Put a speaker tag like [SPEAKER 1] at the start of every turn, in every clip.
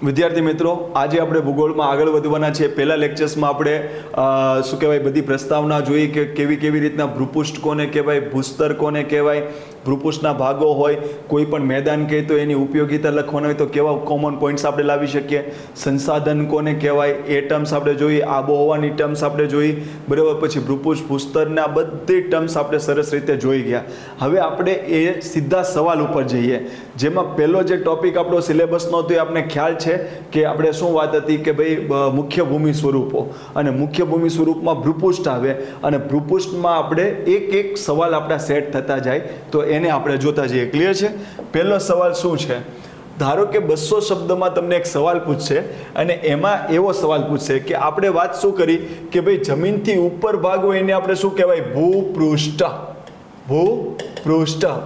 [SPEAKER 1] વિદ્યાર્થી મિત્રો, આજે આપણે ભૂગોળમાં આગળ વધવાના છે. પહેલા લેક્ચર્સમાં આપણે શું કહેવાય બધી પ્રસ્તાવના જોઈ કે કેવી કેવી રીતના ભૂપૃષ્ઠ કોને કહેવાય, ભૂસ્તર કોને કહેવાય, ભૂપૃષ્ઠના ભાગો હોય, કોઈ પણ મેદાન કહે તો એની ઉપયોગિતા લખવાની હોય તો કેવા કોમન પોઈન્ટ્સ આપણે લાવી શકીએ, સંસાધન કોને કહેવાય એ ટર્મ્સ આપણે જોઈ, આબોહવાની ટર્મ્સ આપણે જોઈ, બરાબર. પછી ભૂપૃષ્ઠ, ભૂસ્તરના બધી ટર્મ્સ આપણે સરસ રીતે જોઈ ગયા. હવે આપણે એ સીધા સવાલ ઉપર જઈએ, જેમાં પહેલો જે ટોપિક આપણો સિલેબસનો હતો એ આપણે ખ્યાલ છે કે આપણે શું વાત હતી કે ભાઈ મુખ્ય ભૂમિ સ્વરૂપો, અને મુખ્ય ભૂમિ સ્વરૂપમાં ભૂપૃષ્ઠ આવે અને ભૂપૃષ્ઠમાં આપણે એક સવાલ આપણા સેટ થતા જાય તો એને આપણે જોતા જઈએ. ક્લિયર છે? પહેલો સવાલ શું છે? ધારો કે 200 શબ્દમાં તમને એક સવાલ પૂછશે અને એમાં એવો સવાલ પૂછશે કે આપણે વાત શું કરી કે ભાઈ જમીનથી ઉપર ભાગ હોય એને આપણે શું કહેવાય? ભૂપૃષ્ઠ.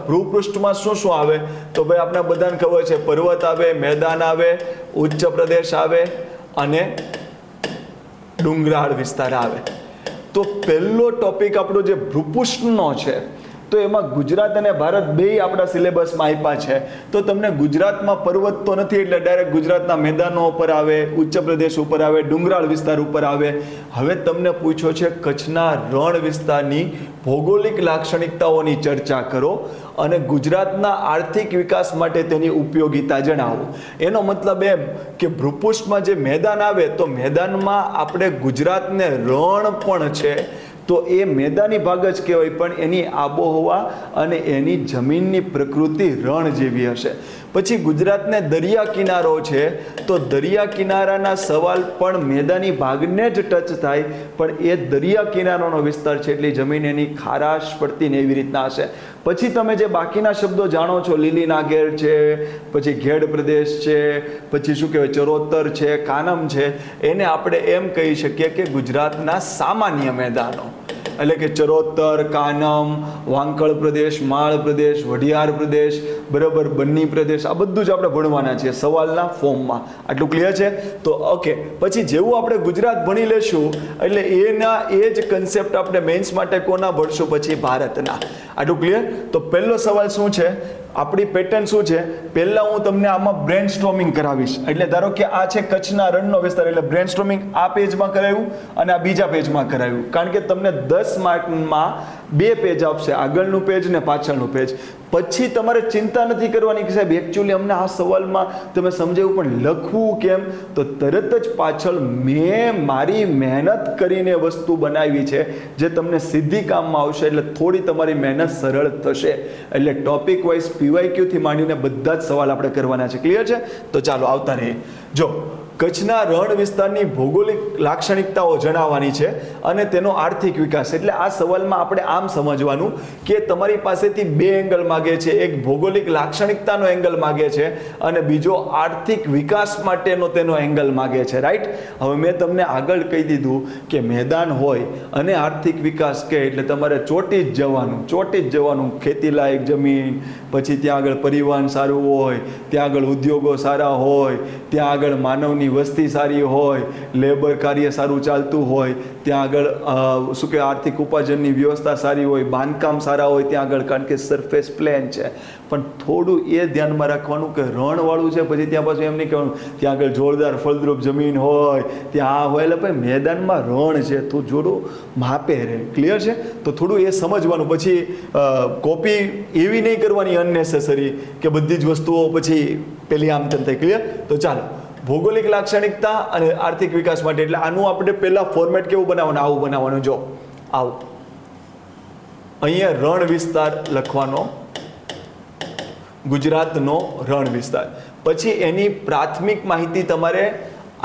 [SPEAKER 1] ભૂપૃષ્ઠમાં શું શું આવે? તો ભાઈ આપણે બધાને ખબર છે, પર્વત આવે, મેદાન આવે, ઉચ્ચ પ્રદેશ આવે અને ડુંગરાળ વિસ્તાર આવે. તો પહેલો ટોપિક આપણો જે ભૂપૃષ્ઠનો છે તો એમાં ગુજરાત અને ભારત બેય આપણા સિલેબસમાં આપ્યા છે. તો તમને ગુજરાતમાં પર્વત તો નથી એટલે ડાયરેક્ટ ગુજરાતના મેદાનો ઉપર આવે, ઉચ્ચ પ્રદેશ ઉપર આવે, ડુંગરાળ વિસ્તાર ઉપર આવે. હવે તમને પૂછ્યો છે કચ્છના રણ વિસ્તારની ભૌગોલિક લાક્ષણિકતાઓની ચર્ચા કરો અને ગુજરાતના આર્થિક વિકાસ માટે તેની ઉપયોગિતા જણાવો. એનો મતલબ એમ કે ભૂપૃષ્ઠમાં જે મેદાન આવે તો મેદાનમાં આપણે ગુજરાતને રણ પણ છે તો એ મેદાની ભાગ જ કહેવાય, પણ એની આબોહવા અને એની જમીનની પ્રકૃતિ રણ જેવી હશે. પછી ગુજરાતને દરિયા કિનારો છે તો દરિયા કિનારાના સવાલ પણ મેદાની ભાગને જ ટચ થાય, પણ એ દરિયા કિનારાનો વિસ્તાર છે એટલે જમીન એની ખારાશ પડતી ને એવી રીતના હશે. પછી તમે જે બાકીના શબ્દો જાણો છો, લીલી નાગેર છે, પછી ઘેડ પ્રદેશ છે, પછી શું કહેવાય ચરોતર છે, કાનમ છે, એને આપણે એમ કહી શકીએ કે ગુજરાતના સામાન્ય મેદાનો, એટલે કે ચરોતર, કાનમ, વાંકળ પ્રદેશ, માળ પ્રદેશ, વઢિયાર પ્રદેશ, બરાબર, બન્ની પ્રદેશ, આ બધું જ આપણે ભણવાના છે સવાલના ફોર્મમાં. આટલું ક્લિયર છે? તો ઓકે. પછી જેવું આપણે ગુજરાત ભણી લેશું એટલે એના એ જ કન્સેપ્ટ આપણે મેઇન્સ માટે કોના ભણશું? પછી ભારતના. આટલું ક્લિયર? તો પહેલો સવાલ શું છે? આપણી પેટર્ન શું છે? પહેલા હું તમને આમાં બ્રેન સ્ટ્રોમિંગ કરાવીશ. એટલે ધારો કે આ છે કચ્છના રણનો વિસ્તાર, એટલે બ્રેન સ્ટ્રોમિંગ આ પેજમાં કરાવ્યું અને આ બીજા પેજમાં કરાવ્યું, કારણ કે તમને 10 માર્કમાં 2 પેજ આપશે, આગળનું પેજ ને પાછળનું પેજ. પછી તમારે ચિંતા નથી કરવાની કે સાહેબ એકચ્યુઅલી અમને આ સવાલમાં તમે સમજાવ્યું પણ લખવું કેમ, તો તરત જ પાછળ મેં મારી મહેનત કરીને વસ્તુ બનાવી છે જે તમને સીધી કામમાં આવશે, એટલે થોડી તમારી મહેનત સરળ થશે. એટલે ટોપિક વાઇઝ PYQ થી માંડીને બધા જ સવાલ આપણે કરવાના છે. ક્લિયર છે? તો ચાલો આવતા રહીએ. જો કચ્છના રણ વિસ્તારની ભૌગોલિક લાક્ષણિકતાઓ જણાવવાની છે અને તેનો આર્થિક વિકાસ. એટલે આ સવાલમાં આપણે આમ સમજવાનું કે તમારી પાસેથી 2 એંગલ માગે છે, એક ભૌગોલિક લાક્ષણિકતાનો એંગલ માગે છે અને બીજો આર્થિક વિકાસ માટેનો તેનો એંગલ માગે છે. રાઈટ? હવે મેં તમને આગળ કહી દીધું કે મેદાન હોય અને આર્થિક વિકાસ કહે એટલે તમારે ચોટી જ જવાનું. ખેતીલાયક જમીન, પછી ત્યાં આગળ પરિવહન સારું હોય, ત્યાં આગળ ઉદ્યોગો સારા હોય, ત્યાં આગળ માનવની વસ્તી સારી હોય, લેબર કાર્ય સારું ચાલતું હોય, ત્યાં આગળ શું કે આર્થિક ઉપાર્જનની વ્યવસ્થા સારી હોય, બાંધકામ સારા હોય ત્યાં આગળ, કારણ કે સરફેસ પ્લેન છે. પણ થોડું એ ધ્યાનમાં રાખવાનું કે રણવાળું છે, પછી ત્યાં પાછું એમ નહીં કહેવાનું ત્યાં આગળ જોરદાર ફળદ્રુપ જમીન હોય, ત્યાં આ હોય, એટલે ભાઈ મેદાનમાં રણ છે તો જોડું માપે રહે. ક્લિયર છે? તો થોડું એ સમજવાનું. પછી કોપી એવી નહીં કરવાની અનનેસેસરી કે બધી જ વસ્તુઓ પછી પેલી આમ તેમ થાય. ક્લિયર? તો ચાલો, ભૌગોલિક લાક્ષણિકતા અને આર્થિક વિકાસ માટે, એટલે આનું આપણે પહેલા ફોર્મેટ કેવું બનાવવાનું? આવું બનાવવાનું. જો આવું, અહીંયા રણ વિસ્તાર લખવાનો, ગુજરાતનો રણ વિસ્તાર. પછી એની પ્રાથમિક માહિતી તમારે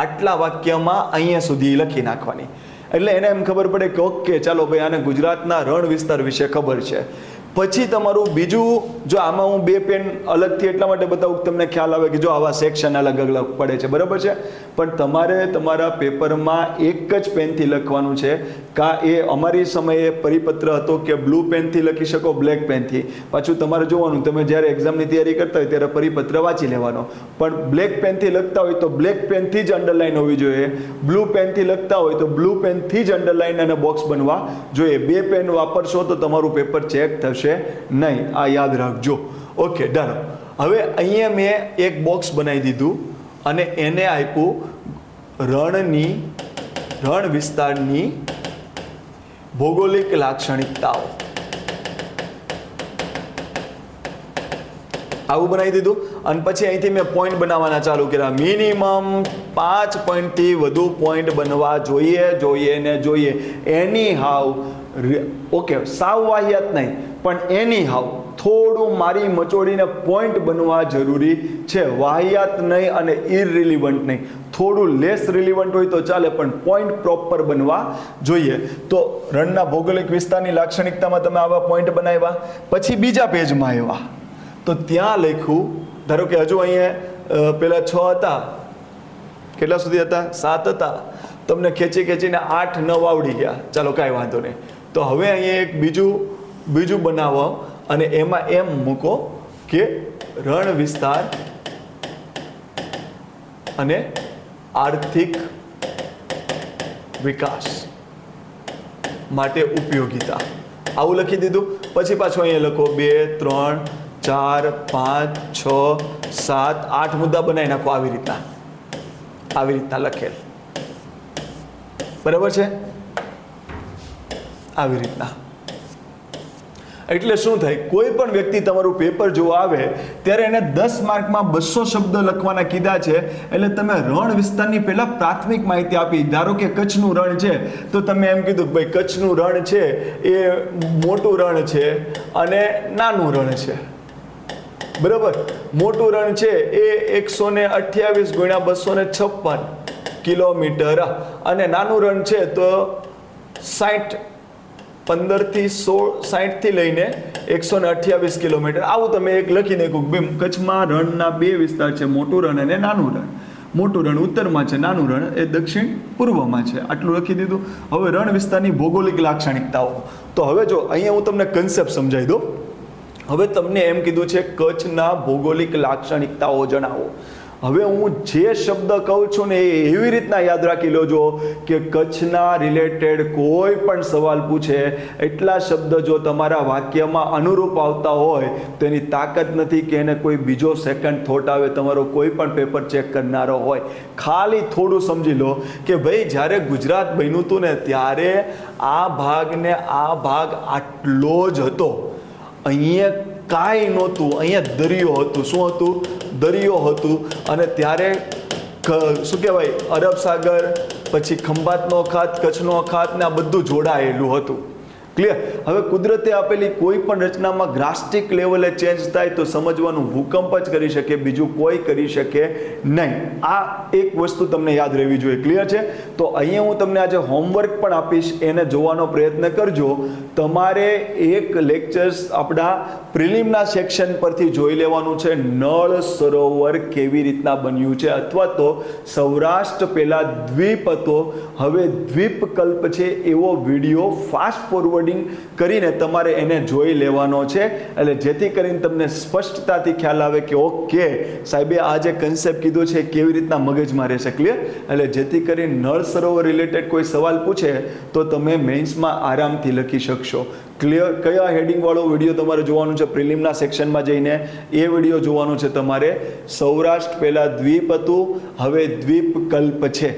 [SPEAKER 1] આટલા વાક્યમાં અહીંયા સુધી લખી નાખવાની. એટલે એને એમ ખબર પડે કે ઓકે ચાલો ભાઈ આને ગુજરાતના રણ વિસ્તાર વિશે ખબર છે. પછી તમારું બીજું, જો આમાં હું 2 પેન અલગથી એટલા માટે બતાવું તમને ખ્યાલ આવે કે જો આવા સેક્શન અલગ અલગ પડે છે, બરાબર છે, પણ તમારે તમારા પેપરમાં એક જ પેનથી લખવાનું છે. એ અમારી સમયે પરિપત્ર હતો કે બ્લુ પેનથી લખી શકો, બ્લેક પેનથી. પાછું તમારે જોવાનું, તમે જ્યારે એક્ઝામની તૈયારી કરતા હોય ત્યારે પરિપત્ર વાંચી લેવાનો, પણ બ્લેક પેનથી લખતા હોય તો બ્લેક પેનથી જ અંડરલાઈન હોવી જોઈએ, બ્લુ પેનથી લખતા હોય તો બ્લુ પેનથી જ અંડરલાઈન અને બોક્સ બનવા જોઈએ. 2 પેન વાપરશો તો તમારું પેપર ચેક થશે નહીં. આ યાદ રાખજો. Okay, done. હવે અહીંયા મેં એક બોક્સ બનાવી દીધું અને એને આપ્યું રણ વિસ્તારની ભૌગોલિક લાક્ષણિકતાઓ. આવું બનાવી દીધું અને પછી અહીંથી મેં પોઈન્ટ બનાવવાના ચાલુ કર્યા. મિનિમમ 5 પોઈન્ટથી વધુ પોઈન્ટ બનવા જોઈએ. એની હાવ ઓકે, સાવ વાહિયાત નહીં, પણ એની હાવ થોડું મારી મચોડીને પોઈન્ટ બનવા જરૂરી છે. વાહિયાત નહીં અને ઇરરિલિવન્ટ નહીં. થોડું લેસ રિલિવન્ટ હોય તો ચાલે, પણ પોઈન્ટ પ્રોપર બનવા જોઈએ. તો રણના ભૌગોલિક વિસ્તારની લાક્ષણિકતામાં તમે આવા પોઈન્ટ બનાવ્યા. પછી બીજા પેજમાં આવ્યા તો ત્યાં લખ્યું, ધારો કે હજુ અહીંયા પેલા 6 હતા, કેટલા સુધી હતા? 7 હતા. તમને ખેંચીને 8 9 આવડી ગયા. ચાલો કાંઈ વાંધો નહીં. તો હવે અહીંયા એક બીજું બનાવો અને એમાં એમ મૂકો કે રણ વિસ્તાર અને આર્થિક વિકાસ માટે ઉપયોગિતા. આવું લખી દીધું. પછી પાછું અહીંયા લખો 2 3 4 5 6 7 8 મુદ્દા બનાવી નાખો. આવી રીતના લખેલ. બરાબર છે? આવી રીતના. એટલે શું થાય, કોઈ પણ વ્યક્તિ તમારું પેપર જોવા આવે ત્યારે એને 10 માર્કમાં 200 શબ્દ લખવાના કીધા છે. એટલે તમે રણ વિસ્તારની પહેલા પ્રાથમિક માહિતી આપી. ધારો કે કચ્છનું રણ છે તો તમે એમ કીધું ભાઈ કચ્છનું રણ છે એ મોટું રણ છે અને નાનું રણ છે. બરાબર? મોટું રણ છે એ 128 × 256 કિલોમીટર અને નાનું રણ છે તો 15 થી 60 થી લઈને 128 કિલોમીટર. આવું તમે એક લખી નાખો. કચ્છમાં રણના 2 વિસ્તાર છે, મોટું રણ અને નાનું રણ. મોટું રણ ઉત્તરમાં છે, નાનું રણ એ દક્ષિણ પૂર્વમાં છે. આટલું લખી દીધું. હવે રણ વિસ્તારની ભૌગોલિક લાક્ષણિકતાઓ. તો હવે જો અહીંયા હું તમને કન્સેપ્ટ સમજાવી દઉં. હવે તમને એમ કીધું છે કચ્છના ભૌગોલિક લાક્ષણિકતાઓ જણાવો. હવે હું જે શબ્દ કહું છું ને એ એવી રીતના યાદ રાખી લેજો કે કચ્છના રિલેટેડ કોઈ પણ સવાલ પૂછે એટલા શબ્દ જો તમારા વાક્યમાં અનુરૂપ આવતા હોય તો એની તાકાત નથી કે એને કોઈ બીજો સેકન્ડ થોટ આવે તમારો કોઈ પણ પેપર ચેક કરનારો હોય. ખાલી થોડું સમજી લો કે ભાઈ જ્યારે ગુજરાત બન્યું હતું ને ત્યારે આ ભાગ ને આ ભાગ આટલો જ હતો. અહીંયા કાંઈ નહોતું. અહીંયા દરિયો હતું. શું હતું? દરિયો હતું. અને ત્યારે શું કહેવાય, અરબ સાગર, પછી ખંભાતનો અખાત, કચ્છનો અખાત ને આ બધું જોડાયેલું હતું. ક્લિયર? હવે કુદરતે આપેલી કોઈ પણ રચનામાં ગ્રાસ્ટિક લેવલે ચેન્જ થાય તો સમજવાનું ભૂકંપ જ કરી શકે, બીજું કોઈ કરી શકે નહીં. આ એક વસ્તુ તમને યાદ રહેવી જોઈએ. ક્લિયર છે? તો અહીંયા હું તમને આજે હોમવર્ક પણ આપીશ, એને જોવાનો પ્રયત્ન કરજો. તમારે એક લેક્ચર્સ આપણા પ્રિલિમના સેક્શન પરથી જોઈ લેવાનું છે. નળ સરોવર કેવી રીતના બન્યું છે, અથવા તો સૌરાષ્ટ્ર પહેલા દ્વીપ હતો, હવે દ્વીપકલ્પ છે, એવો વિડીયો ફાસ્ટ ફોરવર્ડ કરીને તમારે એને જોઈ લેવાનો છે. એટલે જેથી કરીને તમને સ્પષ્ટતાથી ખ્યાલ આવે કે ઓકે સાહેબે આ જે કન્સેપ્ટ કીધો છે કેવી રીતના મગજમાં રહેશે. ક્લિયર? એટલે જેથી કરીને નળ સરોવર રિલેટેડ કોઈ સવાલ પૂછે તો તમે મેઇન્સમાં આરામથી લખી શકશો. ક્લિયર? કયા હેડિંગ વાળો વિડીયો તમારે જોવાનું છે પ્રિલિમના સેક્શનમાં જઈને? એ વિડીયો જોવાનો છે તમારે. સૌરાષ્ટ્ર પહેલા દ્વીપ હતું, હવે દ્વીપકલ્પ છે,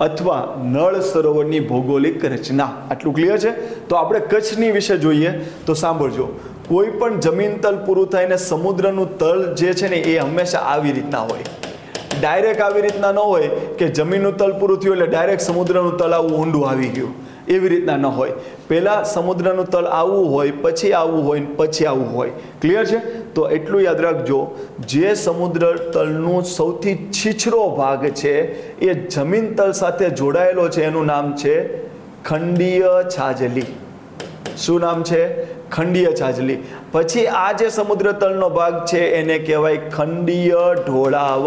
[SPEAKER 1] અથવા નળ સરોવરની ભૌગોલિક રચના. આટલું ક્લિયર છે? તો આપણે કચ્છની વિશે જોઈએ તો સાંભળજો. કોઈ પણ જમીન તલ પૂરું થાય ને સમુદ્રનું તલ જે છે ને એ હંમેશા આવી રીતના હોય. ડાયરેક્ટ આવી રીતના ન હોય કે જમીનનું તલ પૂરું થયું એટલે ડાયરેક્ટ સમુદ્રનું તલ આવું ઊંડું આવી ગયું. એવી રીતના ન હોય. પહેલાં સમુદ્રનું તલ આવું હોય, પછી આવું હોય, પછી આવું હોય. ક્લિયર છે? તો એટલું યાદ રાખજો, જે સમુદ્ર તલનું સૌથી છીછરો ભાગ છે એ જમીન તલ સાથે જોડાયેલો છે એનું નામ છે ખંડીય છાજલી. શું નામ છે? ખંડીય છાજલી. પછી આ જે સમુદ્ર તલનો ભાગ છે એને કહેવાય ખંડીય ઢોળાવ.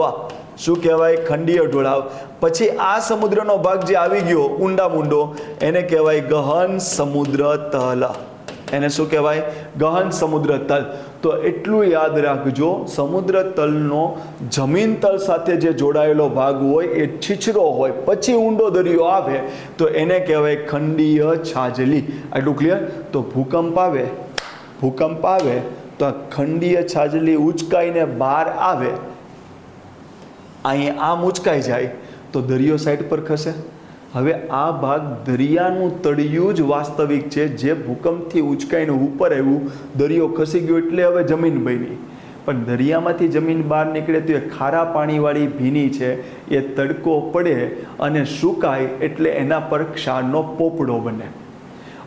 [SPEAKER 1] શું કહેવાય? ખંડીય ઢોળાવ. પછી આ સમુદ્રનો ભાગ જે આવી ગયો ઊંડા મૂંડો એને કહેવાય ગહન સમુદ્ર તલ. એને શું કહેવાય? ગહન સમુદ્ર તલ. તો એટલું યાદ રાખજો, સમુદ્ર તલનો જમીન તલ સાથે જે જોડાયેલો ભાગ હોય એ છીછરો હોય, પછી ઊંડો દરિયો આવે તો એને કહેવાય ખંડીય છાજલી. આટલું ક્લિયર? તો ભૂકંપ આવે તો આ ખંડીય છાજલી ઉચકાઈને બહાર આવે અહીં આમ ઉચકાઈ જાય તો દરિયો સાઈડ પર ખસે. હવે આ ભાગ દરિયાનું તળિયું જ વાસ્તવિક છે, જે ભૂકંપથી ઉચકાઈને ઉપર આવ્યું, દરિયો ખસી ગયો એટલે હવે જમીન બની. પણ દરિયામાંથી જમીન બહાર નીકળે તો એ ખારા પાણીવાળી ભીની છે, એ તડકો પડે અને સુકાય એટલે એના પર ક્ષારનો પોપડો બને.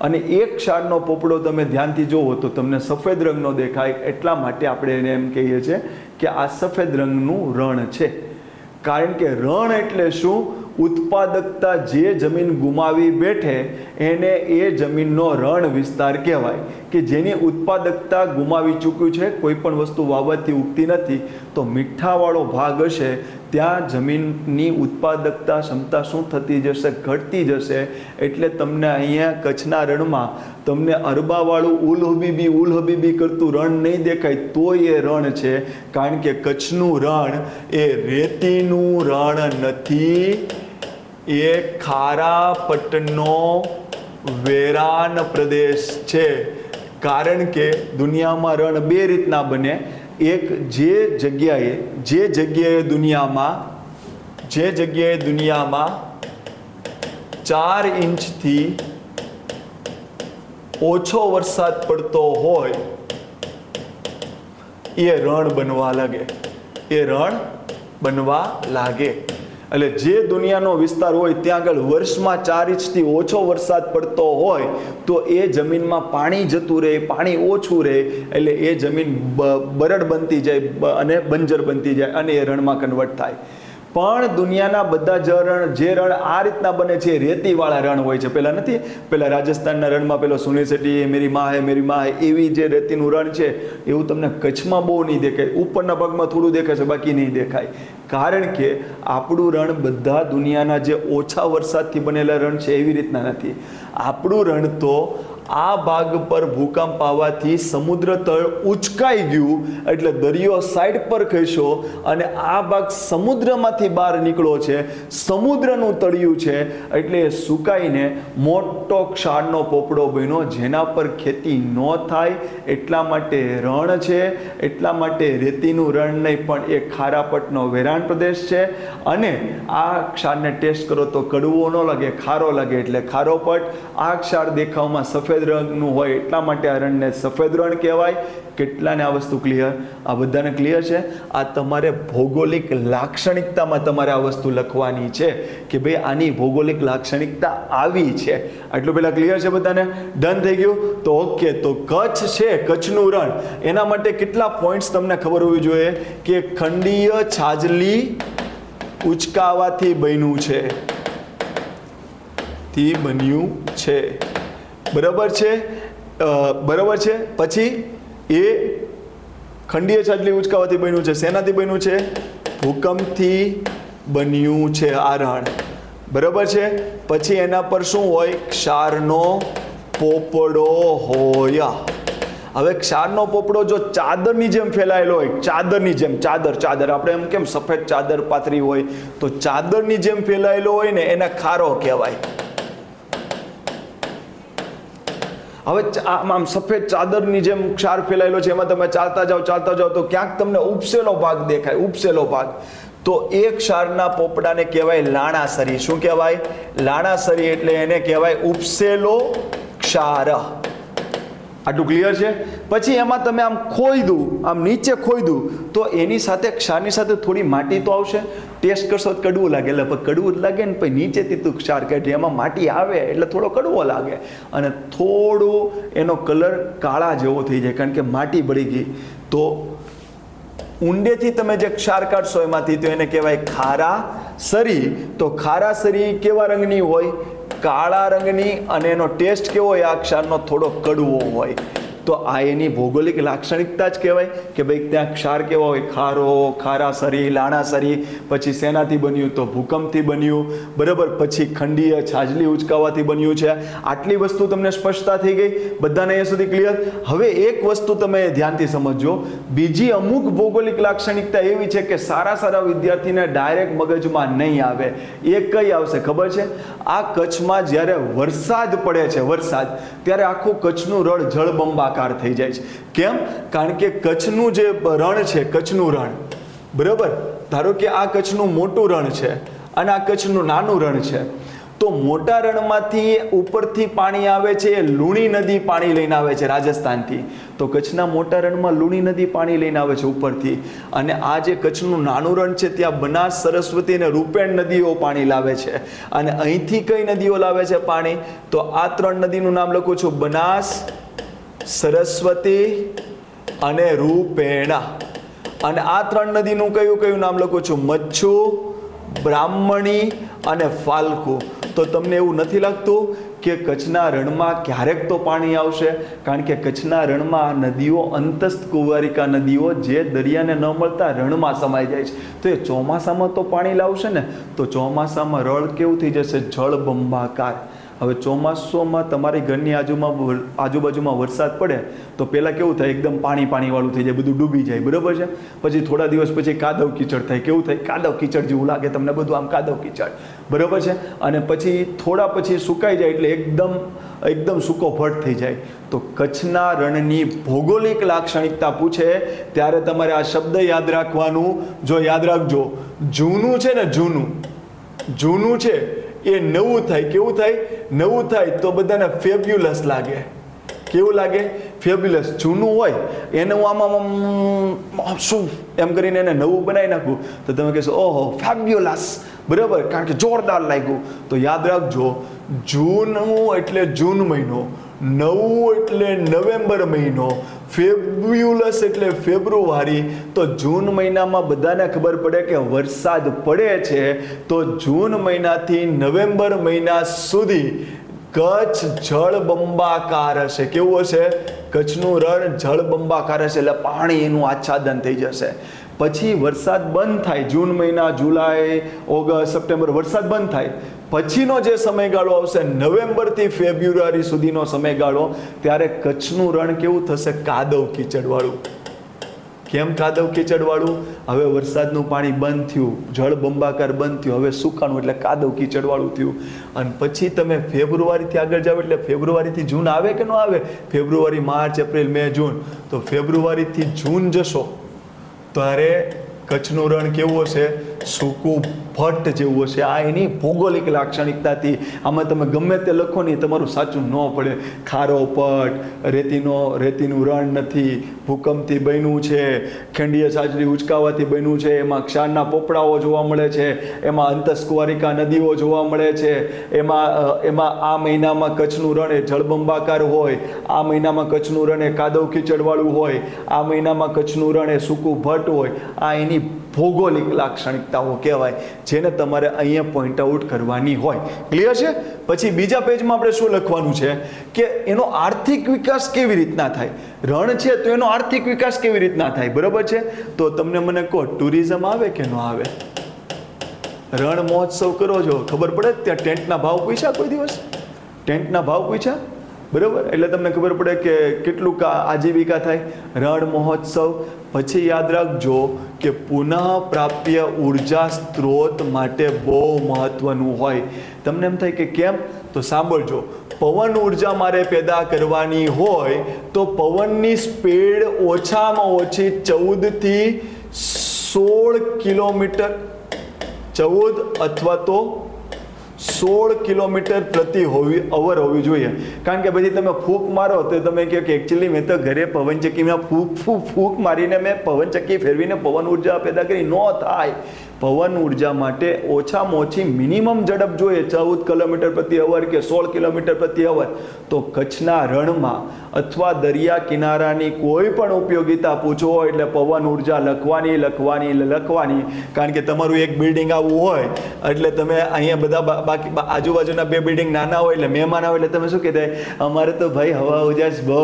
[SPEAKER 1] અને એક ક્ષારનો પોપડો તમે ધ્યાનથી જુઓ તો તમને સફેદ રંગનો દેખાય. એટલા માટે આપણે એને એમ કહીએ છીએ કે આ સફેદ રંગનું રણ છે. કારણ કે રણ એટલે શું? ઉત્પાદકતા જે જમીન ગુમાવી બેઠે એને એ જમીનનો રણ વિસ્તાર કહેવાય, કે જેની ઉત્પાદકતા ગુમાવી ચૂક્યું છે, કોઈ પણ વસ્તુ વાવવાથી ઉગતી નથી. તો મીઠાવાળો ભાગ હશે ત્યાં જમીનની ઉત્પાદકતા ક્ષમતા શું થતી જશે? ઘટતી જશે. એટલે તમને અહીંયા કચ્છના રણમાં તમને અરબાવાળું ઉલ હબીબી કરતું રણ નહીં દેખાય, તો એ રણ છે. કારણ કે કચ્છનું રણ એ રેતીનું રણ નથી, એ ખારા પટનો વેરાન પ્રદેશ છે. કારણ કે દુનિયામાં રણ બે રીતના બને. એક જે જગ્યાએ દુનિયામાં 4 ઇંચથી ઓછો વરસાદ પડતો હોય એ રણ બનવા લાગે. એટલે જે દુનિયાનો વિસ્તાર હોય ત્યાં આગળ વર્ષમાં 4 ઇંચથી ઓછો વરસાદ પડતો હોય તો એ જમીનમાં પાણી જતું રહે, પાણી ઓછું રહે, એટલે એ જમીન બરડ બનતી જાય અને બંજર બનતી જાય અને એ રણમાં કન્વર્ટ થાય. પણ દુનિયાના બધા જે રણ આ રીતના બને છે રેતીવાળા રણ હોય છે. પેલા રાજસ્થાનના રણમાં પેલો સુનિલ શેટ્ટી મેરી માં હે એવી જે રેતીનું રણ છે, એવું તમને કચ્છમાં બહુ નહીં દેખાય. ઉપરના ભાગમાં થોડું દેખાય છે, બાકી નહીં દેખાય. કારણ કે આપણું રણ બધા દુનિયાના જે ઓછા વરસાદથી બનેલા રણ છે એવી રીતના નથી. આપણું રણ તો આ ભાગ પર ભૂકંપ આવવાથી સમુદ્ર તળ ઉચકાઈ ગયું એટલે દરિયો સાઈડ પર ખસ્યો અને આ ભાગ સમુદ્રમાંથી બહાર નીકળ્યો છે, સમુદ્રનું તળિયું છે, એટલે એ સુકાઈને મોટો ક્ષારનો પોપડો બન્યો, જેના પર ખેતી ન થાય. એટલા માટે રણ છે. એટલા માટે રેતીનું રણ નહીં પણ એ ખારાપટનો વેરાન પ્રદેશ છે. અને આ ક્ષારને ટેસ્ટ કરો તો કડવો ન લાગે, ખારો લાગે, એટલે ખારોપટ. આ ક્ષાર દેખાવમાં સફેદ રંગનું હોય એટલા માટે આ રણને સફેદ રણ કહેવાય. કેટલાને આ વસ્તુ ક્લિયર? આ બધાને ક્લિયર છે? આ તમારે ભૌગોલિક લાક્ષણિકતામાં તમારે આ વસ્તુ લખવાની છે કે ભાઈ આની ભૌગોલિક લાક્ષણિકતા આવી છે. આટલું પહેલાં ક્લિયર છે બધાને? ડન થઈ ગયું? તો ઓકે. તો કચ્છ છે, કચ્છનું રણ, એના માટે કેટલા પોઈન્ટ્સ તમને ખબર હોવી જોઈએ કે ખંડીય છાજલી ઉચકાવાથી બન્યું છે. બરાબર છે? પછી એ ખંડીય છાજલી ઉચકાવાથી બન્યું છે. શેનાથી બન્યું છે? ભૂકંપથી બન્યું છે આ રણ. બરાબર છે? પછી એના પર શું હોય? ક્ષારનો પોપડો હોય. હવે ક્ષારનો પોપડો જો ચાદરની જેમ ફેલાયેલો હોય, ચાદરની જેમ, ચાદર આપણે એમ કેમ સફેદ ચાદર પાથરી હોય, તો ચાદરની જેમ ફેલાયેલો હોય ને એને ખારો કહેવાય. હવે આમ સફેદ ચાદરની જેમ ક્ષાર ફેલાયેલો છે, એમાં તમે ચાલતા જાઓ તો ક્યાંક તમને ઉપસેલો ભાગ દેખાય, તો એ ક્ષારના પોપડાને કહેવાય લાણાસરી. શું કહેવાય? લાણાસરી. એટલે એને કહેવાય ઉપસેલો ક્ષાર. આટલું ક્લિયર છે? પછી એમાં તમે આમ ખોઈદું, આમ નીચે ખોઈદું તો એની સાથે ક્ષારની સાથે થોડી માટી તો આવશે. ટેસ્ટ કરશો તો કડવું લાગે, એટલે કડવું જ લાગે ને. પછી નીચેથી તું ક્ષાર કાઢી એમાં માટી આવે એટલે થોડો કડવો લાગે અને થોડું એનો કલર કાળા જેવો થઈ જાય, કારણ કે માટી બળી ગઈ. તો ઊંડેથી તમે જે ક્ષાર કાઢશો એમાંથી તો એને કહેવાય ખારાસરી. તો ખારાસરી કેવા રંગની હોય? કાળા રંગની. અને એનો ટેસ્ટ કેવો હોય? આ ક્ષારનો થોડો કડવો હોય. તો આ એની ભૌગોલિક લાક્ષણિકતા જ કહેવાય કે ભાઈ ત્યાં ક્ષાર કેવા હોય? ખારો, ખારાસરી, લાણાસરી. પછી શેનાથી બન્યું? તો ભૂકંપથી બન્યું. બરાબર? પછી ખંડીય છાજલી ઉચકાવાથી બન્યું છે. આટલી વસ્તુ તમને સ્પષ્ટતા થઈ ગઈ? બધાને અહીંયા સુધી ક્લિયર? હવે એક વસ્તુ તમે ધ્યાનથી સમજજો. બીજી અમુક ભૌગોલિક લાક્ષણિકતા એવી છે કે સારા વિદ્યાર્થીને ડાયરેક્ટ મગજમાં નહીં આવે. એ કઈ આવશે ખબર છે? આ કચ્છમાં જ્યારે વરસાદ પડે છે, ત્યારે આખું કચ્છનું રણ જળબંબાકાર થઈ જાય છે. કેમ? કારણ કે કચ્છનું જે રણ છે, કચ્છનું રણ, બરાબર, ધારો કે આ કચ્છનું મોટું રણ છે અને આ કચ્છનું નાનું રણ છે, તો મોટા રણમાંથી ઉપરથી પાણી આવે છે એ લુણી નદી પાણી લઈને આવે છે રાજસ્થાનથી, તો કચ્છના મોટા રણમાં લુણી નદી પાણી લઈને આવે છે ઉપરથી, અને આ જે કચ્છનું નાનું રણ છે ત્યાં બનાસ, સરસ્વતી અને રૂપેણ નદીઓ પાણી લાવે છે. અને અહીંથી કઈ નદીઓ લાવે છે પાણી? તો આ 3 નદીનું નામ લખું છું, બનાસ, સરસ્વતી અને રૂપેણ. અને આ 3 નદીનું કયું કયું નામ લખું છું? મચ્છુ, બ્રાહ્મણી અને ફાલ્ગુ. તો તમને એવું નથી લાગતું કે કચ્છના રણમાં ક્યારેક તો પાણી આવશે? કારણ કે કચ્છના રણમાં નદીઓ અંતસ્થ કુંવારિકા નદીઓ જે દરિયાને ન મળતા રણમાં સમાઈ જાય છે, તો એ ચોમાસામાં તો પાણી લાવશે ને. તો ચોમાસામાં રણ કેવું થઈ જશે? જળબંબાકાર. હવે ચોમાસામાં તમારી ઘરની આજુબાજુમાં વરસાદ પડે તો પહેલાં કેવું થાય? એકદમ પાણીવાળું થઈ જાય, બધું ડૂબી જાય, બરાબર છે. પછી થોડા દિવસ પછી કાદવ કીચડ થાય. કેવું થાય? કાદવ કીચડ જેવું લાગે તમને બધું, આમ કાદવ કીચડ, બરાબર છે. અને પછી થોડા પછી સુકાઈ જાય એટલે એકદમ સૂકો ભટ્ટ થઈ જાય. તો કચ્છના રણની ભૌગોલિક લાક્ષણિકતા પૂછે ત્યારે તમારે આ શબ્દ યાદ રાખવાનું. જો યાદ રાખજો, જૂનું છે ને, જૂનું છે એ નવું થાય. કેવું થાય? નવું થાય તો બધાને ફેબ્યુલસ લાગે. કેવું લાગે? ફેબ્યુલસ. જૂનું હોય એને હું આમાં શું એમ કરીને એને નવું બનાવી નાખું તો તમે કહેશો ઓહો ફેબ્યુલસ, બરાબર, કારણ કે જોરદાર લાગ્યું. તો યાદ રાખજો, જૂનું એટલે જૂન મહિનો, નવું એટલે નવેમ્બર મહિનો, ફેબ્યુલસ એટલે ફેબ્રુઆરી. તો જૂન મહિનામાં બધાને ખબર પડે કે વરસાદ પડે છે, તો જૂન મહિનાથી નવેમ્બર મહિના સુધી કચ્છ જળબંબાકાર હશે. કેવું હશે? કચ્છનું રણ જળબંબાકાર હશે, એટલે પાણી એનું આચ્છાદન થઈ જશે. પછી વરસાદ બંધ થાય, જૂન મહિના, જુલાઈ, ઓગસ્ટ, સપ્ટેમ્બર વરસાદ બંધ થાય. પછીનો જે સમયગાળો આવશે નવેમ્બરથી ફેબ્રુઆરી સુધીનો સમયગાળો, ત્યારે કચ્છનું રણ કેવું થશે? કાદવ કીચડવાળું. કેમ કાદવ કીચડવાળું? હવે વરસાદનું પાણી બંધ થયું, જળબંબાકાર બંધ થયું, હવે સુકાનું એટલે કાદવ કીચડવાળું થયું. અને પછી તમે ફેબ્રુઆરીથી આગળ જાઓ એટલે ફેબ્રુઆરીથી જૂન આવે કે ન આવે? ફેબ્રુઆરી, માર્ચ, એપ્રિલ, મે, જૂન. તો ફેબ્રુઆરીથી જૂન જશો ત્યારે કચ્છનું રણ કેવું હશે? સૂકું ભટ્ટ જેવું હશે. આ એની ભૌગોલિક લાક્ષણિકતાથી. આમાં તમે ગમે તે લખો ને તમારું સાચું ન પડે. ખારો પટ, રેતીનું રણ નથી, ભૂકંપથી બન્યું છે, ખંડીય સાજરી ઉચકાવાથી બન્યું છે, એમાં ક્ષારના પોપડાઓ જોવા મળે છે, એમાં અંતસ્કુવારિકા નદીઓ જોવા મળે છે, એમાં આ મહિનામાં કચ્છનું રણ એ જળબંબાકાર હોય, આ મહિનામાં કચ્છનું રણ એ કાદવ કીચડવાળું હોય, આ મહિનામાં કચ્છનું રણ એ સૂકું ભટ્ટ હોય. આ એની ભૌગોલિક લાક્ષણિકતાઓ કહેવાય, જેને તમારે અહીંયા પોઈન્ટ આઉટ કરવાની હોય. ક્લિયર છે? પછી બીજા પેજમાં આપણે શું લખવાનું છે કે એનો આર્થિક વિકાસ કેવી રીતના થાય? રણ છે તો એનો આર્થિક વિકાસ કેવી રીતના થાય? બરાબર છે. તો તમને મને કહો, ટુરિઝમ આવે કે ન આવે? રણ મહોત્સવ કરો છો, ખબર પડે ત્યાં ટેન્ટના ભાવ પૂછ્યા કોઈ દિવસ? ટેન્ટના ભાવ પૂછ્યા? બરાબર, એટલે તમને ખબર પડે કે કેટલું આજીવિકા થાય. રણ મહોત્સવ. પછી યાદ રાખજો કે પુનઃ પ્રાપ્ય ઉર્જા સ્ત્રોત માટે બહુ મહત્વનું હોય. તમને એમ થાય કે કેમ? તો સાંભળજો, પવન ઉર્જા મારે પેદા કરવાની હોય તો પવનની સ્પીડ ઓછામાં ઓછી 14 થી 16 કિલોમીટર, 14 અથવા તો 16 કિલોમીટર પ્રતિ અવર હોવી જોઈએ. કારણ કે પછી તમે ફૂંક મારો તો તમે કહો કે એકચ્યુઅલી મેં તો ઘરે પવનચક્કીમાં ફૂંક મારીને મેં પવનચક્કી ફેરવીને પવન ઉર્જા પેદા કરી. ન થાય. પવન ઉર્જા માટે ઓછામાં ઓછી મિનિમમ ઝડપ જોઈએ 14 કિલોમીટર પ્રતિ અવર કે 16 કિલોમીટર પ્રતિ અવર. તો કચ્છના રણમાં અથવા દરિયા કિનારાની કોઈ પણ ઉપયોગિતા પૂછો એટલે પવન ઉર્જા લખવાની. કારણ કે તમારું એક બિલ્ડિંગ આવું હોય એટલે તમે અહીંયા બધા બાકી આજુબાજુના 2 બિલ્ડિંગ નાના હોય એટલે મહેમાન આવે એટલે તમે શું કહેતા? અમારે તો ભાઈ હવા ઉજાસ બહુ,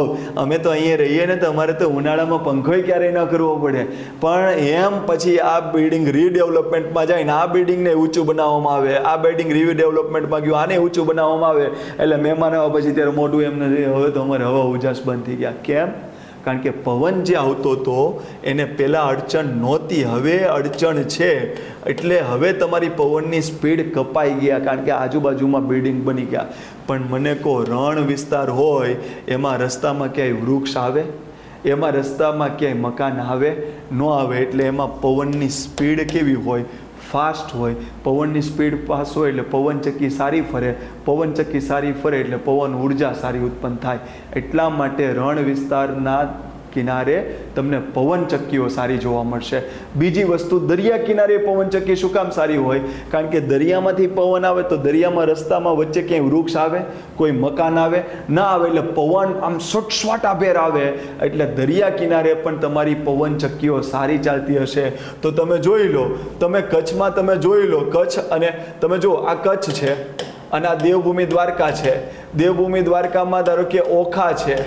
[SPEAKER 1] અમે તો અહીંયા રહીએ ને તો અમારે તો ઉનાળામાં પંખોય ક્યારેય ન કરવો પડે. પણ એમ પછી આ બિલ્ડિંગ રીડેવલપમેન્ટમાં જાય ને આ બિલ્ડિંગને ઊંચું બનાવવામાં આવે, આ બિલ્ડિંગ રીડેવલપમેન્ટમાં ગયું આને ઊંચું બનાવવામાં આવે એટલે મહેમાન આવ્યા પછી ત્યારે મોટું એમ નથી, હવે તો અમારે હવા ઉજાસ બંધ થઈ ગયા. કેમ? કારણ કે પવન જે આવતો હતો એને પહેલાં અડચણ નહોતી, હવે અડચણ છે. એટલે હવે તમારી પવનની સ્પીડ કપાઈ ગયા કારણ કે આજુબાજુમાં બિલ્ડિંગ બની ગયા. પણ મને કહો, રણ વિસ્તાર હોય એમાં રસ્તામાં ક્યાંય વૃક્ષ આવે? એમાં રસ્તામાં ક્યાંય મકાન આવે ન આવે, એટલે એમાં પવનની સ્પીડ કેવી હોય, ફાસ્ટ હોય. પવનની સ્પીડ ફાસ્ટ હોય એટલે પવનચક્કી સારી ફરે, પવનચક્કી સારી ફરે એટલે પવન ઉર્જા સારી ઉત્પન્ન થાય. એટલા માટે રણ વિસ્તારના કિનારે તમને પવનચક્કીઓ સારી જોવા મળશે. બીજી વસ્તુ, દરિયા કિનારે પવનચક્કી શું કામ સારી હોય? કારણ કે દરિયામાંથી પવન આવે તો દરિયામાં રસ્તામાં વચ્ચે ક્યાંય વૃક્ષ આવે, કોઈ મકાન આવે ના આવે, એટલે પવન આમ સટસવાટાભેર આવે. એટલે દરિયા કિનારે પણ તમારી પવનચક્કીઓ સારી ચાલતી હશે. તો તમે જોઈ લો, તમે કચ્છમાં તમે જોઈ લો, કચ્છ અને તમે જો આ કચ્છ છે અને આ દેવભૂમિ દ્વારકા છે. દેવભૂમિ દ્વારકામાં ધારો કે ઓખા છે,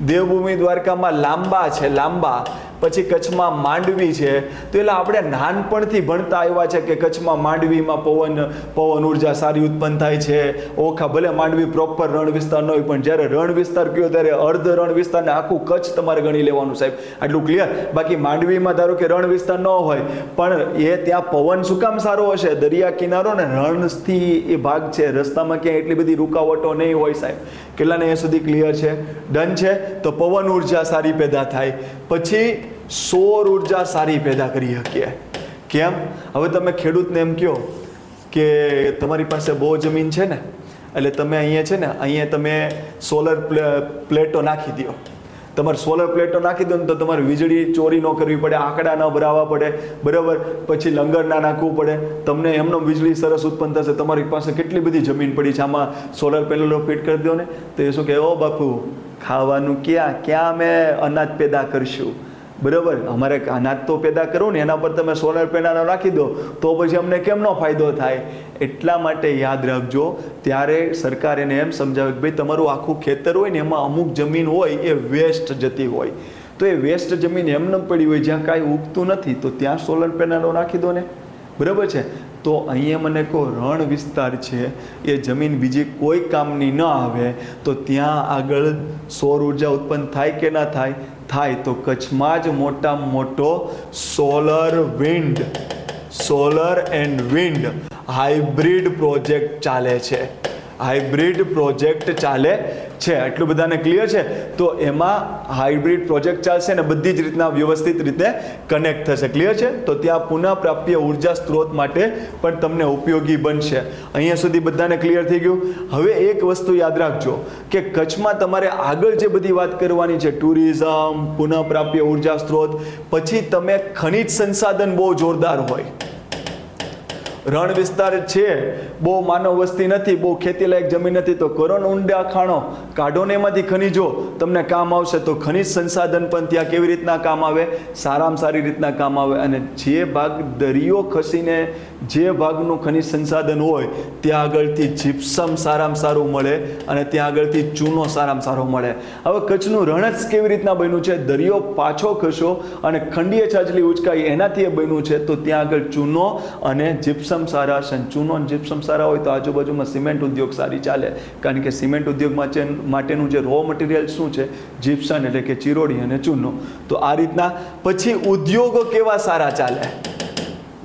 [SPEAKER 1] દેવભૂમિ દ્વારકામાં લાંબા છે, લાંબા, પછી કચ્છમાં માંડવી છે. તો એટલે આપણે નાનપણથી ભણતા આવ્યા છે કે કચ્છમાં માંડવીમાં પવન ઉર્જા સારી ઉત્પન્ન થાય છે. ઓખા, ભલે માંડવી પ્રોપર રણ વિસ્તાર ન હોય, પણ જ્યારે રણ વિસ્તાર કયો ત્યારે અર્ધ રણ વિસ્તારને આખું કચ્છ તમારે ગણી લેવાનું સાહેબ. આટલું ક્લિયર? બાકી માંડવીમાં ધારો કે રણ વિસ્તાર ન હોય, પણ એ ત્યાં પવન શું કામ સારો હશે? દરિયા કિનારો ને રણથી એ ભાગ છે, રસ્તામાં ક્યાંય એટલી બધી રૂકાવટો નહીં હોય સાહેબ. કેટલાને એ સુધી ક્લિયર છે? ડન છે? તો પવન ઉર્જા સારી પેદા થાય. પછી સૌર ઉર્જા સારી પેદા કરી શકીએ. કેમ? હવે તમે ખેડૂતને એમ કહો કે તમારી પાસે બહુ જમીન છે ને, એટલે તમે અહીંયા છે ને, અહીંયા તમે સોલર પ્લેટો નાખી દો. તમારે સોલર પ્લેટો નાખી દો ને તો તમારે વીજળી ચોરી ન કરવી પડે, આંકડા ન ભરાવવા પડે, બરાબર? પછી લંગર ના નાખવું પડે, તમને એમનો વીજળી સરસ ઉત્પન્ન થશે. તમારી પાસે કેટલી બધી જમીન પડી છે, આમાં સોલર પેનલો ફિટ કરી દો ને, તો એ શું કહે, ઓ બાપુ ખાવાનું ક્યાં અમે અનાજ પેદા કરશું, બરાબર? અમારે અનાજ તો પેદા કરવું ને, એના પર તમે સોલર પેનલ નાખી દો તો પછી અમને કેમનો ફાયદો થાય? એટલા માટે યાદ રાખજો, ત્યારે સરકાર એને એમ સમજાવે કે ભાઈ તમારું આખું ખેતર હોય ને, એમાં અમુક જમીન હોય એ વેસ્ટ જતી હોય, તો એ વેસ્ટ જમીન એમને પડી હોય જ્યાં કાંઈ ઉગતું નથી, તો ત્યાં સોલર પેનલો નાખી દો ને, બરાબર છે? તો અહીંયા મને કહો રણ વિસ્તાર છે, એ જમીન બીજી કોઈ કામની ન આવે, તો ત્યાં આગળ સૌર ઉર્જા ઉત્પન્ન થાય કે ના થાય? થાય. તો કચ્છમાં જ મોટામાં મોટો solar and wind hybrid project ચાલે છે. હાઇબ્રિડ પ્રોજેક્ટ ચાલે છે. એટલું બધાને ક્લિયર છે? તો એમાં હાઇબ્રિડ પ્રોજેક્ટ ચાલશે ને બધી જ રીતના વ્યવસ્થિત રીતે કનેક્ટ થશે. ક્લિયર છે? તો ત્યાં પુનઃપ્રાપ્ય ઉર્જા સ્ત્રોત માટે પણ તમને ઉપયોગી બનશે. અહીંયા સુધી બધાને ક્લિયર થઈ ગયું? હવે એક વસ્તુ યાદ રાખજો કે કચ્છમાં તમારે આગળ જે બધી વાત કરવાની છે, ટુરિઝમ, પુનઃપ્રાપ્ય ઉર્જા સ્ત્રોત, પછી તમે ખનિજ સંસાધન બહુ જોરદાર હોય. રણ વિસ્તાર છે, બહુ માનવ વસ્તી નથી, બહુ ખેતીલાયક જમીન નથી, તો કરો ને ઊંડા ખાણો, કાઢો ને એમાંથી ખનીજો, તમને કામ આવશે. તો ખનિજ સંસાધન પણ ત્યાં કેવી રીતના કામ આવે? સારામાં સારી રીતના કામ આવે. અને જે ભાગ દરિયો ખસીને જે ભાગનું ખનિજ સંસાધન હોય ત્યાં આગળથી જીપ્સમ સારામાં સારું મળે અને ત્યાં આગળથી ચૂનો સારામાં સારો મળે. હવે કચ્છનું રણ જ કેવી રીતના બન્યું છે? દરિયો પાછો ખસ્યો અને ખંડીય છાજલી ઉચકાઈ એનાથી એ બન્યું છે. તો ત્યાં આગળ ચૂનો અને જીપ્સમ સારા છે. ચૂનો અને જીપ્સમ સારા હોય તો આજુબાજુમાં સિમેન્ટ ઉદ્યોગ સારી ચાલે, કારણ કે સિમેન્ટ ઉદ્યોગમાં માટેનું જે રો મટીરિયલ શું છે? જીપ્સમ, એટલે કે ચિરોડી અને ચૂનો. તો આ રીતના. પછી ઉદ્યોગો કેવા સારા ચાલે?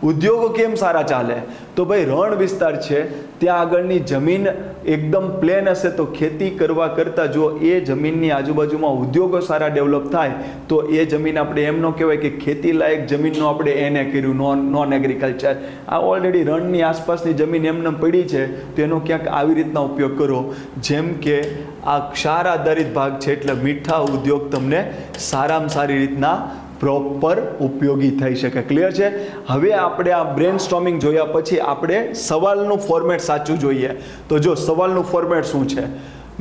[SPEAKER 1] ઉદ્યોગો કેમ સારા ચાલે? તો ભાઈ રણ વિસ્તાર છે, ત્યાં આગળની જમીન એકદમ પ્લેન હશે, તો ખેતી કરવા કરતાં જો એ જમીનની આજુબાજુમાં ઉદ્યોગો સારા ડેવલપ થાય તો એ જમીન આપણે એમ ન કહેવાય કે ખેતી લાયક જમીનનો આપણે એને કર્યું, નોન એગ્રીકલ્ચર. આ ઓલરેડી રણની આસપાસની જમીન એમને પડી છે, તો એનો ક્યાંક આવી રીતના ઉપયોગ કરો. જેમ કે આ ક્ષાર આધારિત ભાગ છે, એટલે મીઠા ઉદ્યોગ તમને સારામાં સારી રીતના પ્રોપર ઉપયોગી થઈ શકે. ક્લિયર છે? હવે આપણે આ બ્રેન સ્ટોમિંગ જોયા પછી આપણે સવાલનું ફોર્મેટ સાચું જોઈએ. તો જો સવાલનું ફોર્મેટ શું છે,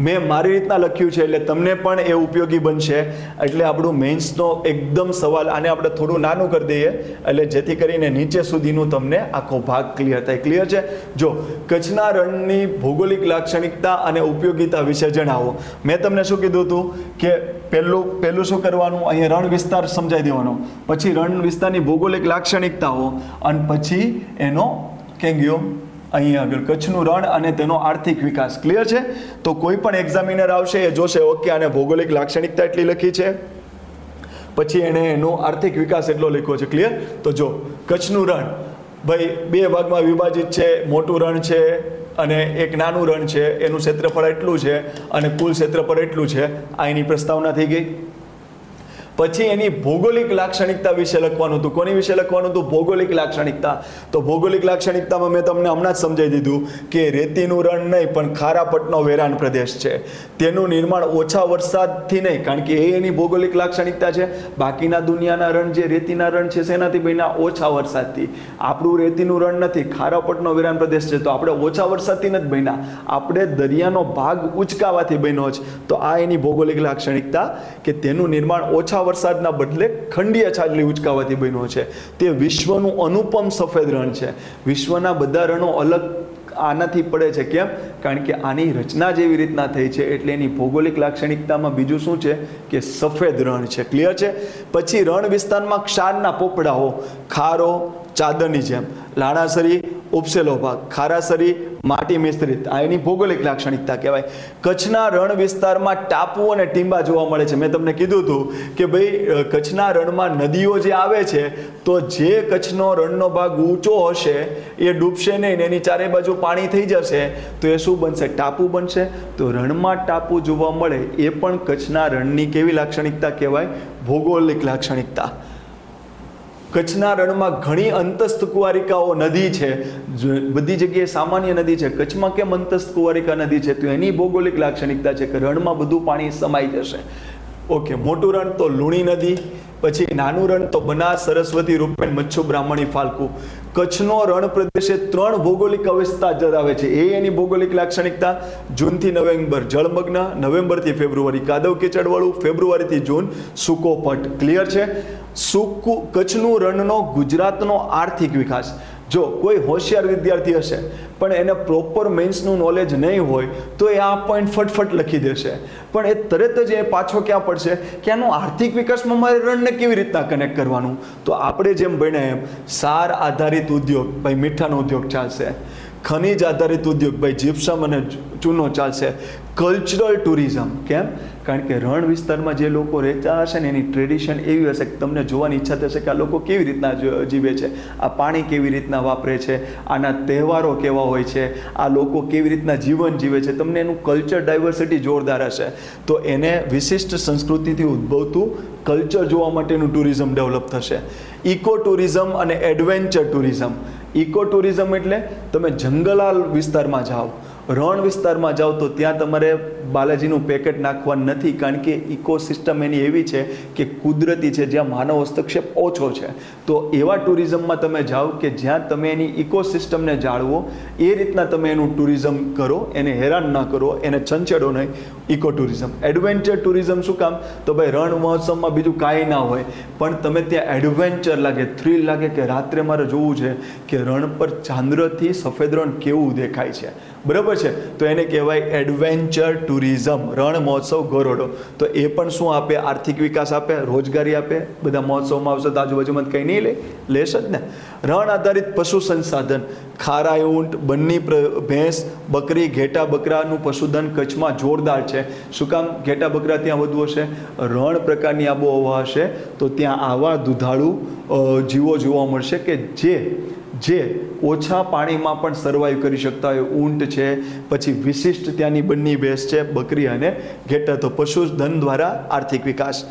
[SPEAKER 1] મેં મારી રીતના લખ્યું છે, એટલે તમને પણ એ ઉપયોગી બનશે. એટલે આપણું મેઇન્સનો એકદમ સવાલ, આને આપણે થોડું નાનું કરી દઈએ, એટલે જેથી કરીને નીચે સુધીનું તમને આખો ભાગ ક્લિયર થાય. ક્લિયર છે? જો કચ્છના રણની ભૌગોલિક લાક્ષણિકતા અને ઉપયોગિતા વિશે જણાવો. મેં તમને શું કીધું હતું કે પહેલું શું કરવાનું? અહીંયા રણ વિસ્તાર સમજાવી દેવાનો, પછી રણ વિસ્તારની ભૌગોલિક લાક્ષણિકતાઓ, અને પછી એનો ક્યાં ગયો? અહીંયા આગળ કચ્છનું રણ અને તેનો આર્થિક વિકાસ. ક્લિયર છે? તો કોઈ પણ એક્ઝામિનર આવશે એ જોશે, ઓકે આને ભૌગોલિક લાક્ષણિકતા એટલી લખી છે, પછી એણે એનો આર્થિક વિકાસ એટલો લખ્યો છે. ક્લિયર? તો જો કચ્છનું રણ ભાઈ બે ભાગમાં વિભાજિત છે, મોટું રણ છે અને એક નાનું રણ છે, એનું ક્ષેત્રફળ એટલું છે અને કુલ ક્ષેત્રફળ એટલું છે. આ એની પ્રસ્તાવના થઈ ગઈ. પછી એની ભૌગોલિક લાક્ષણિકતા વિશે લખવાનું હતું. કોની વિશે લખવાનું હતું? ભૌગોલિક લાક્ષણિકતા. તો ભૌગોલિક લાક્ષણિકતામાં મેં તમને હમણાં જ સમજાવી દીધું કે રેતીનું રણ નહીં પણ ખારાપટનો વેરાન પ્રદેશ છે. તેનું નિર્માણ ઓછા વરસાદથી નહીં, કારણ કે એની ભૌગોલિક લાક્ષણિકતા છે. બાકીના દુનિયાના રણ જે રેતીના રણ છે શેનાથી બન્યા? ઓછા વરસાદથી. આપણું રેતીનું રણ નથી, ખારાપટનો વેરાન પ્રદેશ છે, તો આપણે ઓછા વરસાદથી નથી બન્યા, આપણે દરિયાનો ભાગ ઉચકાવાથી બન્યો છે. તો આ એની ભૌગોલિક લાક્ષણિકતા કે તેનું નિર્માણ ઓછા વરસાદના બદલે ખંડીય છાજલી ઉચકાવાથી બન્યો છે. તે વિશ્વનું અનુપમ સફેદ રણ છે. વિશ્વના બધા રણો અલગ આનાથી પડે છે. કેમ? કારણ કે આની રચના જેવી રીતના થઈ છે, એટલે એની ભૌગોલિક લાક્ષણિકતામાં બીજું શું છે કે સફેદ રણ છે. ક્લિયર છે? પછી રણ વિસ્તારમાં ક્ષારના પોપડાઓ, ખારો ચાદરની જેમ, લાણાસરી ઉપસેલો ભાગ, ખારાસરી માટી મિશ્રિત, આ એની ભૌગોલિક લાક્ષણિકતા કહેવાય. કચ્છના રણ વિસ્તારમાં ટાપુ અને ટીંબા જોવા મળે છે. મેં તમને કીધું હતું કે ભાઈ કચ્છના રણમાં નદીઓ જે આવે છે, તો જે કચ્છનો રણનો ભાગ ઊંચો હશે એ ડૂબશે નહીં, એની ચારે બાજુ પાણી થઈ જશે, તો એ શું બનશે? ટાપુ બનશે. તો રણમાં ટાપુ જોવા મળે એ પણ કચ્છના રણની કેવી લાક્ષણિકતા કહેવાય? ભૌગોલિક લાક્ષણિકતા. કચ્છના રણમાં ઘણી અંતસ્થ કુંવારિકાઓ નદી છે, બધી જગ્યાએ સામાન્ય નદી છે. કચ્છમાં કેમ અંતસ્થ કુંવારિકા નદી છે? તો એની ભૌગોલિક લાક્ષણિકતા છે કે રણમાં બધું પાણી સમાઈ જશે. ઓકે, મોટું રણ તો લુણી નદી, પછી નાનું રણ તો બનાસ, સરસ્વતી, રૂપેણ, મચ્છુ, બ્રાહ્મણી, ફાલ્ગુ. કચ્છનો રણ પ્રદેશ 3 ભૌગોલિક અવસ્થા ધરાવે છે. એ એની ભૌગોલિક લાક્ષણિકતા: જૂનથી નવેમ્બર જળમગ્ન, નવેમ્બરથી ફેબ્રુઆરી કાદવ કીચડવાળું, ફેબ્રુઆરીથી જૂન સૂકો પટ. ક્લિયર છે? કચ્છનું રણનો ગુજરાતનો આર્થિક વિકાસ. જો કોઈ હોશિયાર વિદ્યાર્થી હશે પણ એને પ્રોપર મેન્સનું નોલેજ નહીં હોય તો એ આ પોઈન્ટ ફટફટ લખી દેશે, પણ એ તરત જ એ પાછો ક્યાં પડશે કે આનો આર્થિક વિકાસમાં મારે રણને કેવી રીતના કનેક્ટ કરવાનું. તો આપણે જેમ ભણ્યા એમ સાર આધારિત ઉદ્યોગ, ભાઈ મીઠાનો ઉદ્યોગ ચાલશે. ખનિજ આધારિત ઉદ્યોગ, ભાઈ જીપ્સમ અને ચૂનો ચાલશે. કલ્ચરલ ટુરિઝમ, કેમ? કારણ કે રણ વિસ્તારમાં જે લોકો રહેતા હશે ને એની ટ્રેડિશન એવી હશે કે તમને જોવાની ઈચ્છા થશે કે આ લોકો કેવી રીતના જીવે છે, આ પાણી કેવી રીતના વાપરે છે, આના તહેવારો કેવા હોય છે, આ લોકો કેવી રીતના જીવન જીવે છે. તમને એનું કલ્ચર ડાયવર્સિટી જોરદાર હશે, તો એને વિશિષ્ટ સંસ્કૃતિથી ઉદ્ભવતું કલ્ચર જોવા માટેનું ટુરિઝમ ડેવલપ થશે. ઇકો ટુરિઝમ અને એડવેન્ચર ટુરિઝમ. ઇકો ટુરિઝમ એટલે તમે જંગલાલ વિસ્તારમાં જાઓ, રણ વિસ્તારમાં જાઓ તો ત્યાં તમારે બાલાજીનું પેકેટ નાખવાનું નથી, કારણ કે ઇકોસિસ્ટમ એની એવી છે કે કુદરતી છે, જ્યાં માનવ હસ્તક્ષેપ ઓછો છે. તો એવા ટુરિઝમમાં તમે જાઓ કે જ્યાં તમે એની ઇકોસિસ્ટમને જાળવો, એ રીતના તમે એનું ટુરિઝમ કરો, એને હેરાન ન કરો, એને છંછેડો નહીં. Eco tourism. એડવેન્ચર ટુરિઝમ શું કામ? તો ભાઈ રણ મહોત્સવમાં બીજું કાંઈ ના હોય પણ તમે ત્યાં એડવેન્ચર લાગે, થ્રિલ લાગે કે રાત્રે મારે જોવું છે કે રણ પર ચાંદ્રથી સફેદ રણ કેવું દેખાય છે. બરાબર છે? તો એને કહેવાય એડવેન્ચર ટુરિઝમ. રણ મહોત્સવ ગરોડો. તો એ પણ શું આપે? આર્થિક વિકાસ આપે, રોજગારી આપે. બધા મહોત્સવમાં આવશે તો આજુબાજુમાં કંઈ નહીં લેશે જ ને. રણ આધારિત પશુ સંસાધન. ખારાઈ ઊંટ, બન્ની ભેંસ, બકરી, ઘેટા બકરાનું પશુધન કચ્છમાં જોરદાર છે. શું કામ? ઘેટા બકરા ત્યાં વધુ હશે, રણ પ્રકારની આબોહવા હશે, તો ત્યાં આવા દુધાળુ જીવો જોવા મળશે કે જે ઓછા પાણીમાં પણ સર્વાઈવ કરી શકતા હોય. ઊંટ છે, પછી વિશિષ્ટ ત્યાંની બન્ની ભેંસ છે, બકરી અને ઘેટા. તો પશુધન દ્વારા આર્થિક વિકાસ.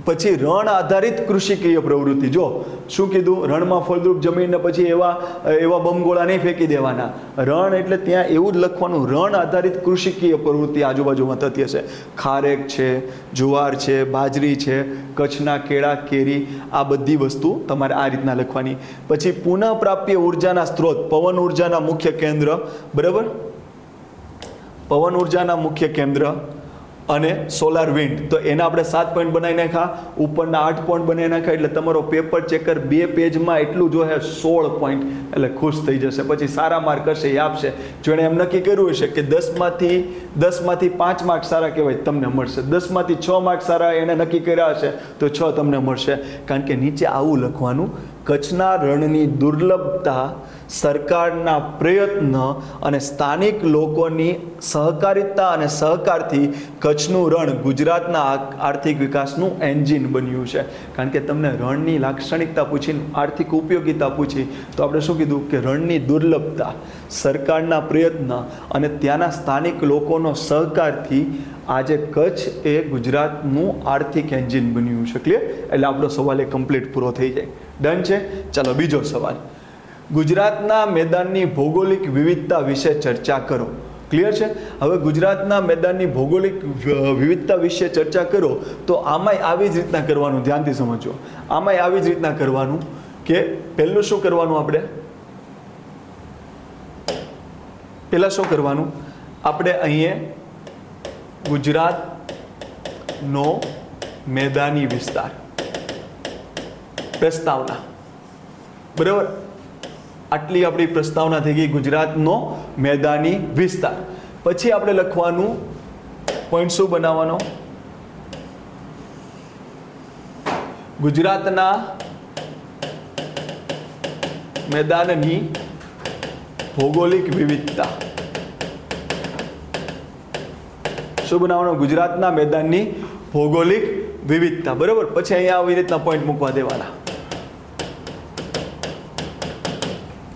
[SPEAKER 1] પછી રણ આધારિત કૃષિકીય પ્રવૃત્તિ. જો શું કીધું? રણમાં ફળદ્રુપ જમીન ને પછી એવા બમગોળા નહીં ફેંકી દેવાના. રણ એટલે ત્યાં એવું જ લખવાનું, રણ આધારિત કૃષિકીય પ્રવૃત્તિ આજુબાજુમાં થતી હશે. ખારેક છે, જુવાર છે, બાજરી છે, કચ્છના કેળા, કેરી, આ બધી વસ્તુ તમારે આ રીતના લખવાની. પછી પુનઃપ્રાપ્ય ઉર્જાના સ્ત્રોત. પવન ઉર્જાના મુખ્ય કેન્દ્ર. બરાબર? પવન ઉર્જાના મુખ્ય કેન્દ્ર અને સોલાર વિન્ડ. તો એના આપણે 7 પોઈન્ટ બનાવી નાખ્યા, ઉપરના 8 પોઈન્ટ બનાવી નાખ્યા. એટલે તમારો પેપર ચેકર 2 પેજમાં એટલું જો હે 16 પોઈન્ટ, એટલે ખુશ થઈ જશે. પછી સારા માર્ક હશે એ આપશે. જો એણે એમ નક્કી કર્યું હશે કે 10માંથી 5 માર્ક સારા કહેવાય, તમને મળશે. 10માંથી 6 માર્ક સારા એને નક્કી કર્યા હશે તો 6 તમને મળશે. કારણ કે નીચે આવું લખવાનું: કચ્છના રણની દુર્લભતા, સરકારના પ્રયત્ન અને સ્થાનિક લોકોની સહકારિતા અને સહકારથી કચ્છનું રણ ગુજરાતના આર્થિક વિકાસનું એન્જિન બન્યું છે. કારણ કે તમને રણની લાક્ષણિકતા પૂછીને આર્થિક ઉપયોગિતા પૂછી તો આપણે શું કીધું કે રણની દુર્લભતા, સરકારના પ્રયત્ન અને ત્યાંના સ્થાનિક લોકોનો સહકારથી આજે કચ્છ એ ગુજરાતનું આર્થિક એન્જિન બન્યું છે. ક્લિયર? એટલે આપણો સવાલ એ કમ્પ્લીટ પૂરો થઈ જાય. ડન છે? ચાલો બીજો સવાલ. ગુજરાતના મેદાનની ભૌગોલિક વિવિધતા વિશે ચર્ચા કરો. ક્લિયર છે? હવે ગુજરાતના મેદાનની ભૌગોલિક વિવિધતા વિશે ચર્ચા કરો તો આમાંય આવી જ રીતના કરવાનું. ધ્યાનથી સમજો. આમાંય આવી જ રીતના કરવાનું કે પહેલું શું કરવાનું આપણે? પહેલાં શું કરવાનું? આપણે અહીંયા ગુજરાતનો મેદાની વિસ્તાર પ્રસ્તાવના, બરાબર, આટલી આપણી પ્રસ્તાવના થઈ ગઈ ગુજરાતનો મેદાની વિસ્તાર. પછી આપણે લખવાનું પોઈન્ટ શું બનાવવાનો? ગુજરાતના મેદાનની ભૌગોલિક વિવિધતા. શું બનાવવાનું? ગુજરાતના મેદાનની ભૌગોલિક વિવિધતા. બરાબર. પછી અહીંયા આવી રીતના પોઈન્ટ મૂકવા દેવાના.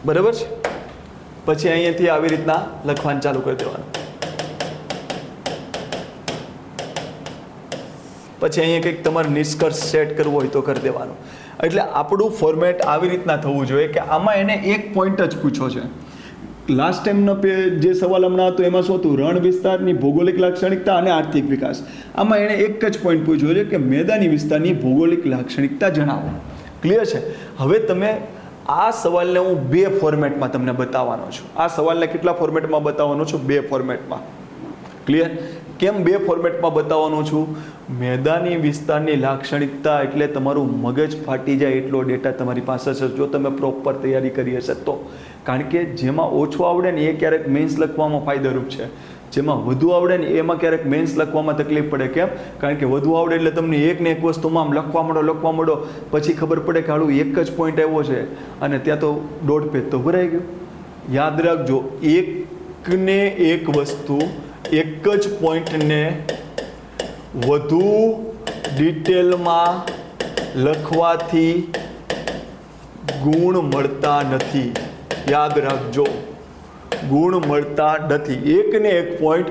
[SPEAKER 1] બરાબર છે? પછી અહીંયાથી આવી રીતના લખવાનું ચાલુ કરી દેવાનું. પછી અહીંયા કંઈક તમારે નિષ્કર્ષ સેટ કરવો હોય તો કરી દેવાનું. એટલે આપણું ફોર્મેટ આવી રીતના થવું જોઈએ કે આમાં એને એક પોઈન્ટ જ પૂછો છે. લાસ્ટ ટાઈમનો જે સવાલ હમણાં હતો એમાં શું હતું? રણ વિસ્તારની ભૌગોલિક લાક્ષણિકતા અને આર્થિક વિકાસ. આમાં એણે એક જ પોઈન્ટ પૂછ્યો છે કે મેદાની વિસ્તારની ભૌગોલિક લાક્ષણિકતા જણાવો. ક્લિયર છે? હવે તમે આ સવાલને હું બે ફોર્મેટમાં તમને બતાવવાનો છું. આ સવાલને કેટલા ફોર્મેટમાં બતાવવાનો છું? બે ફોર્મેટમાં. ક્લિયર? કેમ બે ફોર્મેટમાં બતાવવાનો છું? મેદાની વિસ્તારની લાક્ષણિકતા એટલે તમારું મગજ ફાટી જાય એટલો ડેટા તમારી પાસે છે જો તમે પ્રોપર તૈયારી કરી હશે તો. કારણ કે જેમાં ઓછું આવડે ને એ ક્યારેક મેન્સ લખવામાં ફાયદારૂપ છે. જેમાં વધુ આવડે ને એમાં ક્યારેક મેન્સ લખવામાં તકલીફ પડે. કેમ? કારણ કે વધુ આવડે એટલે તમને એક ને એક વસ્તુમાં આમ લખવા માંડો પછી ખબર પડે કે હાલું એક જ પોઈન્ટ આવ્યો છે અને ત્યાં તો 1.5 પેજ તો ભરાઈ ગયું. યાદ રાખજો, એકને એક વસ્તુ એક જ પોઈન્ટને વધુ ડિટેલમાં લખવાથી ગુણ મળતા નથી. યાદ રાખજો, ગુણ મળતા નથી. એકને એક પોઈન્ટ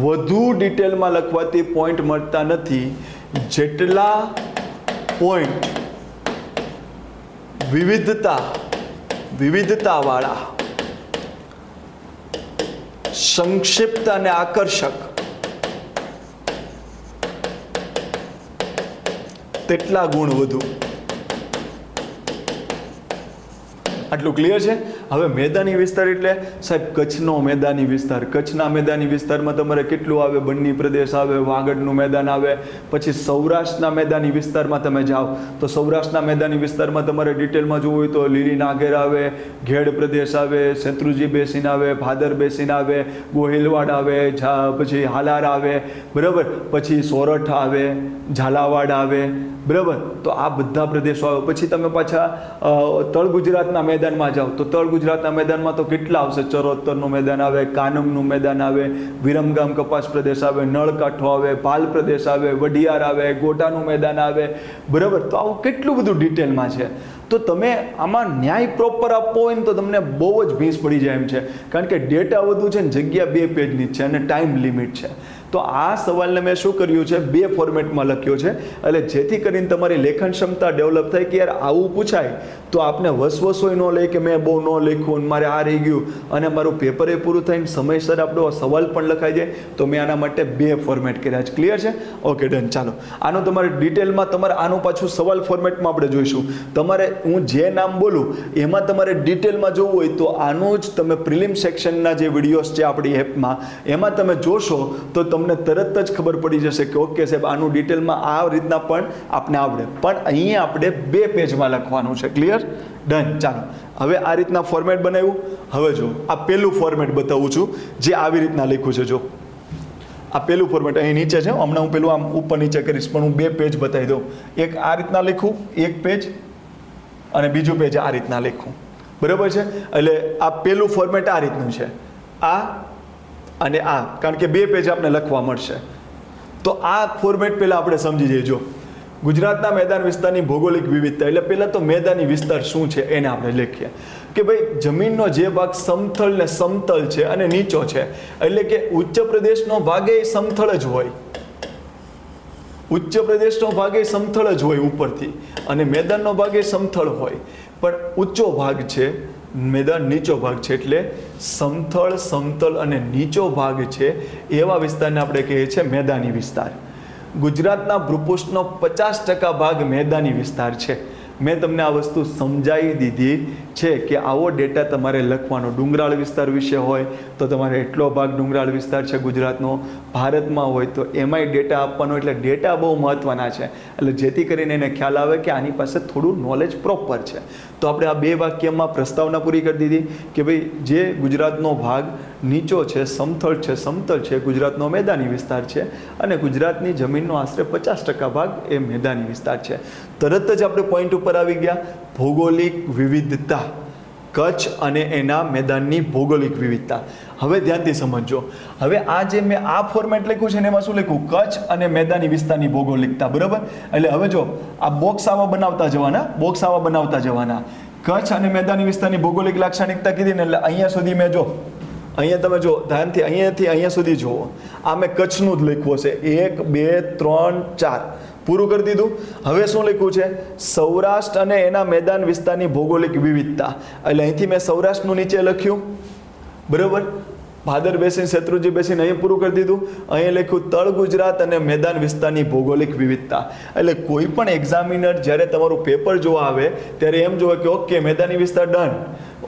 [SPEAKER 1] વધુ ડિટેલમાં લખવાથી પોઈન્ટ મળતા નથી. જેટલા પોઈન્ટ વિવિધતાવાળા, સંક્ષિપ્ત અને આકર્ષક તેટલા ગુણ વધુ. આટલું ક્લિયર છે? હવે મેદાની વિસ્તાર એટલે સાહેબ કચ્છનો મેદાની વિસ્તાર. કચ્છના મેદાની વિસ્તારમાં તમારે કેટલું આવે? બન્ની પ્રદેશ આવે, વાગડનું મેદાન આવે. પછી સૌરાષ્ટ્રના મેદાની વિસ્તારમાં તમે જાઓ તો સૌરાષ્ટ્રના મેદાની વિસ્તારમાં તમારે ડિટેલમાં જોવું હોય તો લીલી નાગેર આવે, ઘેડ પ્રદેશ આવે, શેત્રુંજી બેસીન આવે, ભાદર બેસીન આવે, ગોહિલવાડ આવે, પછી હાલાર આવે, બરાબર, પછી સોરઠ આવે, ઝાલાવાડ આવે, બરાબર. તો આ બધા પ્રદેશો આવે. પછી તમે પાછા તળ ગુજરાતના મેદાનમાં જાઓ તો તળ ગુજરાતના મેદાનમાં તો કેટલા આવશે? ચરોતરનું મેદાન આવે, કાનમનું મેદાન આવે, વિરમગામ કપાસ પ્રદેશ આવે, નળકાંઠો આવે, પાલ પ્રદેશ આવે, વઢિયાર આવે, ગોટાનું મેદાન આવે, બરાબર. તો આવું કેટલું બધું ડિટેલમાં છે. તો તમે આમાં ન્યાય પ્રોપર આપવો હોય ને તો તમને બહુ જ ભીંસ પડી જાય એમ છે. કારણ કે ડેટા વધુ છે ને જગ્યા 2 પેજની જ છે અને ટાઈમ લિમિટ છે. તો આ સવાલને મેં શું કર્યું છે? બે ફોર્મેટમાં લખ્યો છે. એટલે જેથી કરીને તમારી લેખન ક્ષમતા ડેવલપ થાય કે યાર આવું પૂછાય તો આપને વસવસોય ન લે કે મેં બહુ ન લખ્યું મારે આ રહી ગયું અને મારું પેપરે પૂરું થઈને સમયસર આપણો સવાલ પણ લખાઈ જાય. તો મેં આના માટે બે ફોર્મેટ કર્યા છે. ક્લિયર છે? Okay, done. ચાલો આનું તમારે ડિટેલમાં તમારે આનું પાછું સવાલ ફોર્મેટમાં આપણે જોઈશું. તમારે હું જે નામ બોલું એમાં તમારે ડિટેલમાં જોવું હોય તો આનું જ તમે પ્રિલિમ સેક્શનના જે વિડીયોઝ છે આપણી એપમાં એમાં તમે જોશો તો તમને તરત જ ખબર પડી જશે કે ઓકે સાહેબ આનું ડિટેલમાં આ રીતના પણ આપને આવડે. પણ અહીંયા આપણે 2 પેજમાં લખવાનું છે. ક્લિયર? ડન. ચાલો હવે આ રીતના ફોર્મેટ બનાવ્યું. હવે જો આ પહેલું ફોર્મેટ બતાવું છું જે આવી રીતના લખ્યું છે. જો આ પહેલું ફોર્મેટ અહીં નીચે છે. હમણાં હું પેલું આમ ઉપર નીચે કરીશ પણ હું 2 પેજ બતાવી દઉં. એક આ રીતના લખું, એક પેજ, અને બીજું પેજ આ રીતના લખું. બરાબર છે? એટલે આ પહેલું ફોર્મેટ આ રીતનું છે. આ અને આ, કારણ કે 2 પેજ આપણે લખવા મળશે. તો આ ફોર્મેટ પહેલાં આપણે સમજી જઈજો. ગુજરાતના મેદાન વિસ્તારની ભૌગોલિક વિવિધતા, એટલે પહેલાં તો મેદાની વિસ્તાર શું છે એને આપણે લખીએ કે ભાઈ જમીનનો જે ભાગ સમથળ ને સમતલ છે અને નીચો છે, એટલે કે ઉચ્ચ પ્રદેશનો ભાગ એ સમથળ જ હોય, ઉચ્ચ પ્રદેશનો ભાગ એ સમથળ જ હોય ઉપરથી, અને મેદાનનો ભાગ એ સમથળ હોય, પણ ઊંચો ભાગ છે મેદાન નીચો ભાગ છે, એટલે સમથળ સમતલ અને નીચો ભાગ છે એવા વિસ્તારને આપણે કહીએ છીએ મેદાની વિસ્તાર. ગુજરાતના ભૂપૃષ્ઠનો 50% ભાગ મેદાની વિસ્તાર છે. મેં તમને આ વસ્તુ સમજાવી દીધી છે કે આવો ડેટા તમારે લખવાનો. ડુંગરાળ વિસ્તાર વિશે હોય તો તમારે એટલો ભાગ ડુંગરાળ વિસ્તાર છે ગુજરાતનો, ભારતમાં હોય તો એમાંય ડેટા આપવાનો, એટલે ડેટા બહુ મહત્ત્વના છે, એટલે જેથી કરીને એને ખ્યાલ આવે કે આની પાસે થોડું નોલેજ પ્રોપર છે. તો આપણે આ 2 વાક્યમાં પ્રસ્તાવના પૂરી કરી દીધી કે ભાઈ જે ગુજરાતનો ભાગ નીચો છે, સમથળ છે, સમતલ છે, ગુજરાતનો મેદાની વિસ્તાર છે, અને ગુજરાતની જમીનનો આશરે 50% ભાગ એ મેદાની વિસ્તાર છે. તરત જ આપણે પોઈન્ટ ઉપર આવી ગયા, ભૌગોલિક વિવિધતા, કચ્છ અને એના મેદાનની ભૌગોલિક વિવિધતા. હવે ધ્યાનથી સમજજો. હવે આ જે મેં આ ફોર્મેટ લખ્યું છે ને એમાં શું લખ્યું? કચ્છ અને મેદાની વિસ્તારની ભૌગોલિકતા, બરાબર? એટલે હવે જો આ બોક્સ આવા બનાવતા જવાના, બોક્સ આવા બનાવતા જવાના. કચ્છ અને મેદાની વિસ્તારની ભૌગોલિક લાક્ષણિકતા કીધી ને, એટલે અહીંયા સુધી મેં જો, અહીંયા તમે જો ધ્યાનથી, અહીંયાથી અહીંયા સુધી જુઓ, આ મેં કચ્છનું જ લખ્યું છે, 1 2 3 4 પૂરું કરી દીધું. હવે શું લખ્યું છે? સૌરાષ્ટ્ર અને એના મેદાન વિસ્તારની ભૌગોલિક વિવિધતા, એટલે અહીંથી મેં સૌરાષ્ટ્રનું નીચે લખ્યું, બરાબર? ભાદર બેસીને શત્રુજી બેસીને અહીંયા પૂરું કરી દીધું. અહીંયા લખ્યું તળ ગુજરાત અને મેદાન વિસ્તારની ભૌગોલિક વિવિધતા. એટલે કોઈ પણ એક્ઝામિનર જ્યારે તમારું પેપર જોવા આવે ત્યારે એમ જોવે કે ઓકે મેદાની વિસ્તાર ડન,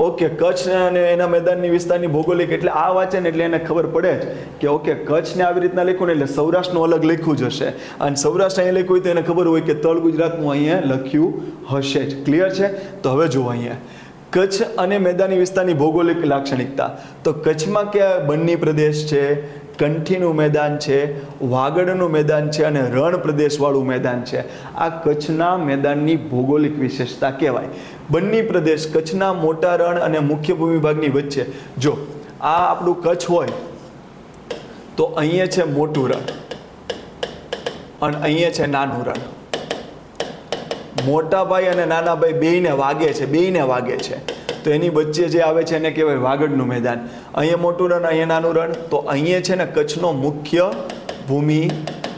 [SPEAKER 1] ઓકે કચ્છ અને એના મેદાનની વિસ્તારની ભૌગોલિક, એટલે આ વાંચે ને એટલે એને ખબર પડે જ કે ઓકે કચ્છને આવી રીતના લખ્યું ને એટલે સૌરાષ્ટ્રનું અલગ લખ્યું જ હશે, અને સૌરાષ્ટ્ર અહીંયા લખ્યું હોય તો એને ખબર હોય કે તળ ગુજરાતનું અહીંયા લખ્યું હશે જ. ક્લિયર છે? તો હવે જુઓ અહીંયા કચ્છ અને મેદાની વિસ્તારની ભૌગોલિક લાક્ષણિકતા. તો કચ્છમાં કે બન્ની પ્રદેશ છે, કંઠીનું મેદાન છે, વાગડનું મેદાન છે અને રણ પ્રદેશવાળું મેદાન છે. આ કચ્છના મેદાનની ભૌગોલિક વિશેષતા કહેવાય. બન્ની પ્રદેશ કચ્છના મોટા રણ અને મુખ્ય ભૂમિભાગની વચ્ચે. જો આ આપણું કચ્છ હોય તો અહીંયા છે મોટું રણ અને અહીંયા છે નાનું રણ. મોટા ભાઈ અને નાના ભાઈ બેયને વાગે છે, તો એની વચ્ચે જે આવે છે એને કહેવાય વાગડનું મેદાન. અહીંયા મોટું રણ, અહીંયા નાનું રણ. તો અહીંયા છે ને કચ્છનો મુખ્ય ભૂમિ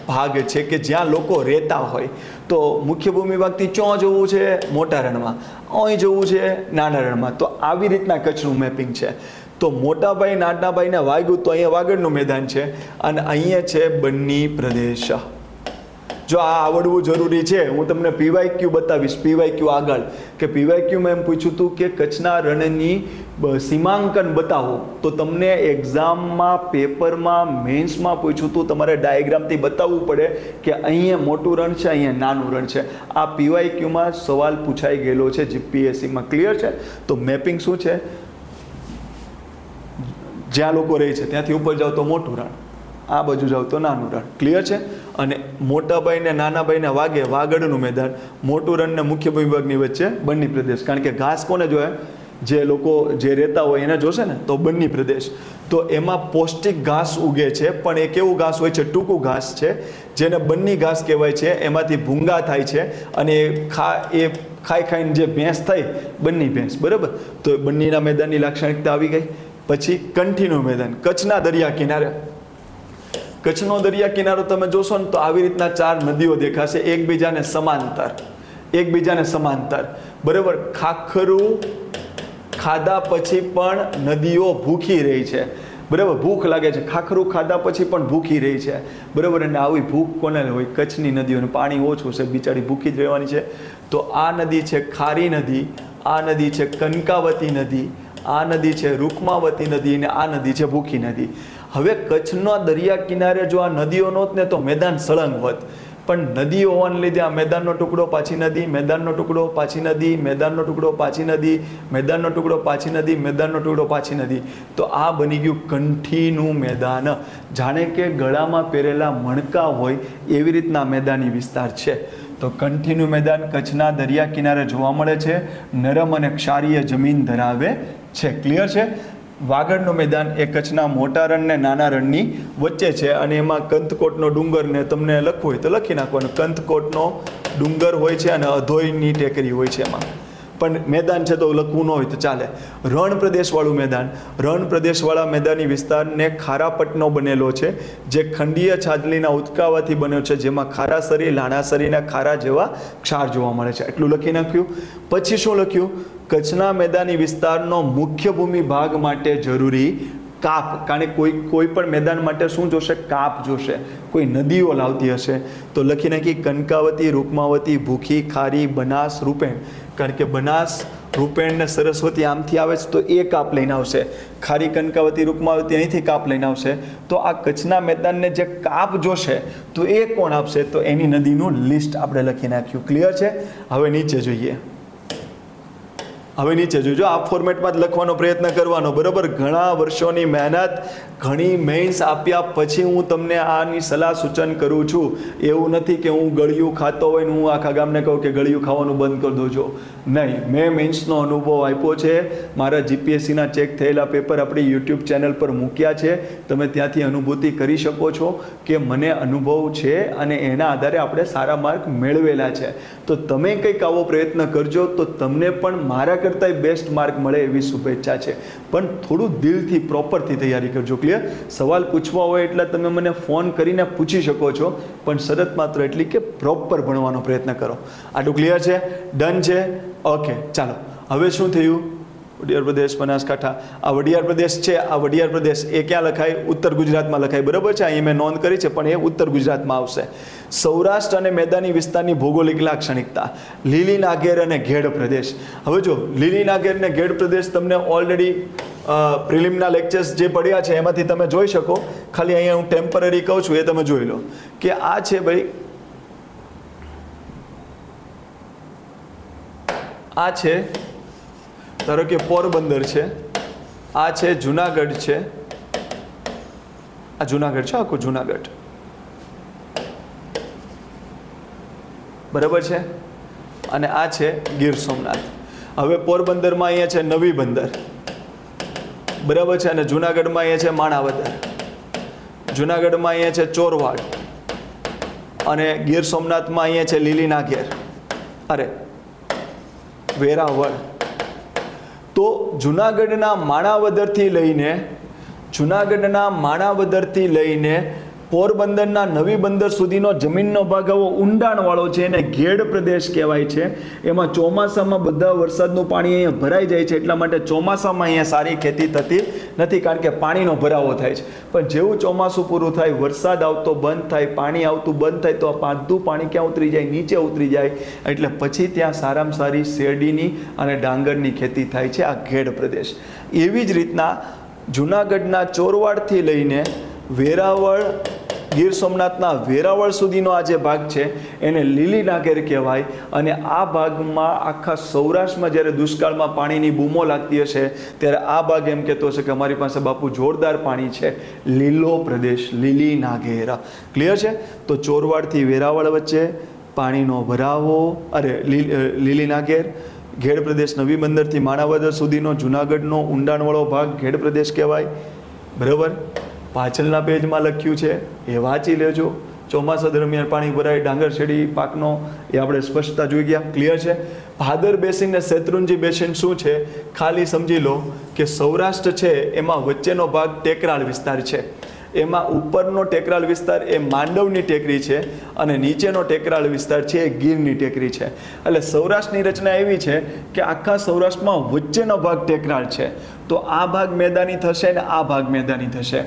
[SPEAKER 1] ભાગ છે કે જ્યાં લોકો રહેતા હોય. તો મુખ્ય ભૂમિ ભાગથી ચોં જવું છે મોટા રણમાં, અહીં જવું છે નાના રણમાં. તો આવી રીતના કચ્છનું મેપિંગ છે. તો મોટા ભાઈ નાના ભાઈને વાગ્યું તો અહીંયા વાગડનું મેદાન છે, અને અહીંયા છે બન્ની પ્રદેશ. જો આ આવડવું જરૂરી છે. હું તમને PYQ બતાવીશ, PYQ આગળ, કે PYQમાં એમ પૂછ્યું હતું કે કચ્છના રણની સીમાંકન બતાવો. તો તમને એક્ઝામમાં, પેપરમાં, મેન્સમાં પૂછ્યું હતું, તમારે ડાયાગ્રામથી બતાવવું પડે કે અહીંયા મોટું રણ છે, અહીંયા નાનું રણ છે. આ PYQમાં સવાલ પૂછાઈ ગયેલો છે GPSCમાં. ક્લિયર છે? તો મેપિંગ શું છે? જ્યાં લોકો રહે છે ત્યાંથી ઉપર જાઓ તો મોટું રણ, આ બાજુ જાઓ તો નાનું રણ. ક્લિયર છે? અને મોટા ભાઈ ને નાના ભાઈને વાગે વાગડનું મેદાન, મોટું રણ ને મુખ્ય ભૂમિભાગની વચ્ચે બન્ની પ્રદેશ. કારણ કે ઘાસ કોને જોવે? જે લોકો જે રહેતા હોય એને જોશે ને, તો બન્ની પ્રદેશ. તો એમાં પૌષ્ટિક ઘાસ ઉગે છે, પણ એ કેવું ઘાસ હોય છે? ટૂંકું ઘાસ છે, જેને બન્ની ઘાસ કહેવાય છે. એમાંથી ભૂંગા થાય છે અને એ ખાઈને જે ભેંસ થાય, બન્ની ભેંસ, બરાબર? તો બન્નીના મેદાનની લાક્ષણિકતા આવી ગઈ. પછી કંઠીનું મેદાન, કચ્છના દરિયા કિનારે. કચ્છનો દરિયા કિનારો તમે જોશો ને તો આવી રીતના 4 નદીઓ દેખાશે એકબીજાને સમાંતર, બરાબર? ખાખરું ખાધા પછી પણ નદીઓ ભૂખી રહી છે, બરાબર? ભૂખ લાગે છે, ખાખરું ખાધા પછી પણ ભૂખી રહી છે, બરાબર? અને આવી ભૂખ કોને હોય? કચ્છની નદીઓને પાણી ઓછું છે, બિચારી ભૂખી જ રહેવાની છે. તો આ નદી છે ખારી નદી, આ નદી છે કનકાવતી નદી, આ નદી છે રૂકમાવતી નદી, અને આ નદી છે ભૂખી નદી. હવે કચ્છના દરિયા કિનારે જો આ નદીઓ નહોત ને તો મેદાન સળંગ હોત, પણ નદીઓ હોવાને લીધે આ મેદાનનો ટુકડો પાછી નદી, મેદાનનો ટુકડો પાછી નદી, મેદાનનો ટુકડો પાછી નદી, મેદાનનો ટુકડો પાછી નદી, મેદાનનો ટુકડો પાછી નદી. તો આ બની ગયું કંઠીનું મેદાન. જાણે કે ગળામાં પહેરેલા મણકા હોય એવી રીતના મેદાની વિસ્તાર છે. તો કંઠીનું મેદાન કચ્છના દરિયા કિનારે જોવા મળે છે, નરમ અને ક્ષારીય જમીન ધરાવે છે. ક્લિયર છે? વાગડનું મેદાન એ કચ્છના મોટા રણ ને નાના રણની વચ્ચે છે અને એમાં કંથકોટનો ડુંગર ને તમને લખવું હોય તો લખી નાખવાનું. કંથકોટનો ડુંગર હોય છે અને અધોઈની ટેકરી હોય છે એમાં. પણ મેદાન છે તો લખવું ન હોય તો ચાલે. રણ પ્રદેશવાળું મેદાન, રણ પ્રદેશવાળા મેદાની વિસ્તારને ખારાપટનો બનેલો છે, જે ખંડીય છાજલીના ઉચકાવાથી બન્યો છે, જેમાં ખારાસરી, લાણાસરીના ખારા જેવા ક્ષાર જોવા મળે છે. એટલું લખી નાખ્યું. પછી શું લખ્યું? કચ્છના મેદાની વિસ્તારનો મુખ્ય ભૂમિ ભાગ માટે જરૂરી કાપ, કારણ કે કોઈ પણ મેદાન માટે શું જોશે? કાપ જોશે. કોઈ નદીઓ લાવતી હશે તો લખી નાખી કનકાવતી, રૂકમાવતી, ભૂખી, ખારી, બનાસ, રૂપેણ. કારણ કે બનાસ, રૂપેણ ને સરસ્વતી આમથી આવે છે તો એ કાપ લઈને આવશે. ખારી, કનકાવતી, રૂકમાવતી અહીંથી કાપ લઈને આવશે. તો આ કચ્છના મેદાનને જે કાપ જોશે તો એ કોણ આપશે? તો એની નદીનું લિસ્ટ આપણે લખી નાખ્યું. ક્લિયર છે? હવે નીચે જોઈએ. હવે નીચે જોજો. આ ફોર્મેટમાં જ લખવાનો પ્રયત્ન કરવાનો, બરાબર? ઘણા વર્ષોની મહેનત, ઘણી મેઇન્સ આપ્યા પછી હું તમને આની સલાહ સૂચન કરું છું. એવું નથી કે હું ગળ્યું ખાતો હોય ને હું આખા ગામને કહું કે ગળ્યું ખાવાનું બંધ કરી દોજો. નહીં, મેં મેઇન્સનો અનુભવ આપ્યો છે. મારા જીપીએસસીના ચેક થયેલા પેપર આપણી યુટ્યુબ ચેનલ પર મૂક્યા છે. તમે ત્યાંથી અનુભૂતિ કરી શકો છો કે મને અનુભવ છે અને એના આધારે આપણે સારા માર્ક મેળવેલા છે. તો તમે કંઈક આવો પ્રયત્ન કરજો તો તમને પણ મારા કરતાં બેસ્ટ માર્ક મળે એવી શુભેચ્છા છે. પણ થોડું દિલથી, પ્રોપરથી તૈયારી કરજો. ક્લિયર? સવાલ પૂછવા હોય એટલે તમે મને ફોન કરીને પૂછી શકો છો, પણ શરત માત્ર એટલી કે પ્રોપર ભણવાનો પ્રયત્ન કરો. આટલું ક્લિયર છે? ડન છે? ઓકે, ચાલો. હવે શું થયું? વડિયાર પ્રદેશ, બનાસકાંઠા. આ વડિયાર પ્રદેશ છે, આ વડિયાર પ્રદેશ એ ક્યાં લખાય? ઉત્તર ગુજરાતમાં લખાય, બરાબર છે? અહીં મેં નોંધ કરી છે, પણ એ ઉત્તર ગુજરાતમાં આવશે. સૌરાષ્ટ્ર અને મેદાની વિસ્તારની ભૌગોલિક લાક્ષણિકતા. લીલી નાગેર અને ઘેડ પ્રદેશ. હવે જો લીલી નાગેર અને ઘેડ પ્રદેશ તમને ઓલરેડી પ્રિલિમના લેક્ચર્સ જે પડ્યા છે એમાંથી તમે જોઈ શકો. ખાલી અહીંયા હું ટેમ્પરરી કહું છું એ તમે જોઈ લો કે આ છે ભાઈ, આ છે ધારો કે પોરબંદર છે, આ છે જુનાગઢ છે, આ જુનાગઢ છે, આખું જુનાગઢ, બરાબર છે? અને આ છે ગીર સોમનાથ. હવે પોરબંદરમાં અહીંયા છે નવી બંદર, બરાબર છે? અને જુનાગઢમાં અહીંયા છે માણાવદર, જુનાગઢમાં અહીંયા છે ચોરવાડ, અને ગીર સોમનાથમાં અહીંયા છે લીલી નાગેર, અરે વેરાવળ. તો જુનાગઢના માણાવદરથી લઈને પોરબંદરના નવી બંદર સુધીનો જમીનનો ભાગ આવો ઊંડાણવાળો છે એને ઘેડ પ્રદેશ કહેવાય છે. એમાં ચોમાસામાં બધા વરસાદનું પાણી અહીંયા ભરાઈ જાય છે, એટલા માટે ચોમાસામાં અહીંયા સારી ખેતી થતી નથી, કારણ કે પાણીનો ભરાવો થાય છે. પણ જેવું ચોમાસું પૂરું થાય, વરસાદ આવતો બંધ થાય, પાણી આવતું બંધ થાય, તો આ બધું પાણી ક્યાં ઉતરી જાય? નીચે ઉતરી જાય. એટલે પછી ત્યાં સારામાં સારી શેરડીની અને ડાંગરની ખેતી થાય છે, આ ઘેડ પ્રદેશ. એવી જ રીતના જુનાગઢના ચોરવાડથી લઈને વેરાવળ, ગીર સોમનાથના વેરાવળ સુધીનો આ જે ભાગ છે એને લીલી નાગેર કહેવાય. અને આ ભાગમાં આખા સૌરાષ્ટ્રમાં જ્યારે દુષ્કાળમાં પાણીની બૂમો લાગતી હશે ત્યારે આ ભાગ એમ કહેતો હશે કે અમારી પાસે બાપુ જોરદાર પાણી છે. લીલો પ્રદેશ, લીલી નાગેર. ક્લિયર છે? તો ચોરવાડથી વેરાવળ વચ્ચે પાણીનો ભરાવો, અરે લીલી નાગેર. ઘેડ પ્રદેશ નવી બંદરથી માણાવદર સુધીનો જુનાગઢનો ઊંડાણવાળો ભાગ ઘેડ પ્રદેશ કહેવાય, બરાબર? પાછળના પેજમાં લખ્યું છે એ વાંચી લેજો. ચોમાસા દરમિયાન પાણી ભરાય, ડાંગર શેરડી પાકનો એ આપણે સ્પષ્ટતા જોઈ ગયા. ક્લિયર છે? ભાદર બેસિન ને શેત્રુંજી બેસિન શું છે ખાલી સમજી લો કે સૌરાષ્ટ્ર છે એમાં વચ્ચેનો ભાગ ટેકરાળ વિસ્તાર છે. એમાં ઉપરનો ટેકરાળ વિસ્તાર એ માંડવની ટેકરી છે અને નીચેનો ટેકરાળ વિસ્તાર છે એ ગીરની ટેકરી છે. એટલે સૌરાષ્ટ્રની રચના એવી છે કે આખા સૌરાષ્ટ્રમાં વચ્ચેનો ભાગ ટેકરાળ છે. તો આ ભાગ મેદાની થશે ને આ ભાગ મેદાની થશે.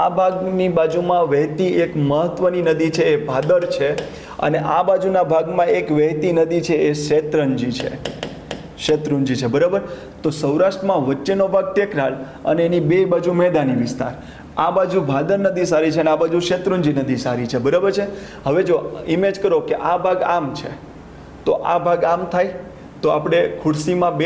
[SPEAKER 1] આ ભાગની બાજુમાં વહેતી એક મહત્વની નદી છે એ ભાદર છે, અને આ બાજુના ભાગમાં એક વહેતી નદી છે એ શેત્રુંજી છે, બરાબર? તો સૌરાષ્ટ્રમાં વચ્ચેનો ભાગ ટેકરાળ અને એની બે બાજુ મેદાની વિસ્તાર. આ બાજુ ભાદર નદી સારી છે અને આ બાજુ શેત્રુંજી નદી સારી છે, બરાબર છે? હવે જો ઇમેજ કરો કે આ ભાગ આમ છે તો આ ભાગ આમ થાય, તો આપણે ખુરશીમાં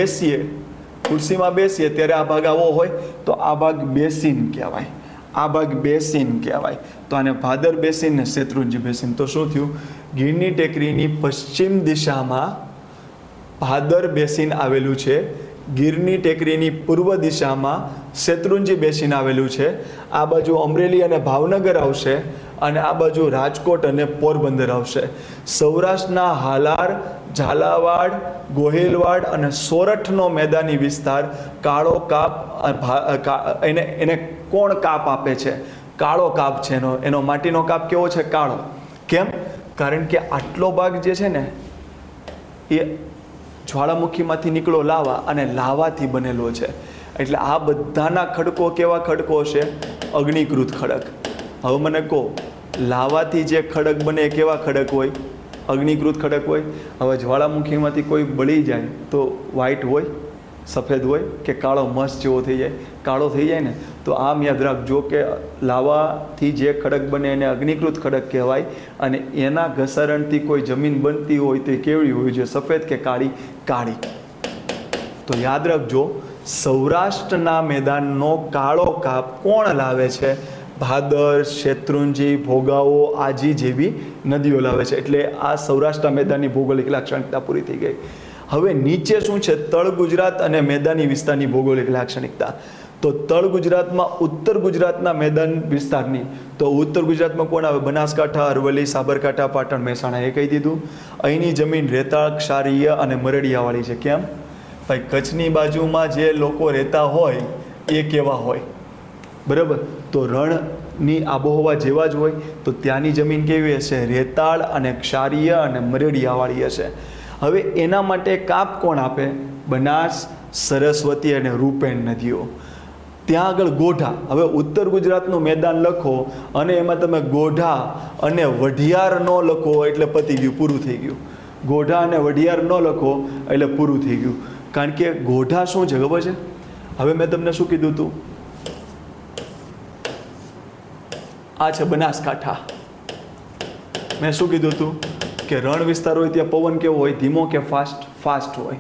[SPEAKER 1] બેસીએ ત્યારે આ ભાગ આવો હોય તો આ ભાગ બેસીન કહેવાય, આ ભાગ બેસીન કહેવાય. તો આને ભાદર બેસીન ને શેત્રુંજી બેસીન. તો શું થયું? ગીરની ટેકરીની પશ્ચિમ દિશામાં ભાદર બેસીન આવેલું છે, ગીરની ટેકરીની પૂર્વ દિશામાં શેત્રુંજી બેસીને આવેલું છે, આ બાજુ અમરેલી અને ભાવનગર આવશે, અને આ બાજુ રાજકોટ અને પોરબંદર આવશે. સૌરાષ્ટ્રના હાલાર, ઝાલાવાડ, ગોહિલવાડ અને સોરઠનો મેદાની વિસ્તાર કાળો કાપ, એને કોણ કાપ આપે છે? કાળો કાપ છે. એનો માટીનો કાપ કેવો છે? કાળો. કેમ? કારણ કે આટલો ભાગ જે છે ને એ જ્વાળામુખીમાંથી નીકળો લાવા અને લાવાથી બનેલો છે. એટલે આ બધાના ખડકો કેવા ખડકો છે? અગ્નિકૃત ખડક. હવે મને કહો, લાવાથી જે ખડક બને એ કેવા ખડક હોય? અગ્નિકૃત ખડક હોય. હવે જ્વાળામુખીમાંથી કોઈ બળી જાય તો વ્હાઈટ હોય, સફેદ હોય કે કાળો મસ્ત જેવો થઈ જાય? કાળો થઈ જાય ને. તો આમ યાદ રાખજો કે લાવાથી જે ખડક બને એને અગ્નિકૃત ખડક કહેવાય, અને એના ઘસારણથી કોઈ જમીન બનતી હોય તો એ કેવડી હોય છે? સફેદ કે કાળી? કાળી. તો યાદ રાખજો, સૌરાષ્ટ્રના મેદાનનો કાળો કાપ કોણ લાવે છે? ભાદર, શેત્રુંજી, ભોગાવો, આજી જેવી નદીઓ લાવે છે. એટલે આ સૌરાષ્ટ્ર મેદાનની ભૌગોલિક લાક્ષણિકતા પૂરી થઈ ગઈ. હવે નીચે શું છે? તળ ગુજરાત અને મેદાની વિસ્તારની ભૌગોલિક લાક્ષણિકતા. તો તળ ગુજરાતમાં ઉત્તર ગુજરાતના મેદાન વિસ્તારની, તો ઉત્તર ગુજરાતમાં કોણ આવે? બનાસકાંઠા, અરવલ્લી, સાબરકાંઠા, પાટણ, મહેસાણા. એ કહી દીધું. અહીંની જમીન રેતાળ, ક્ષારીય અને મરડિયાવાળી છે. કેમ ભાઈ? કચ્છની બાજુમાં જે લોકો રહેતા હોય એ કેવા હોય? બરાબર. તો રણની આબોહવા જેવા જ હોય. તો ત્યાંની જમીન કેવી હશે? રેતાળ અને ક્ષારીય અને મરડિયાવાળી હશે. હવે એના માટે કાપ કોણ આપે? બનાસ, સરસ્વતી અને રૂપેણ નદીઓ. ત્યાં આગળ ગોઢા. હવે ઉત્તર ગુજરાતનું મેદાન લખો અને એમાં તમે ગોઢા અને વઢિયાર ન લખો એટલે પતી ગયું, પૂરું થઈ ગયું. ગોઢા અને વઢિયાર ન લખો એટલે પૂરું થઈ ગયું. કારણ કે ગોઢા શું છે ખબર છે? હવે મેં તમને શું કીધું હતું? આ છે બનાસકાંઠા. મેં શું કીધું હતું? કે રણ વિસ્તાર હોય ત્યાં પવન કેવો હોય? ધીમો કે ફાસ્ટ? ફાસ્ટ હોય.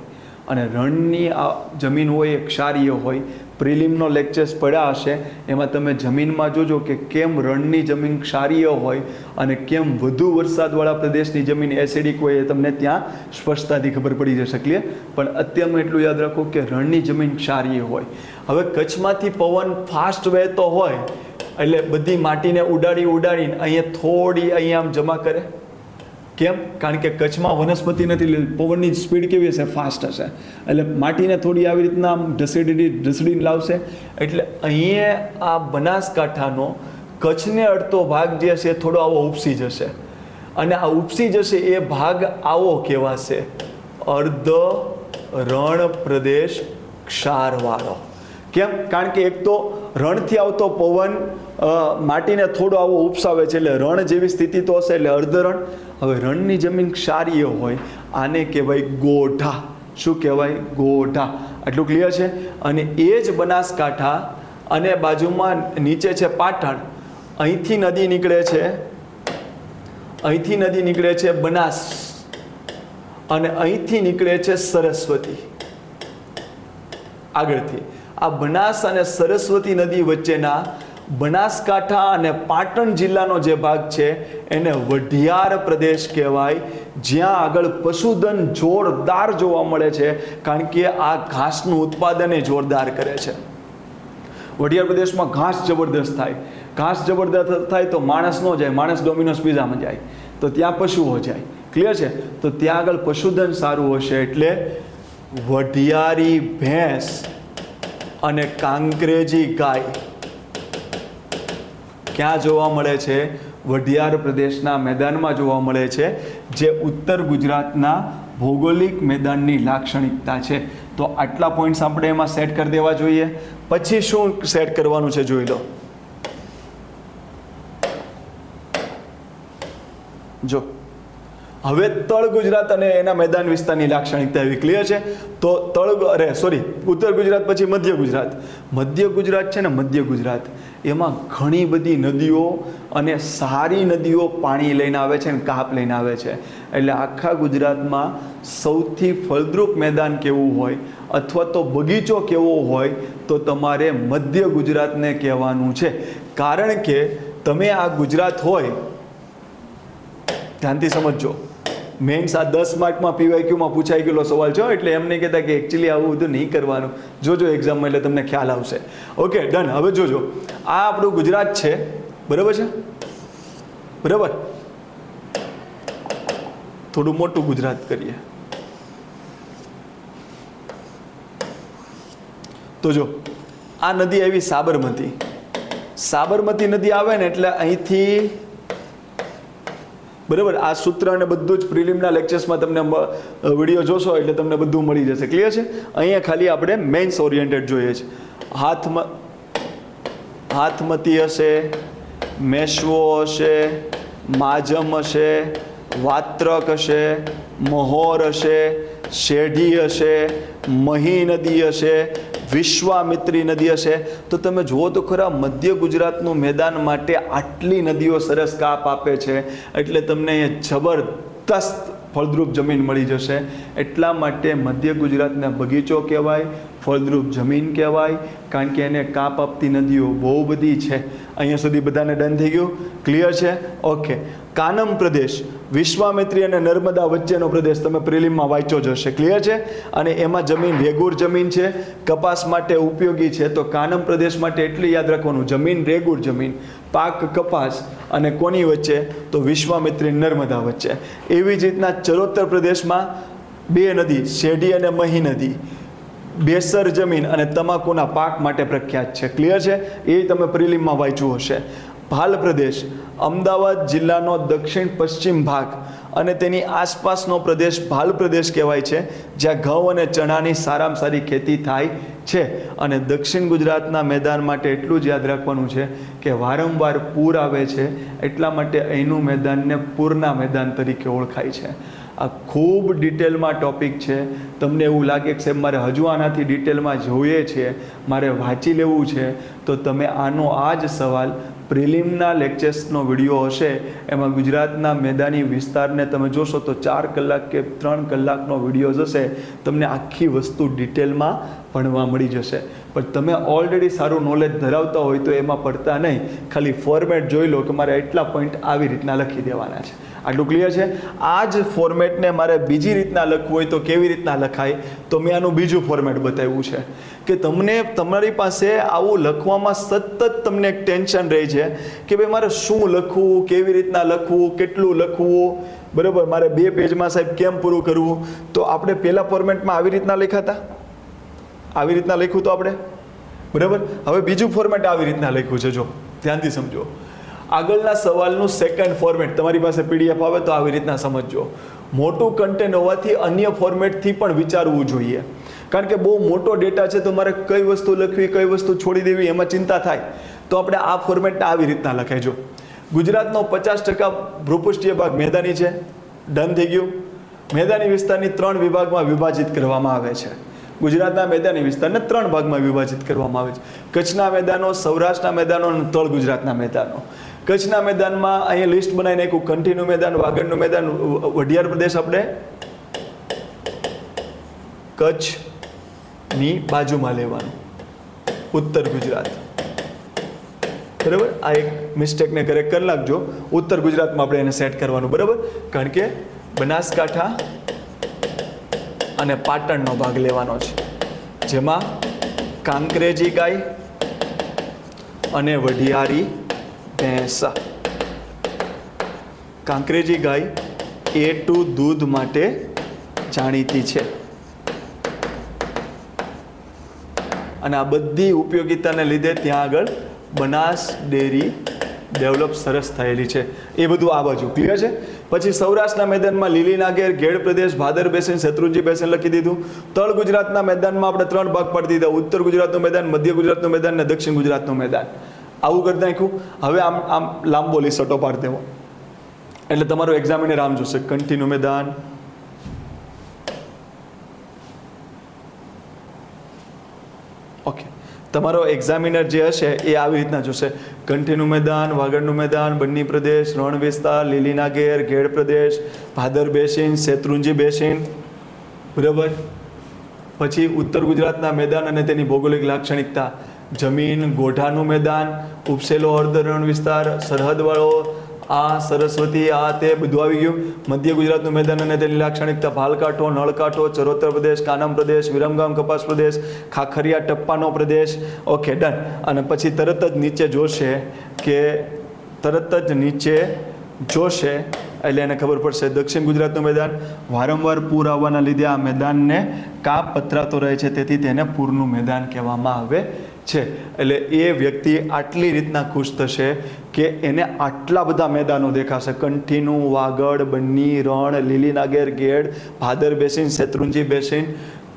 [SPEAKER 1] અને રણની આ જમીન હોય એ ક્ષારીય હોય. પ્રિલિમનો લેક્ચર્સ પડ્યા હશે, એમાં તમે જમીનમાં જોજો કે કેમ રણની જમીન ક્ષારીય હોય અને કેમ વધુ વરસાદવાળા પ્રદેશની જમીન એસિડિક હોય, એ તમને ત્યાં સ્પષ્ટતાથી ખબર પડી જશે. ક્લિયર? પણ અત્યારમાં એટલું યાદ રાખો કે રણની જમીન ક્ષારીય હોય. હવે કચ્છમાંથી પવન ફાસ્ટ વહેતો હોય એટલે બધી માટીને ઉડાડીને અહીંયા થોડી અહીંયા આમ જમા કરે. કેમ? કારણ કે કચ્છમાં વનસ્પતિ નથી, પવનની સ્પીડ કેવી હશે? ફાસ્ટ હશે. એટલે માટીને થોડી આવી રીતના આમ ઢસડીને લાવશે. એટલે અહીંયા આ બનાસકાંઠાનો કચ્છને અડતો ભાગ જે છે થોડો આવો ઉપસી જશે, અને આ ઉપસી જશે એ ભાગ આવો કહેવાશે અર્ધ રણ પ્રદેશ ક્ષારવાળો. કેમ? કારણ કે એક તો રણથી આવતો પવન માટીને થોડો આવો ઉપસાવે છે, એટલે રણ જેવી સ્થિતિ તો હશે, એટલે અર્ધ રણ. હવે રણની જમીન ક્ષારીય હોય, આને કહેવાય ગોઢા. શું કહેવાય? ગોઢા. આટલું ક્લિયર છે? અને એ જ બનાસકાંઠા અને બાજુમાં નીચે છે પાટણ. અહીંથી નદી નીકળે છે બનાસ, અને અહીંથી નીકળે છે સરસ્વતી. આગળથી આ બનાસ અને સરસ્વતી નદી વચ્ચેના બનાસકાંઠા અને પાટણ જિલ્લાનો જે ભાગ છે એને વઢિયાર પ્રદેશ કહેવાય, જ્યાં આગળ પશુધન જોરદાર જોવા મળે છે, કારણ કે આ ઘાસનું ઉત્પાદન એ જોરદાર કરે છે. વઢિયાર પ્રદેશમાં ઘાસ જબરદસ્ત થાય. ઘાસ જબરદસ્ત થાય તો માણસ ન જાય, માણસ ડોમિનોઝ પિઝામાં જાય, તો ત્યાં પશુઓ જાય. ક્લિયર છે? તો ત્યાં આગળ પશુધન સારું હશે, એટલે વઢિયારી ભેંસ અને કાંકરેજી ગાય ક્યાં જોવા મળે છે? વઢિયાર પ્રદેશના મેદાનમાં જોવા મળે છે, જે ઉત્તર ગુજરાતના ભૌગોલિક મેદાનની લાક્ષણિકતા છે. તો આટલા પોઈન્ટ્સ આપણે એમાં સેટ કરી દેવા જોઈએ. પછી શું સેટ કરવાનું છે જોઈ લો. જો હવે તળ ગુજરાત અને એના મેદાન વિસ્તારની લાક્ષણિકતા એવી ક્લિયર છે. તો ઉત્તર ગુજરાત પછી મધ્ય ગુજરાત. મધ્ય ગુજરાત છે ને, મધ્ય ગુજરાત એમાં ઘણી બધી નદીઓ અને સારી નદીઓ પાણી લઈને આવે છે અને કાપ લઈને આવે છે. એટલે આખા ગુજરાતમાં સૌથી ફળદ્રુપ મેદાન કેવું હોય અથવા તો બગીચો કેવો હોય તો તમારે મધ્ય ગુજરાતને કહેવાનું છે. કારણ કે તમે આ ગુજરાત હોય, ધ્યાનથી સમજજો, મેન્સ આ 10 માર્કમાં PYQમાં પૂછાઈ ગયેલો સવાલ છે, એટલે એમ નહીં કહેતા કે એકચ્યુઅલી આવું બધું નહીં કરવાનું, જોજો એક્ઝામમાં એટલે તમને ખ્યાલ આવશે. Okay done. હવે જોજો, આ આપણું ગુજરાત છે, બરાબર છે, બરાબર. થોડું મોટું ગુજરાત કરીએ તો જો આ નદી આવી સાબરમતી. સાબરમતી નદી આવે ને એટલે અહીંથી, બરાબર, આ સૂત્ર અને બધું જ પ્રિલિમના લેક્ચર્સમાં તમને વિડીયો જોશો એટલે તમને બધું મળી જશે. ક્લિયર છે? અહીંયા ખાલી આપણે મેન્સ ઓરિએન્ટેડ જોઈએ છે. હાથમતી હશે, મેશ્વો હશે, માજમ હશે, વાત્રક હશે, મહોર હશે, શેઢી હશે, મહી નદી હશે, વિશ્વામિત્રી નદી હશે. તો તમે જુઓ તો ખરા, મધ્ય ગુજરાતનું મેદાન માટે આટલી નદીઓ સરસ કાપ આપે છે, એટલે તમને અહીંયા જબરદસ્ત ફળદ્રુપ જમીન મળી જશે. એટલા માટે મધ્ય ગુજરાતને બગીચો કહેવાય, ફળદ્રુપ જમીન કહેવાય, કારણ કે એને કાપ આપતી નદીઓ બહુ બધી છે. અહીંયા સુધી બધાને ડન થઈ ગયું? ક્લિયર છે? ઓકે. કાનમ પ્રદેશ, વિશ્વામિત્રી અને નર્મદા વચ્ચેનો પ્રદેશ, તમે પ્રિલિમમાં વાંચ્યો જ હશે. ક્લિયર છે? અને એમાં જમીન રેગુર જમીન છે, કપાસ માટે ઉપયોગી છે. તો કાનમ પ્રદેશ માટે એટલું યાદ રાખવાનું, જમીન રેગુર જમીન, પાક કપાસ, અને કોની વચ્ચે? તો વિશ્વામિત્રી નર્મદા વચ્ચે. એવી જ રીતના ચરોતર પ્રદેશમાં 2 નદી, શેઢી અને મહી નદી, બેસર જમીન અને તમાકુના પાક માટે પ્રખ્યાત છે. ક્લિયર છે? એ તમે પ્રિલિમમાં વાંચ્યું હશે. ભાલ પ્રદેશ, અમદાવાદ જિલ્લાનો દક્ષિણ પશ્ચિમ ભાગ અને તેની આસપાસનો પ્રદેશ ભાલ પ્રદેશ કહેવાય છે, જ્યાં ઘઉં અને ચણાની સારામાં સારી ખેતી થાય છે. અને દક્ષિણ ગુજરાતના મેદાન માટે એટલું જ યાદ રાખવાનું છે કે વારંવાર પૂર આવે છે, એટલા માટે અહીંનું મેદાનને પૂરના મેદાન તરીકે ઓળખાય છે. આ ખૂબ ડિટેલમાં ટૉપિક છે. તમને એવું લાગે કે સાહેબ મારે હજુ આનાથી ડિટેલમાં જોઈએ છે, મારે વાંચી લેવું છે, તો તમે આનો આ જ સવાલ પ્રિલિમના લેક્ચર્સનો વિડીયો હશે, એમાં ગુજરાતના મેદાની વિસ્તારને તમે જોશો તો 4 કલાક કે 3 કલાકનો વિડીયો હશે, તમને આખી વસ્તુ ડિટેલમાં ભણવા મળી જશે. પણ તમે ઓલરેડી સારું નોલેજ ધરાવતા હોય તો એમાં પડતા નહીં, ખાલી ફોર્મેટ જોઈ લો કે મારે એટલા પોઈન્ટ આવી રીતના લખી દેવાના છે. આટલું ક્લિયર છે? આ જ ફોર્મેટને મારે બીજી રીતના લખવું હોય તો કેવી રીતના લખાય? તો મેં આનું બીજું ફોર્મેટ બતાવ્યું છે કે તમને તમારી પાસે આવું લખવામાં સતત તમને એક ટેન્શન રહે છે કે ભાઈ મારે શું લખવું, કેવી રીતના લખવું, કેટલું લખવું, બરાબર, મારે 2 પેજમાં સાહેબ કેમ પૂરું કરવું? તો આપણે પહેલાં ફોર્મેટમાં આવી રીતના લખ્યા હતા, આવી રીતના લખ્યું તો આપણે, બરાબર. હવે બીજું ફોર્મેટ આવી રીતના લખ્યું છે, જો ધ્યાનથી સમજો. આગળના સવાલનું સેકન્ડ ફોર્મેટ તમારી પાસે PDF આવે તો આવી રીતના સમજજો. મોટું કન્ટેન્ટ હોવાથી અન્ય ફોર્મેટથી પણ વિચારવું જોઈએ, કારણ કે બહુ મોટો ડેટા છે તો મારે કઈ વસ્તુ લખવી, કઈ વસ્તુ છોડી દેવી, એમાં ચિંતા થાય. તો આપણે આ ફોર્મેટને આવી રીતના લખાયજો. ગુજરાતનો 50% ભૂપૃષ્ઠીય ભાગ મેદાની છે, ડન થઈ ગયું. મેદાની વિસ્તારની 3 વિભાગમાં વિભાજિત કરવામાં આવે છે. ગુજરાતના મેદાની વિસ્તારને 3 ભાગમાં વિભાજિત કરવામાં આવે છે. કચ્છના મેદાનો, સૌરાષ્ટ્રના મેદાનો અને તળ ગુજરાતના મેદાનો. કચ્છના મેદાનમાં અહીંયા લિસ્ટ બનાવી નાખ્યું, કંઠીનું મેદાન, વાગડનું મેદાન, વઢિયાર પ્રદેશ આપણે કચ્છની બાજુમાં લેવાનું, ઉત્તર ગુજરાત, બરાબર. આ એક મિસ્ટેકને કરેક્ટ કરી નાખજો. ઉત્તર ગુજરાતમાં આપણે એને સેટ કરવાનું, બરાબર, કારણ કે બનાસકાંઠા અને પાટણનો ભાગ લેવાનો છે, જેમાં કાંકરેજી ગાય અને વઢિયારી ભેંસ. કાંકરેજી ગાય A2 દૂધ માટે જાણીતી છે, અને આ બધી ઉપયોગિતાને લીધે ત્યાં આગળ બનાસ ડેરી ડેવલપ સરસ થયેલી છે. એ બધું આ બાજુ ક્લિયર છે. પછી સૌરાષ્ટ્રના મેદાનમાં લીલી નાગેર, ઘેડ પ્રદેશ, ભાદર બેસીન, શેત્રુંજી બેસીન લખી દીધું. તળ ગુજરાતના મેદાનમાં આપણે 3 ભાગ પાડી દીધા, ઉત્તર ગુજરાતનું મેદાન, મધ્ય ગુજરાતનું મેદાન અને દક્ષિણ ગુજરાતનું મેદાન. આવું કરી નાખ્યું. હવે આમ લાંબો લિસ્ટો પાડી દેવો, એટલે તમારો એક્ઝામિનર આમ જોશે, કંઠીનું મેદાન, ઓકે. તમારો એક્ઝામિનર જે હશે એ આવી રીતના જોશે, કંઠીનું મેદાન, વાગડનું મેદાન, બન્ની પ્રદેશ, રણ વિસ્તાર, લીલી નાગેર, ઘેડ પ્રદેશ, ભાદર બેસીન, શેત્રુંજી બેસીન, બરાબર. પછી ઉત્તર ગુજરાતના મેદાન અને તેની ભૌગોલિક લાક્ષણિકતા, જમીન, ગોઢાનું મેદાન, ઉપસેલો અર્ધ રણ વિસ્તાર, સરહદવાળો આ સરસ્વતી, આ તે બધું આવી ગયું. મધ્ય ગુજરાતનું મેદાન અને તેની લાક્ષણિકતા ભાલકાંઠો, નળકાંઠો, ચરોતર પ્રદેશ, કાનમ પ્રદેશ, વિરમગામ કપાસ પ્રદેશ, ખાખરિયા ટપ્પાનો પ્રદેશ. Okay, done. અને પછી તરત જ નીચે જોશે એટલે એને ખબર પડશે દક્ષિણ ગુજરાતનું મેદાન વારંવાર પૂર આવવાના લીધે આ મેદાનને કાપ પથરાતો રહે છે, તેથી તેને પૂરનું મેદાન કહેવામાં આવે છે. એટલે એ વ્યક્તિ આટલી રીતના ખુશ થશે કે એને આટલા બધા મેદાનો દેખાશે. કંઠીનું, વાગડ, બન્ની, રણ, લીલીનાગેર ગેડ, ભાદર બેસીન, શેત્રુંજી બેસીન,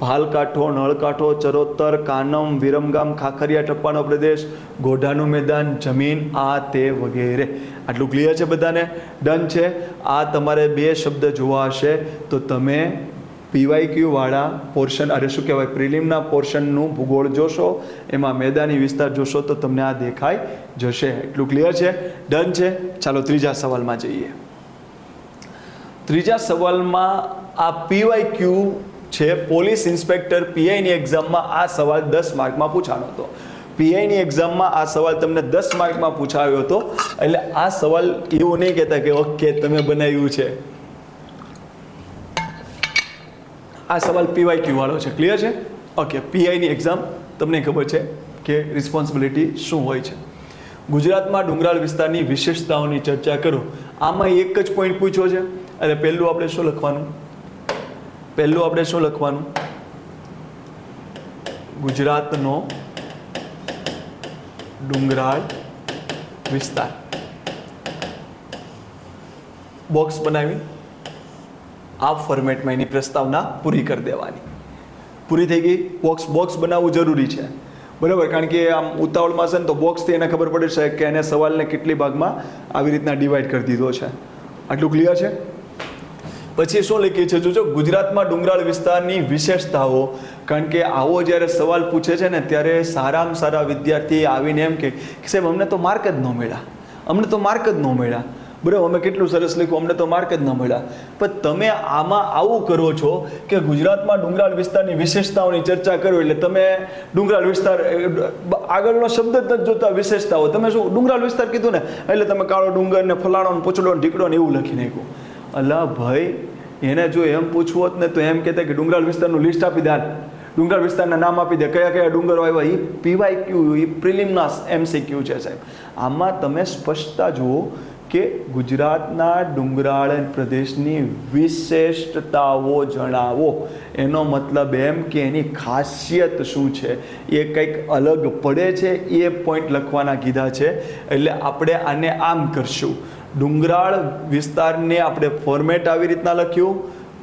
[SPEAKER 1] ભાલકાંઠો, નળકાંઠો, ચરોતર, કાનમ, વિરમગામ, ખાખરિયા ટપ્પાનો પ્રદેશ, ગોઢાનું મેદાન, જમીન, આ તે વગેરે. આટલું ક્લિયર છે બધાને? ડન છે. આ તમારે 2 શબ્દ જોવા હશે તો તમે PYQ વાળા પોર્શન, શું કહેવાય, પ્રિલિમના પોર્શનનું ભૂગોળ જોશો, એમાં મેદાની વિસ્તાર જોશો તો તમને આ દેખાઈ જશે. એટલું ક્લિયર છે? ડન છે. ચાલો ત્રીજા સવાલમાં જઈએ. ત્રીજા સવાલમાં આ PYQ છે, પોલીસ ઇન્સ્પેક્ટર PIની એક્ઝામમાં આ સવાલ 10 માર્કમાં પૂછાનો હતો. PIની એક્ઝામમાં આ સવાલ તમને 10 માર્કમાં પૂછાયો હતો. એટલે આ સવાલ એવું નહીં કહેતા કે ઓકે તમે બનાવ્યું છે. આ સવાલ PYQ વાળો છે. ક્લિયર છે? ઓકે, PIની એક્ઝામ તમને ખબર છે કે રિસ્પોન્સિબિલિટી શું હોય છે. ગુજરાતમાં ડુંગરાળ વિસ્તારની વિશેષતાઓની ચર્ચા કરો. આમાં એક જ પોઈન્ટ પૂછ્યો છે. એટલે પહેલું આપણે શું લખવાનું? ગુજરાતનો ડુંગરાળ વિસ્તાર. બોક્સ બનાવી આ ફોર્મેટમાં એની પ્રસ્તાવના પૂરી કરી દેવાની. પૂરી થઈ ગઈ. બોક્સ બનાવવું જરૂરી છે, બરાબર? કારણ કે આમ ઉતાવળમાં છે ને તો બોક્સથી એને ખબર પડે છે કે એને સવાલને કેટલી ભાગમાં આવી રીતના ડિવાઈડ કરી દીધો છે. આટલું ક્લિયર છે? પછી શું લખીએ છે જોજો, ગુજરાતમાં ડુંગરાળ વિસ્તારની વિશેષતાઓ. કારણ કે આવો જ્યારે સવાલ પૂછે છે ને ત્યારે સારામાં સારા વિદ્યાર્થી આવીને એમ કે સાહેબ અમને તો માર્ક જ ન મળ્યા. બરાબર, અમે કેટલું સરસ લખ્યું, અમને તો માર્ક જ ન મળ્યા. પણ તમે આમાં આવું કરો છો કે ગુજરાતમાં ડુંગરાળ વિસ્તારની વિશેષતાઓની ચર્ચા કરો એટલે તમે ડુંગરાળ વિસ્તાર આગળનો શબ્દ જ નથી જોતા, વિશેષતાઓ. તમે શું ડુંગરાળ વિસ્તાર કીધું ને એટલે તમે કાળો ડુંગર ને ફલાણો ને પૂછડો ને ઢીકડો ને એવું લખી નાખ્યું. અલા ભાઈ, એને જો એમ પૂછવું હોત ને તો એમ કહેતા કે ડુંગરાળ વિસ્તારનું લિસ્ટ આપી દે, ડુંગરાળ વિસ્તારના નામ આપી દે, કયા કયા ડુંગરો આવ્યા. એ PYQ, એ પ્રિલિમના MCQ છે સાહેબ. આમાં તમે સ્પષ્ટતા જુઓ કે ગુજરાતના ડુંગરાળ પ્રદેશની વિશેષતાઓ જણાવો. એનો મતલબ એમ કે એની ખાસિયત શું છે, એ કંઈક અલગ પડે છે, એ પોઈન્ટ લખવાના કીધા છે. એટલે આપણે આને આમ કરશું. ડુંગરાળ વિસ્તારને આપણે ફોર્મેટ આવી રીતના લખ્યું,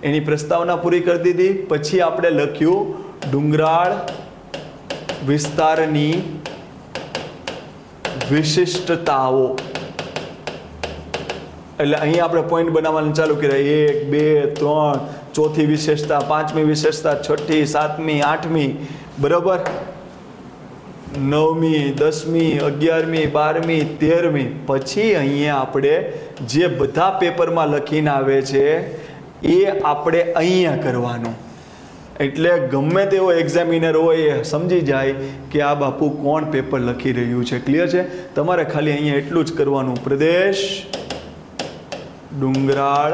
[SPEAKER 1] એની પ્રસ્તાવના પૂરી કરી દીધી. પછી આપણે લખ્યું ડુંગરાળ વિસ્તારની વિશિષ્ટતાઓ. એટલે અહીં આપણે પોઈન્ટ બનાવવાનું ચાલુ કર્યા. 1, 2, 3, ચોથી વિશેષતા, 5મી વિશેષતા, 6ઠી, 7મી, 8મી, બરાબર, 9મી, 10મી, 11મી, 12મી, 13મી. પછી અહીંયા આપણે જે બધા પેપરમાં લખીને આવે છે એ આપણે અહીંયા કરવાનું. એટલે ગમે તેવો એક્ઝામિનર હોય એ સમજી જાય કે આ બાપુ કોણ પેપર લખી રહ્યું છે. ક્લિયર છે? તમારે ખાલી અહીંયા એટલું જ કરવાનું, પ્રદેશ ડુંગરાળ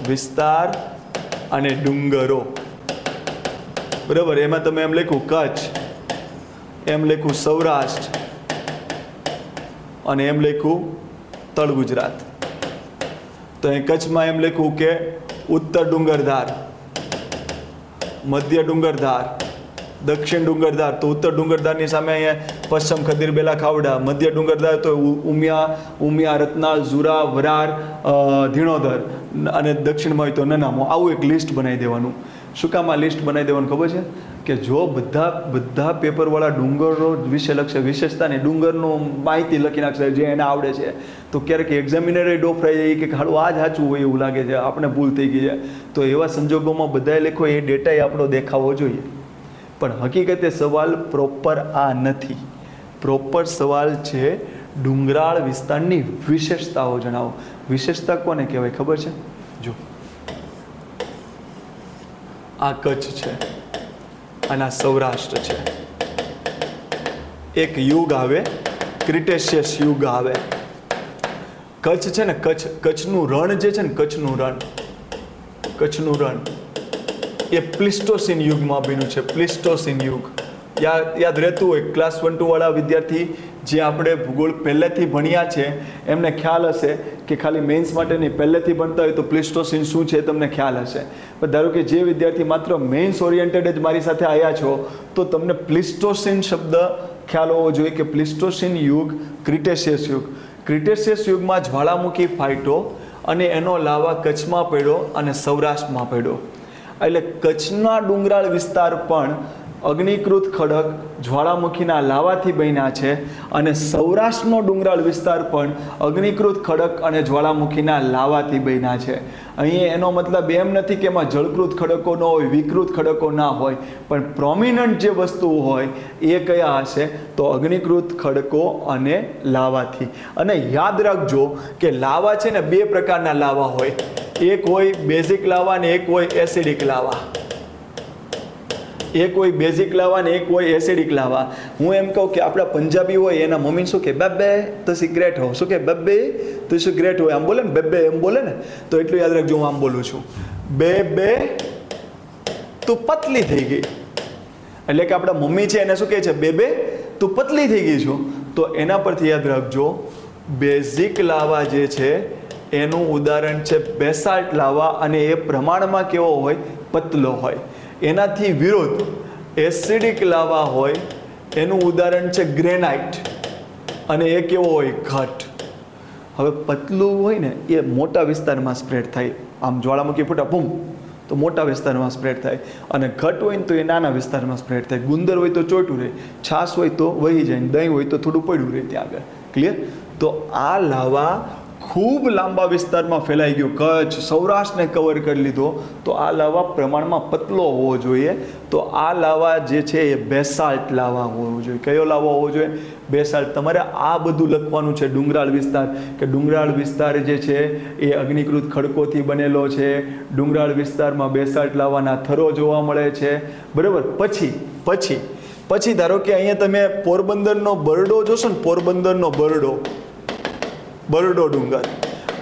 [SPEAKER 1] વિસ્તાર અને ડુંગરો. બરાબર, એમાં તમે એમ લખ્યું કચ્છ, એમ લખ્યું સૌરાષ્ટ્ર અને એમ લખ્યું તળ ગુજરાત. તો અહીં કચ્છમાં એમ લખ્યું કે ઉત્તર ડુંગરધાર, મધ્ય ડુંગરધાર, દક્ષિણ ડુંગરધાર. તો ઉત્તર ડુંગરધારની સામે અહીંયા પશ્ચિમ ખદીરબેલા ખાવડા, મધ્ય ડુંગરધાર તો ઉમિયા, રત્નાલ, ઝુરા, વરાર, ધીણોધર અને દક્ષિણમાં હોય તો નનામો. આવું એક લિસ્ટ બનાવી દેવાનું. શું કામ આ લિસ્ટ બનાવી દેવાનું ખબર છે? કે જો બધા પેપરવાળા ડુંગરો વિશે લખશે, વિશેષતાની ડુંગરનું માહિતી લખી નાખશે જે એને આવડે છે, તો ક્યારેક એક્ઝામિનરે ડોફરાઈ જાય કે હાલું આ જ સાચું હોય એવું લાગે છે, આપણે ભૂલ થઈ ગઈ છે. તો એવા સંજોગોમાં બધાએ લખો એ ડેટા આપણો દેખાવો જોઈએ. પણ હકીકતે સવાલ પ્રોપર આ નથી. પ્રોપર સવાલ છે ડુંગરાળ વિસ્તારની વિશેષતાઓ જણાવો. વિશેષતા કોને કહેવાય ખબર છે? જો આ કચ્છ છે અને આ સૌરાષ્ટ્ર છે. એક યુગ આવે, ક્રિટેશિયસ યુગ આવે. કચ્છ છે ને, કચ્છનું રણ જે છે ને, કચ્છનું રણ એ પ્લિસ્ટોસીન યુગમાં બન્યું છે. પ્લિસ્ટોસીન યુગ યાદ રહેતું હોય, ક્લાસ 1-2 વાળા વિદ્યાર્થી જે આપણે ભૂગોળ પહેલેથી ભણ્યા છે એમને ખ્યાલ હશે કે ખાલી મેન્સ માટે નહીં, પહેલેથી ભણતા હોય તો પ્લિસ્ટોસીન શું છે તમને ખ્યાલ હશે. પણ ધારો કે જે વિદ્યાર્થી માત્ર મેન્સ ઓરિએન્ટેડ જ મારી સાથે આવ્યા છો તો તમને પ્લિસ્ટોસીન શબ્દ ખ્યાલ હોવો જોઈએ કે પ્લિસ્ટોસીન યુગ, ક્રિટેશિયસ યુગ. ક્રિટેશિયસ યુગમાં જ્વાળામુખી ફાટ્યો અને એનો લાવા કચ્છમાં પડ્યો અને સૌરાષ્ટ્રમાં પડ્યો. એટલે કચ્છના ડુંગરાળ વિસ્તાર પણ અગ્નિકૃત ખડક જ્વાળામુખીના લાવાથી બન્યા છે અને સૌરાષ્ટ્રનો ડુંગરાળ વિસ્તાર પણ અગ્નિકૃત ખડક અને જ્વાળામુખીના લાવાથી બન્યા છે. અહીં એનો મતલબ એમ નથી કે એમાં જળકૃત ખડકો ન હોય, વિકૃત ખડકો ના હોય, પણ પ્રોમિનન્ટ જે વસ્તુઓ હોય એ કયા હશે તો અગ્નિકૃત ખડકો અને લાવાથી. અને યાદ રાખજો કે લાવા છે ને, 2 પ્રકારના લાવા હોય. એક હોય બેઝિક લાવા અને એક હોય એસિડિક લાવા. એક હોય બેઝિક લાવા ને એક હોય એસિડિક લાવા. હું એમ કહું કે આપણા પંજાબી હોય એના મમ્મી શું કે બેબે તો સિગરેટ હો, શું કે બેબે તો સિગરેટ હોય, આમ બોલે ને, બેબે એમ બોલે ને. તો એટલું યાદ રાખજો, હું આમ બોલું છું, બે તું પતલી થઈ ગઈ. એટલે કે આપણા મમ્મી છે એને શું કહે છે, બેબે તું પતલી થઈ ગઈ છો. તો એના પરથી યાદ રાખજો, બેઝિક લાવા જે છે એનું ઉદાહરણ છે બેસાલ્ટ લાવા અને એ પ્રમાણમાં કેવો હોય, પતલો હોય. એનાથી વિરોધ એસિડિક લાવા હોય, એનું ઉદાહરણ છે ગ્રેનાઇટ અને એ કેવો હોય, ઘટ. હવે પતલું હોય ને એ મોટા વિસ્તારમાં સ્પ્રેડ થાય, આમ જ્વાળામુખી ફૂટા બૂમ તો મોટા વિસ્તારમાં સ્પ્રેડ થાય, અને ઘટ હોય ને તો એ નાના વિસ્તારમાં સ્પ્રેડ થાય. ગુંદર હોય તો ચોટું રહે, છાશ હોય તો વહી જાય, દહીં હોય તો થોડું પડ્યું રહે ત્યાં આગળ. ક્લિયર? તો આ લાવા ખૂબ લાંબા વિસ્તારમાં ફેલાઈ ગયું, કચ્છ સૌરાષ્ટ્રને કવર કરી લીધો. તો આ લાવા પ્રમાણમાં પતલો હોવો જોઈએ. તો આ લાવા જે છે એ બેસાલ્ટ લાવા હોવો જોઈએ. કયો લાવા હોવો જોઈએ? બેસાલ્ટ. તમારે આ બધું લખવાનું છે, ડુંગરાળ વિસ્તાર, કે ડુંગરાળ વિસ્તાર જે છે એ અગ્નિકૃત ખડકોથી બનેલો છે. ડુંગરાળ વિસ્તારમાં બેસાલ્ટ લાવાના થરો જોવા મળે છે. બરાબર? પછી ધારો કે અહીંયા તમે પોરબંદરનો બરડો જોશો ને, પોરબંદરનો બરડો ડુંગર,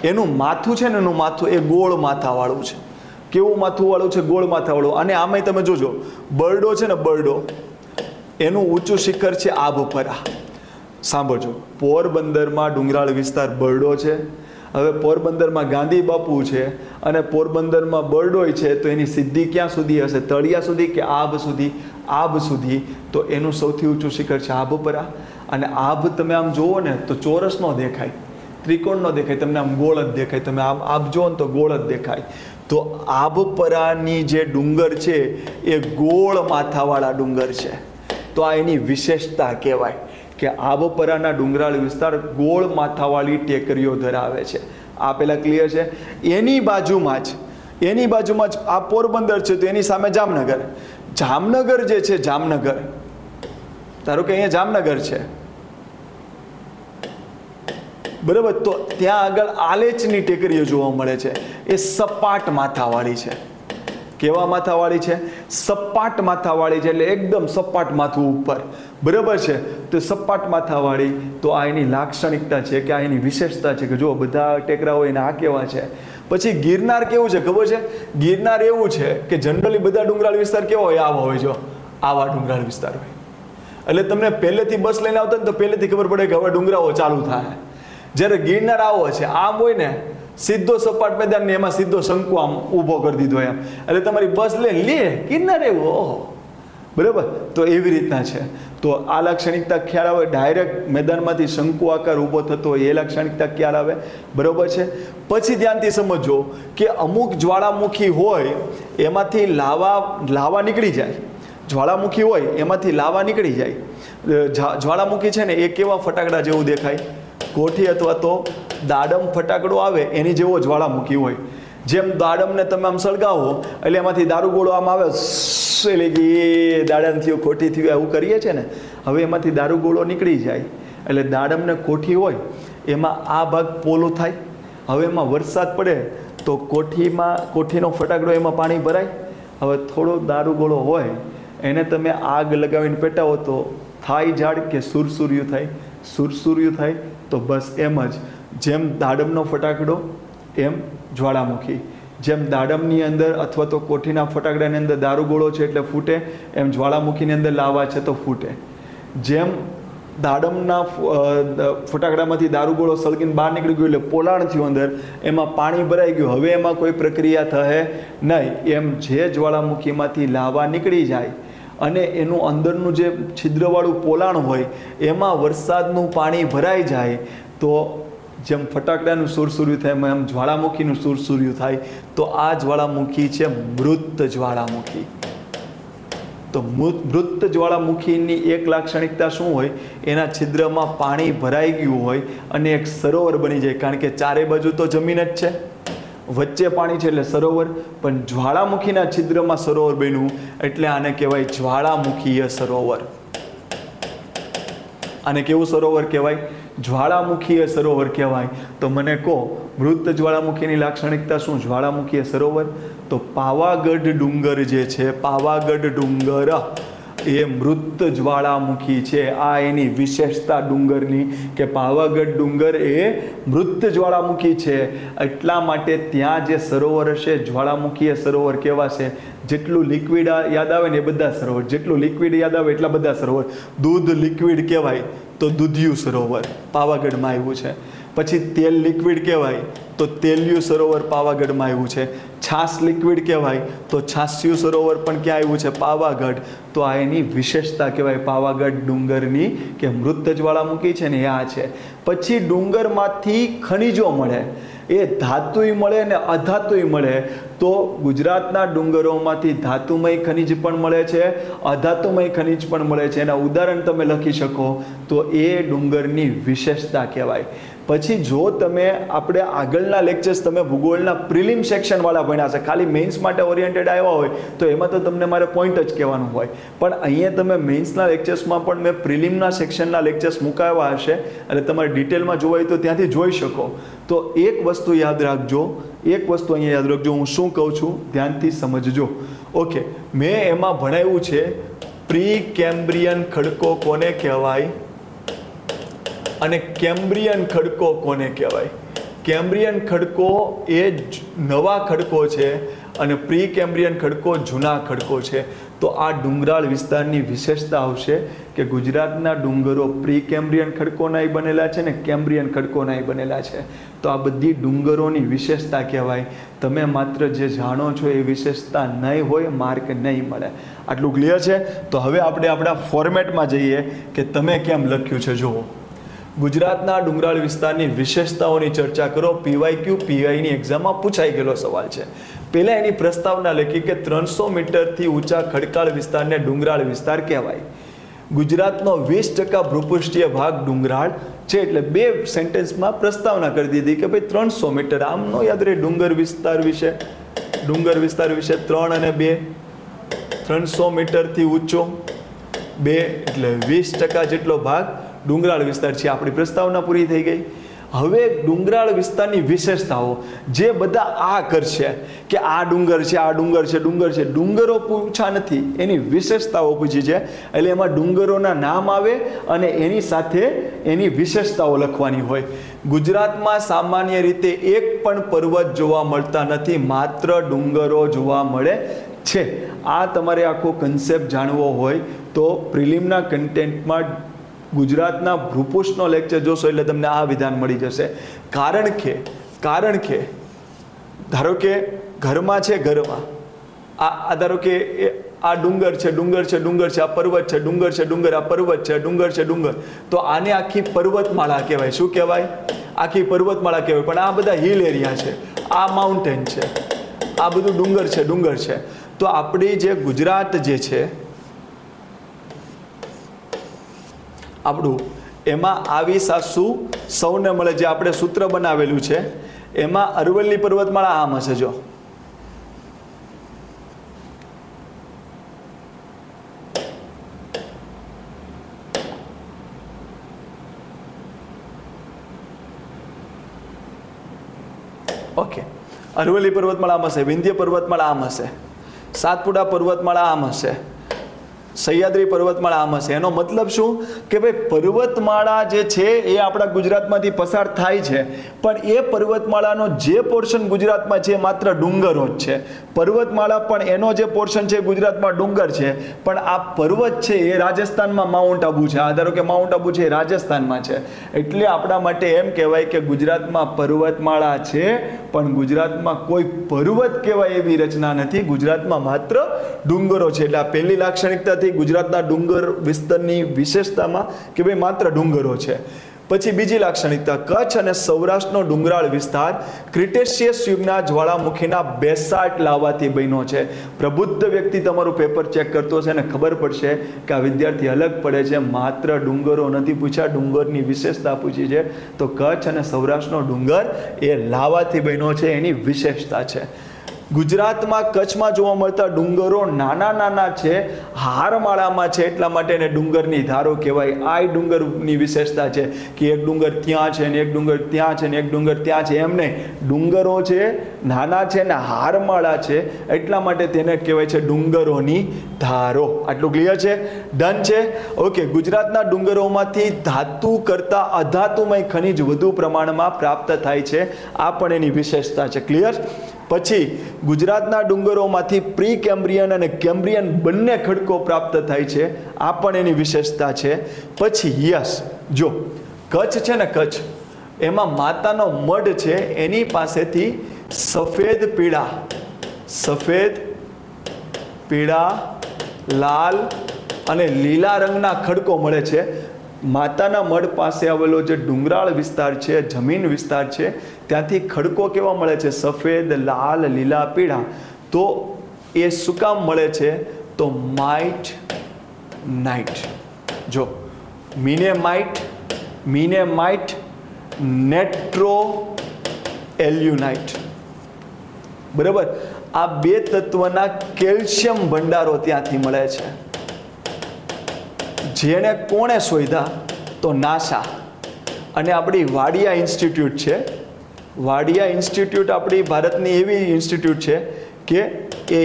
[SPEAKER 1] એનું માથું છે ને, એનું માથું એ ગોળ માથાવાળું છે. કેવું માથુંવાળું છે? ગોળ માથાવાળું. અને આમાંય તમે જોજો, બરડો છે ને, બરડો એનું ઊંચું શિખર છે આભપરા. સાંભળજો, પોરબંદરમાં ડુંગરાળ વિસ્તાર બરડો છે. હવે પોરબંદરમાં ગાંધી બાપુ છે અને પોરબંદરમાં બરડોય છે, તો એની સિદ્ધિ ક્યાં સુધી હશે? તળિયા સુધી કે આભ સુધી? આભ સુધી. તો એનું સૌથી ઊંચું શિખર છે આભપરા. અને આભ તમે આમ જુઓ ને તો ચોરસ ન દેખાય, ત્રિકોણ ન દેખાય, તમને આમ ગોળ જ દેખાય. તમે આમ જુઓ ને તો ગોળ જ દેખાય. તો આભપરાની જે ડુંગર છે એ ગોળ માથાવાળા ડુંગર છે. તો આ એની વિશેષતા કહેવાય કે આભપરાના ડુંગરાળ વિસ્તાર ગોળ માથાવાળી ટેકરીઓ ધરાવે છે. આ પહેલાં ક્લિયર છે? એની બાજુમાં જ આ પોરબંદર છે, તો એની સામે જામનગર જે છે, જામનગર, ધારો કે અહીંયા જામનગર છે, બરાબર? તો ત્યાં આગળ આલેચની ટેકરીઓ જોવા મળે છે. એ સપાટ માથાવાળી છે. કેવા માથાવાળી છે? સપાટ માથાવાળી છે. એટલે એકદમ સપાટ માથું ઉપર, બરાબર છે? તો સપાટ માથાવાળી. તો આ એની લાક્ષણિકતા છે, કે આ એની વિશેષતા છે, કે જો બધા ટેકરા હોય ને આ કેવા છે. પછી ગિરનાર કેવું છે ખબર છે? ગિરનાર એવું છે કે જનરલી બધા ડુંગરાળ વિસ્તાર કેવા હોય? આવા હોય, જો આવા ડુંગરાળ વિસ્તાર હોય. એટલે તમને પહેલેથી બસ લઈને આવતા ને તો પહેલેથી ખબર પડે કે હવે ડુંગરાઓ ચાલુ થાય. જ્યારે ગિરનાર આવો છે, આમ હોય ને સીધો સપાટ મેદાન ને એમાં સીધો શંકુ આમ ઊભો કરી દીધો એમ, એટલે તમારી બસ લઈને લે ગિરનાર એવો, ઓહો, બરાબર? તો એવી રીતના છે. તો આ લાક્ષણિકતા ખ્યાલ આવે. ડાયરેક્ટ મેદાનમાંથી શંકુ આકાર ઊભો થતો હોય એ લાક્ષણિકતા ખ્યાલ આવે, બરાબર છે? પછી ધ્યાનથી સમજો કે અમુક જ્વાળામુખી હોય એમાંથી લાવા નીકળી જાય. જ્વાળામુખી હોય એમાંથી લાવા નીકળી જાય. જ્વાળામુખી છે ને એ કેવા ફટાકડા જેવું દેખાય? કોઠી અથવા તો દાડમ ફટાકડો આવે એની જેવો જ્વાળામુખી હોય. જેમ દાડમને તમે આમ સળગાવો એટલે એમાંથી દારૂગોળો આમ આવે, એટલે કે દાડમ થયો, કોઠી થયું, એવું કરીએ છીએ ને. હવે એમાંથી દારૂગોળો નીકળી જાય એટલે દાડમને કોઠી હોય એમાં આ ભાગ પોલો થાય. હવે એમાં વરસાદ પડે તો કોઠીનો ફટાકડો એમાં પાણી ભરાય. હવે થોડો દારૂગોળો હોય એને તમે આગ લગાવીને પેટાવો તો થાય ઝાડ કે સુરસુર્યું થાય? સુરસુર્યું થાય. તો બસ એમ જ જેમ દાડમનો ફટાકડો એમ જ્વાળામુખી, જેમ દાડમની અંદર અથવા તો કોઠીના ફટાકડાની અંદર દારૂગોળો છે એટલે ફૂટે, એમ જ્વાળામુખીની અંદર લાવા છે તો ફૂટે. જેમ દાડમના ફટાકડામાંથી દારૂગોળો સળગીને બહાર નીકળી ગયો એટલે પોલાણ થયું અંદર, એમાં પાણી ભરાઈ ગયું, હવે એમાં કોઈ પ્રક્રિયા થશે નહીં. એમ જે જ્વાળામુખીમાંથી લાવા નીકળી જાય અને એનું અંદરનું જે છિદ્રવાળું પોલાણ હોય એમાં વરસાદનું પાણી ભરાઈ જાય તો જેમ ફટાકડાનું સુરસુર્યું થાય એમ જ્વાળામુખીનું સુરસુર્યું થાય. તો આ જ્વાળામુખી છે મૃત જ્વાળામુખી. તો મૃત જ્વાળામુખીની એક લાક્ષણિકતા શું હોય? એના છિદ્રમાં પાણી ભરાઈ ગયું હોય અને એક સરોવર બની જાય, કારણ કે ચારે બાજુ તો જમીન જ છે, વચ્ચે પાણી છે એટલે સરોવર. પણ જ્વાળામુખીના છિદ્રમાં સરોવર બન્યું એટલે આને કહેવાય જ્વાળામુખીય સરોવર. આને કેવું સરોવર કહેવાય? જ્વાળામુખીય સરોવર કહેવાય. તો મને કહો, મૃત જ્વાળામુખીની લાક્ષણિકતા શું? જ્વાળામુખીય સરોવર. તો પાવાગઢ ડુંગર જે છે, પાવાગઢ ડુંગર એ મૃત જ્વાળામુખી છે. આ એની વિશેષતા ડુંગરની, કે પાવાગઢ ડુંગર એ મૃત જ્વાળામુખી છે. એટલા માટે ત્યાં જે સરોવર હશે જ્વાળામુખીય સરોવર કહેવાશે. જેટલું લિક્વિડ યાદ આવે ને એ બધા સરોવર, જેટલું લિક્વિડ યાદ આવે એટલા બધા સરોવર. દૂધ લિક્વિડ કહેવાય તો દૂધિયું સરોવર પાવાગઢમાં આવ્યું છે. પછી તેલ લિક્વિડ કહેવાય તો તેલિયું સરોવર પાવાગઢમાં આવ્યું છે. છાશ લિક્વિડ કહેવાય તો છાશિયું સરોવર પણ ક્યાં આવ્યું છે? પાવાગઢ. તો આ એની વિશેષતા કહેવાય પાવાગઢ ડુંગરની, કે મૃત જ્વાળામુખી છે ને આ છે. પછી ડુંગરમાંથી ખનિજો મળે, એ ધાતુય મળે ને અધાતુય મળે. તો ગુજરાતના ડુંગરોમાંથી ધાતુમય ખનિજ પણ મળે છે, અધાતુમય ખનિજ પણ મળે છે. એના ઉદાહરણ તમે લખી શકો તો એ ડુંગરની વિશેષતા કહેવાય. પછી જો તમે આપણે આગળના લેક્ચર્સ તમે ભૂગોળના પ્રિલિમ સેક્શનવાળા ભણ્યા છે, ખાલી મેઇન્સ માટે ઓરિએન્ટેડ આવ્યા હોય તો એમાં તો તમને મારે પોઈન્ટ જ કહેવાનું હોય. પણ અહીંયા તમે મેઇન્સના લેક્ચર્સમાં પણ મેં પ્રિલિમના સેક્શનના લેક્ચર્સ મુકાવ્યા હશે, એટલે તમારે ડિટેલમાં જોવા હોય તો ત્યાંથી જોઈ શકો. તો એક વસ્તુ યાદ રાખજો, એક વસ્તુ અહીંયા યાદ રાખજો, હું શું કહું છું ધ્યાનથી સમજજો. ઓકે, મેં એમાં ભણાવ્યું છે પ્રી કેમ્બ્રિયન ખડકો કોને કહેવાય અને કેમ્બ્રિયન ખડકો કોને કહેવાય. કેમ્બ્રિયન ખડકો એ નવા ખડકો છે અને પ્રી કેમ્બ્રિયન ખડકો જૂના ખડકો છે. તો આ ડુંગરાળ વિસ્તારની વિશેષતા આવશે કે ગુજરાતના ડુંગરો પ્રી કેમ્બ્રિયન ખડકોનાય બનેલા છે ને કેમ્બ્રિયન ખડકોનાય બનેલા છે. તો આ બધી ડુંગરોની વિશેષતા કહેવાય. તમે માત્ર જે જાણો છો એ વિશેષતા નહીં હોય, માર્ક નહીં મળે. આટલું ક્લિયર છે? તો હવે આપણે આપણા ફોર્મેટમાં જઈએ કે તમે કેમ લખ્યું છે. જુઓ, ગુજરાતના ડુંગરાળ વિસ્તારની વિશેષતાઓની ચર્ચા કરો. PYQ PYની એક્ઝામમાં પૂછાઈ ગયેલો સવાલ છે. પહેલાં એની પ્રસ્તાવના લખી કે 300 મીટરથી ઊંચા ખડકાળ વિસ્તારને ડુંગરાળ વિસ્તાર કહેવાય. ગુજરાતનો 20% ભૂપૃષ્ઠીય ભાગ ડુંગરાળ છે. એટલે બે સેન્ટેન્સમાં પ્રસ્તાવના કરી દીધી કે ભાઈ 300 મીટર, આમ નો યાદ રહે ડુંગર વિસ્તાર વિશે. ડુંગર વિસ્તાર વિશે 3 અને 2, 300 મીટરથી ઊંચો 2 એટલે 20% જેટલો ભાગ ડુંગરાળ વિસ્તાર છે. આપણી પ્રસ્તાવના પૂરી થઈ ગઈ. હવે ડુંગરાળ વિસ્તારની વિશેષતાઓ જે બધા આ કરશે કે આ ડુંગર છે, આ ડુંગર છે, ડુંગર છે. ડુંગરો પૂછા નથી, એની વિશેષતાઓ પૂછી છે. એટલે એમાં ડુંગરોના નામ આવે અને એની સાથે એની વિશેષતાઓ લખવાની હોય. ગુજરાતમાં સામાન્ય રીતે એક પણ પર્વત જોવા મળતા નથી, માત્ર ડુંગરો જોવા મળે છે. આ તમારે આખો કન્સેપ્ટ જાણવો હોય તો પ્રિલિમના કન્ટેન્ટમાં ગુજરાતના ભૂપૃષ્ઠનો લેક્ચર જોશો એટલે તમને આ વિધાન મળી જશે. કારણ કે ધારો કે ઘરમાં છે, ઘરમાં આ ધારો કે આ ડુંગર છે, ડુંગર છે, ડુંગર છે, આ પર્વત છે, ડુંગર છે, ડુંગર, આ પર્વત છે, ડુંગર છે, ડુંગર. તો આને આખી પર્વતમાળા કહેવાય. શું કહેવાય? આખી પર્વતમાળા કહેવાય. પણ આ બધા હિલ એરિયા છે, આ માઉન્ટેન છે, આ બધું ડુંગર છે, ડુંગર છે. તો આપણી જે ગુજરાત જે છે આપણું, એમાં આવી સાસુ સૌને મળે, જે આપણે સૂત્ર બનાવેલું છે એમાં અરવલ્લી પર્વતમાળા આમ હશે. જો ઓકે, અરવલ્લી પર્વતમાળા આમ હશે, વિંધ્ય પર્વતમાળા આમ હશે, સાતપુડા પર્વતમાળા આમ હશે, સહ્યાદ્રી પર્વતમાળા આમ હશે. એનો મતલબ શું કે ભાઈ પર્વતમાળા જે છે એ આપણા ગુજરાતમાંથી પસાર થાય છે, પણ એ પર્વતમાળાનો જે પોર્શન ગુજરાતમાં છે માત્ર ડુંગરો જ છે. પર્વતમાળા પણ એનો જે પોર્શન છે ગુજરાતમાં ડુંગર છે, પણ આ પર્વત છે એ રાજસ્થાનમાં માઉન્ટ આબુ છે. આ ધારો કે માઉન્ટ આબુ છે એ રાજસ્થાનમાં છે. એટલે આપણા માટે એમ કહેવાય કે ગુજરાતમાં પર્વતમાળા છે, પણ ગુજરાતમાં કોઈ પર્વત કહેવાય એવી રચના નથી. ગુજરાતમાં માત્ર ડુંગરો છે. એટલે આ પહેલી લાક્ષણિકતા ગુજરાતના ડુંગર વિસ્તારની વિશેષતામાં કે ભાઈ માત્ર ડુંગરો છે. પછી બીજી લાક્ષણિકતા, કચ્છ અને સૌરાષ્ટ્રનો ડુંગરાળ વિસ્તાર ક્રિટેશિયસ યુગના જ્વાળામુખીના બેસાલ્ટ લાવાથી બન્યો છે. પ્રબુદ્ધ વ્યક્તિ તમારું પેપર ચેક કરતો હશે અને ખબર પડશે કે આ વિદ્યાર્થી અલગ પડે છે. માત્ર ડુંગરો નથી પૂછ્યા, ડુંગરની વિશેષતા પૂછી છે. તો કચ્છ અને સૌરાષ્ટ્રનો ડુંગર એ લાવાથી બન્યો છે, એની વિશેષતા છે. ગુજરાતમાં કચ્છમાં જોવા મળતા ડુંગરો નાના નાના છે, હારમાળામાં છે, એટલા માટે એને ડુંગરની ધારો કહેવાય. આ ડુંગરની વિશેષતા છે કે એક ડુંગર ત્યાં છે ને એક ડુંગર ત્યાં છે ને એક ડુંગર ત્યાં છે. એમ નહીં, ડુંગરો છે નાના છે ને હારમાળા છે, એટલા માટે તેને કહેવાય છે ડુંગરોની ધારો. આટલું ક્લિયર છે? ડન છે? ઓકે. ગુજરાતના ડુંગરોમાંથી ધાતુ કરતા અધાતુમય ખનિજ વધુ પ્રમાણમાં પ્રાપ્ત થાય છે. આ પણ એની વિશેષતા છે. ક્લિયર? પછી ગુજરાતના ડુંગરોમાંથી પ્રી કેમ્બ્રિયન અને કેમ્બ્રિયન બંને ખડકો પ્રાપ્ત થાય છે. આ પણ એની વિશેષતા છે. પછી યસ, જો કચ્છ છે ને, કચ્છ એમાં માતાનો મઢ છે, એની પાસેથી સફેદ પીળા, લાલ અને લીલા રંગના ખડકો મળે છે. માતાના મઢ પાસે આવેલો જે ડુંગરાળ વિસ્તાર છે, જમીન વિસ્તાર છે, ત્યાંથી ખડકો કેવા મળે છે? સફેદ, લાલ, લીલા, પીળા. તો એ શું કામ મળે છે? તો માઇટ, નાઇટ. જો મિનેમાઇટ, નેટ્રો એલ્યુનાઇટ. બરાબર? આ બે તત્વના કેલ્શિયમ ભંડારો ત્યાંથી મળે છે. જેને કોણે શોધ્યા? તો નાસા અને આપણી વાડિયા ઇન્સ્ટિટ્યૂટ છે. વાડિયા ઇન્સ્ટિટ્યૂટ આપણી ભારતની એવી ઇન્સ્ટિટ્યૂટ છે કે એ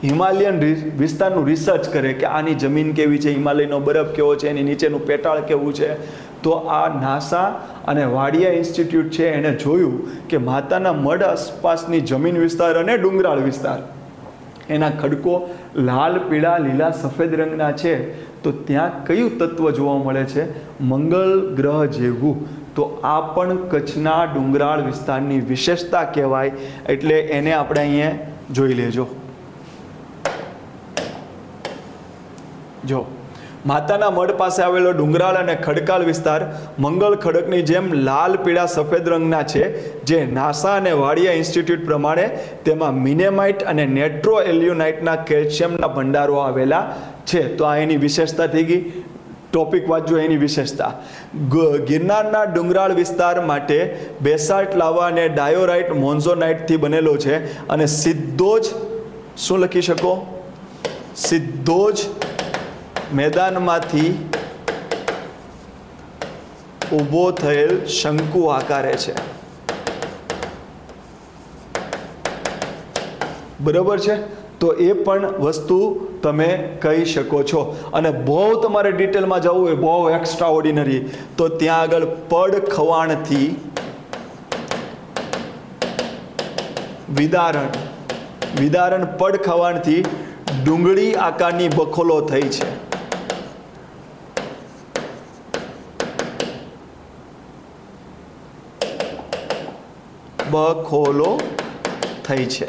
[SPEAKER 1] હિમાલયન વિસ્તારનું રિસર્ચ કરે કે આની જમીન કેવી છે, હિમાલયનો બરફ કેવો છે, એની નીચેનું પેટાળ કેવું છે. તો આ નાસા અને વાડિયા ઇન્સ્ટિટ્યૂટ છે એણે જોયું કે માતાના મઢ આસપાસની જમીન વિસ્તાર અને ડુંગરાળ વિસ્તાર એના ખડકો લાલ, પીળા, લીલા, સફેદ રંગના છે. તો ત્યાં કયું તત્વ જોવા મળે છે? મંગળ ગ્રહ જેવું. તો આ પણ કચ્છના ડુંગરાળ વિસ્તારની વિશેષતા કહેવાય. એટલે એને આપણે અહીંયા જોઈ લેજો. જો માતાના મઢ પાસે આવેલો ડુંગરાળ અને ખડકાળ વિસ્તાર મંગળ ખડકની જેમ લાલ, પીળા, સફેદ રંગના છે. જે નાસા અને વાડિયા ઇન્સ્ટિટ્યૂટ પ્રમાણે તેમાં મિનેમાઇટ અને નેટ્રો એલ્યુનાઇટના કેલ્શિયમના ભંડારો આવેલા છે. તો આ એની વિશેષતા થઈ ગઈ. ટોપિક વાંચજો એની વિશેષતા. ગિરનારના ડુંગરાળ વિસ્તાર માટે બેસાલ્ટ લાવા અને ડાયોરાઇટ, મોન્ઝોનાઇટથી બનેલો છે. અને સીધો જ શું લખી શકો? સીધો જ મેદાનમાંથી ઊભો થયેલ શંકુ આકારે છે. બરોબર છે? તો એ પણ વસ્તુ તમે કહી શકો છો. અને બહુ તમારે ડિટેલમાં જવું હોય, બહુ એક્સ્ટ્રા ઓર્ડિનરી, તો ત્યાં આગળ પડ ખવાણથી વિદારણ પડ ખવાણથી ડુંગળી આકારની બખોલો થઈ છે. બખોલો થઈ છે.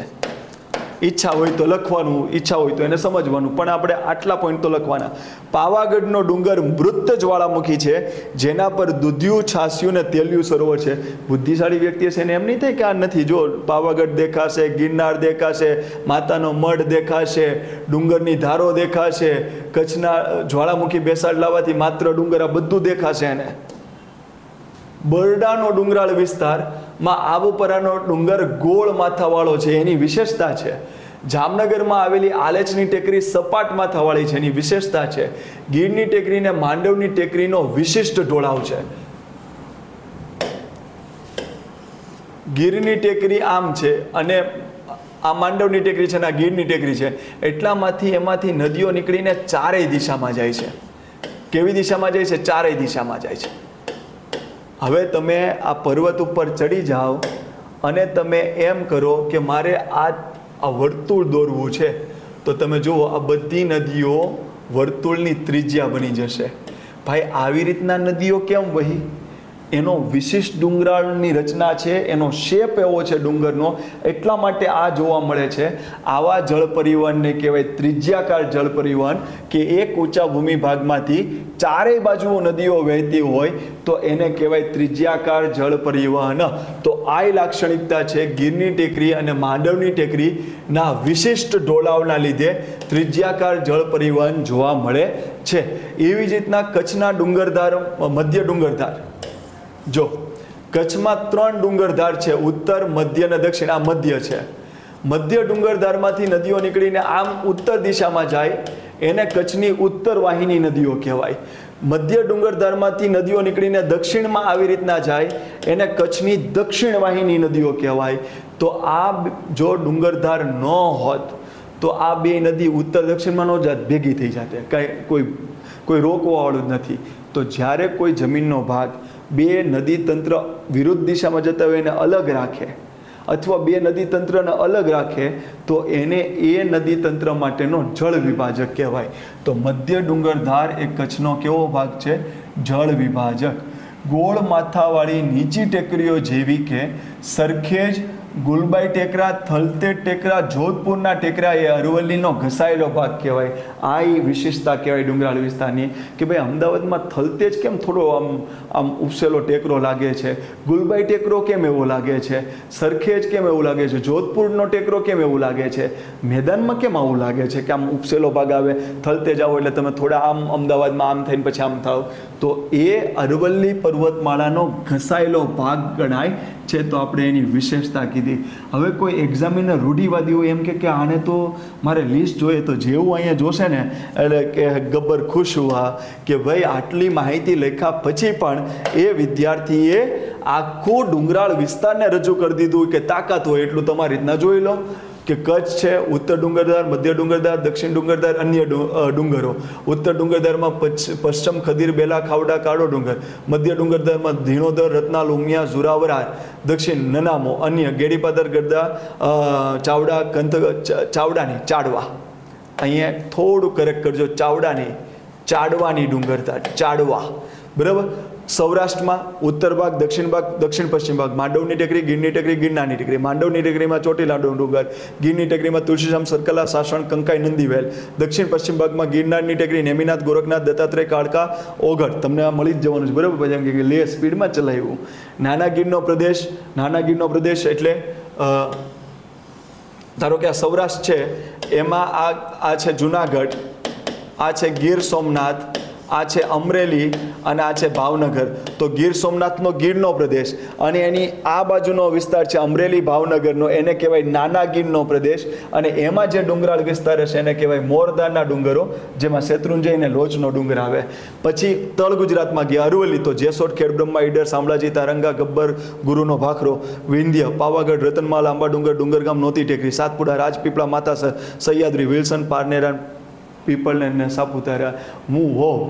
[SPEAKER 1] ઈચ્છા હોય તો લખવાનું, ઈચ્છા હોય તો એને સમજવાનું, પણ આપણે આટલા પોઈન્ટ તો લખવાના. પાવાગઢનો ડુંગર મૃત જ્વાળામુખી છે, જેના પર દૂધિયું, છાસિયું ને તેલિયું સરોવર છે. બુદ્ધિશાળી વ્યક્તિ છે એને એમ નહીં થાય કે આ નથી. જો પાવાગઢ દેખાશે, ગિરનાર દેખાશે, માતાનો મઢ દેખાશે, ડુંગરની ધારો દેખાશે, કચ્છના જ્વાળામુખી બેસાડ લાવવાથી માત્ર ડુંગર, આ બધું દેખાશે એને. બરડાનો ડુંગરાળ વિસ્તારમાં આબુપરાનો ડુંગર ગોળ માથાવાળો છે, એની વિશેષતા છે. જામનગરમાં આવેલી આલેચની ટેકરી સપાટ માથાવાળી છે, એની વિશેષતા છે. ગીરની ટેકરીને માંડવની ટેકરીનો વિશિષ્ટ ઢોળાવ છે. ગીરની ટેકરી આમ છે અને આ માંડવની ટેકરી છે ને આ ગીરની ટેકરી છે, એમાંથી નદીઓ નીકળીને ચારેય દિશામાં જાય છે. કેવી દિશામાં જાય છે? ચારેય દિશામાં જાય છે. હવે તમે આ પર્વત ઉપર ચડી જાઓ અને તમે એમ કરો કે મારે આ વર્તુળ દોરવું છે, તો તમે જુઓ આ બધી નદીઓ વર્તુળની ત્રિજ્યા બની જશે. ભાઈ આવી રીતના નદીઓ કેમ વહી? એનો વિશિષ્ટ ડુંગરાળની રચના છે, એનો શેપ એવો છે ડુંગરનો, એટલા માટે આ જોવા મળે છે. આવા જળ પરિવહનને કહેવાય ત્રિજ્યાકાર જળ પરિવહન, કે એક ઊંચા ભૂમિભાગમાંથી ચારેય બાજુઓ નદીઓ વહેતી હોય તો એને કહેવાય ત્રિજ્યાકાર જળ પરિવહન. તો આ લાક્ષણિકતા છે ગીરની ટેકરી અને માંડવની ટેકરીના વિશિષ્ટ ઢોળાવના લીધે ત્રિજ્યાકાર જળ પરિવહન જોવા મળે છે. એવી જ રીતના કચ્છના ડુંગરધાર, મધ્ય ડુંગરધાર, જો કચ્છમાં 3 ડુંગરધાર છે, ઉત્તર, મધ્ય અને દક્ષિણ. આ મધ્ય છે. મધ્ય ડુંગરધારમાંથી નદીઓ નીકળીને આમ ઉત્તર દિશામાં જાય, એને કચ્છની ઉત્તર વાહિની નદીઓ કહેવાય. મધ્ય ડુંગરધારમાંથી નદીઓ નીકળીને દક્ષિણમાં આવી રીતના જાય, એને કચ્છની દક્ષિણ વાહિની નદીઓ કહેવાય. તો આ જો ડુંગરધાર ન હોત તો આ બે નદી ઉત્તર દક્ષિણમાં ન જાત, ભેગી થઈ જાતે. કાંઈ કોઈ રોકવાવાળું જ નથી. તો જ્યારે કોઈ જમીનનો ભાગ બે નદી તંત્ર વિરુદ્ધ દિશામાં જતા હોય એને અલગ રાખે, અથવા બે નદી તંત્રને અલગ રાખે, તો એને એ નદી તંત્ર માટેનો જળ વિભાજક કહેવાય. તો મધ્ય ડુંગરધાર એ કચ્છનો કેવો ભાગ છે? જળ વિભાજક. ગોળ માથાવાળી નીચી ટેકરીઓ જેવી કે સરખેજ, ગુલબાઈ ટેકરા, થલતેજ ટેકરા, જોધપુરના ટેકરા એ અરવલ્લીનો ઘસાયેલો ભાગ કહેવાય. આ એ વિશેષતા કહેવાય ડુંગરાળ વિસ્તારની, કે ભાઈ અમદાવાદમાં થલતેજ કેમ થોડો આમ ઉપસેલો ટેકરો લાગે છે, ગુલબાઈ ટેકરો કેમ એવો લાગે છે, સરખેજ કેમ એવું લાગે છે, જોધપુરનો ટેકરો કેમ એવું લાગે છે, મેદાનમાં કેમ આવું લાગે છે કે આમ ઉપસેલો ભાગ આવે, થલતેજ આવો એટલે તમે થોડા આમ અમદાવાદમાં આમ થઈને પછી આમ થાવ. તો એ અરવલ્લી પર્વતમાળાનો ઘસાયેલો ભાગ ગણાય છે. તો આપણે એની વિશેષતા કીધી. હવે કોઈ એક્ઝામિનર રૂઢિવાદીઓ એમ કે આને તો મારે લિસ્ટ જોઈએ, તો જેવું અહીંયા જોશે ને એટલે કે ગબ્બર ખુશ હુઆ કે ભાઈ આટલી માહિતી લખ્યા પછી પણ એ વિદ્યાર્થીએ આખું ડુંગરાળ વિસ્તારને રજૂ કરી દીધું કે તાકાત હોય એટલું તમારી રીતના જોઈ લો. કે કચ્છ છે, ઉત્તર ડુંગરધાર, મધ્ય ડુંગરધાર, દક્ષિણ ડુંગરધાર, અન્ય ડુંગરો. ઉત્તર ડુંગરધારમાં પશ્ચિમ ખદીર, બેલા, ખાવડા, કાળો ડુંગર. મધ્ય ડુંગરધારમાં ધીણોધર, રત્નાલ, ઉમિયા, ઝુરાવરાર. દક્ષિણ નનામો, અન્ય ગેડીપાદર, ગરદા, ચાવડા, ચાવડાની, ચાડવા. અહીંયા થોડું કરેક્ટ કરજો, ચાવડાની, ચાડવાની ડુંગરધાર, ચાડવા. બરાબર. સૌરાષ્ટ્રમાં ઉત્તર ભાગ, દક્ષિણ ભાગ, દક્ષિણ પશ્ચિમ ભાગ, માંડવની ટેકરી, ગીરની ટેકરી, ગિરનારની ટેકરી. માંડવની ટેકરીમાં ચોટીલા ડુંગર, ગીરની ટેકરીમાં તુલસીશ્યામ, સરકલા, સાસણ, કંકાઈ, નંદીવેલ. દક્ષિણ પશ્ચિમ ભાગમાં ગિરનારની ટેકરી, નેમિનાથ, ગોરખનાથ, દત્તાત્રેય, કાળકા, ઓગળ. તમને આ મળી જ જવાનું છે. બરાબર. પછી એમ કે લે સ્પીડમાં ચલાવ્યું. નાના ગીરનો પ્રદેશ એટલે ધારો કે આ સૌરાષ્ટ્ર છે, એમાં આ છે જુનાગઢ, આ છે ગીર સોમનાથ, આ છે અમરેલી અને આ છે ભાવનગર. તો ગીર સોમનાથનો ગીરનો પ્રદેશ અને એની આ બાજુનો વિસ્તાર છે અમરેલી, ભાવનગરનો, એને કહેવાય નાના ગીરનો પ્રદેશ. અને એમાં જે ડુંગરાળ વિસ્તાર છે એને કહેવાય મોરદાના ડુંગરો, જેમાં શેત્રુંજય અને લોચનો ડુંગર આવે. પછી તળ ગુજરાતમાં ગયા અરવલ્લી, તો જેસોટ, ખેડબ્રહ્મા, ઈડર, શામળાજી, તારંગા, ગબ્બર, ગુરુનો ભાખરો, વિંધ્ય, પાવાગઢ, રતનમાલ, આંબા ડુંગર, ડુંગરગામ, નોતી ટેકરી, સાતપુડા, રાજપીપળા, માતાસર, સહ્યાદ્રી, વિલ્સન, પારનેરા, પીપલ અને સાપુતારા. હું હોઉં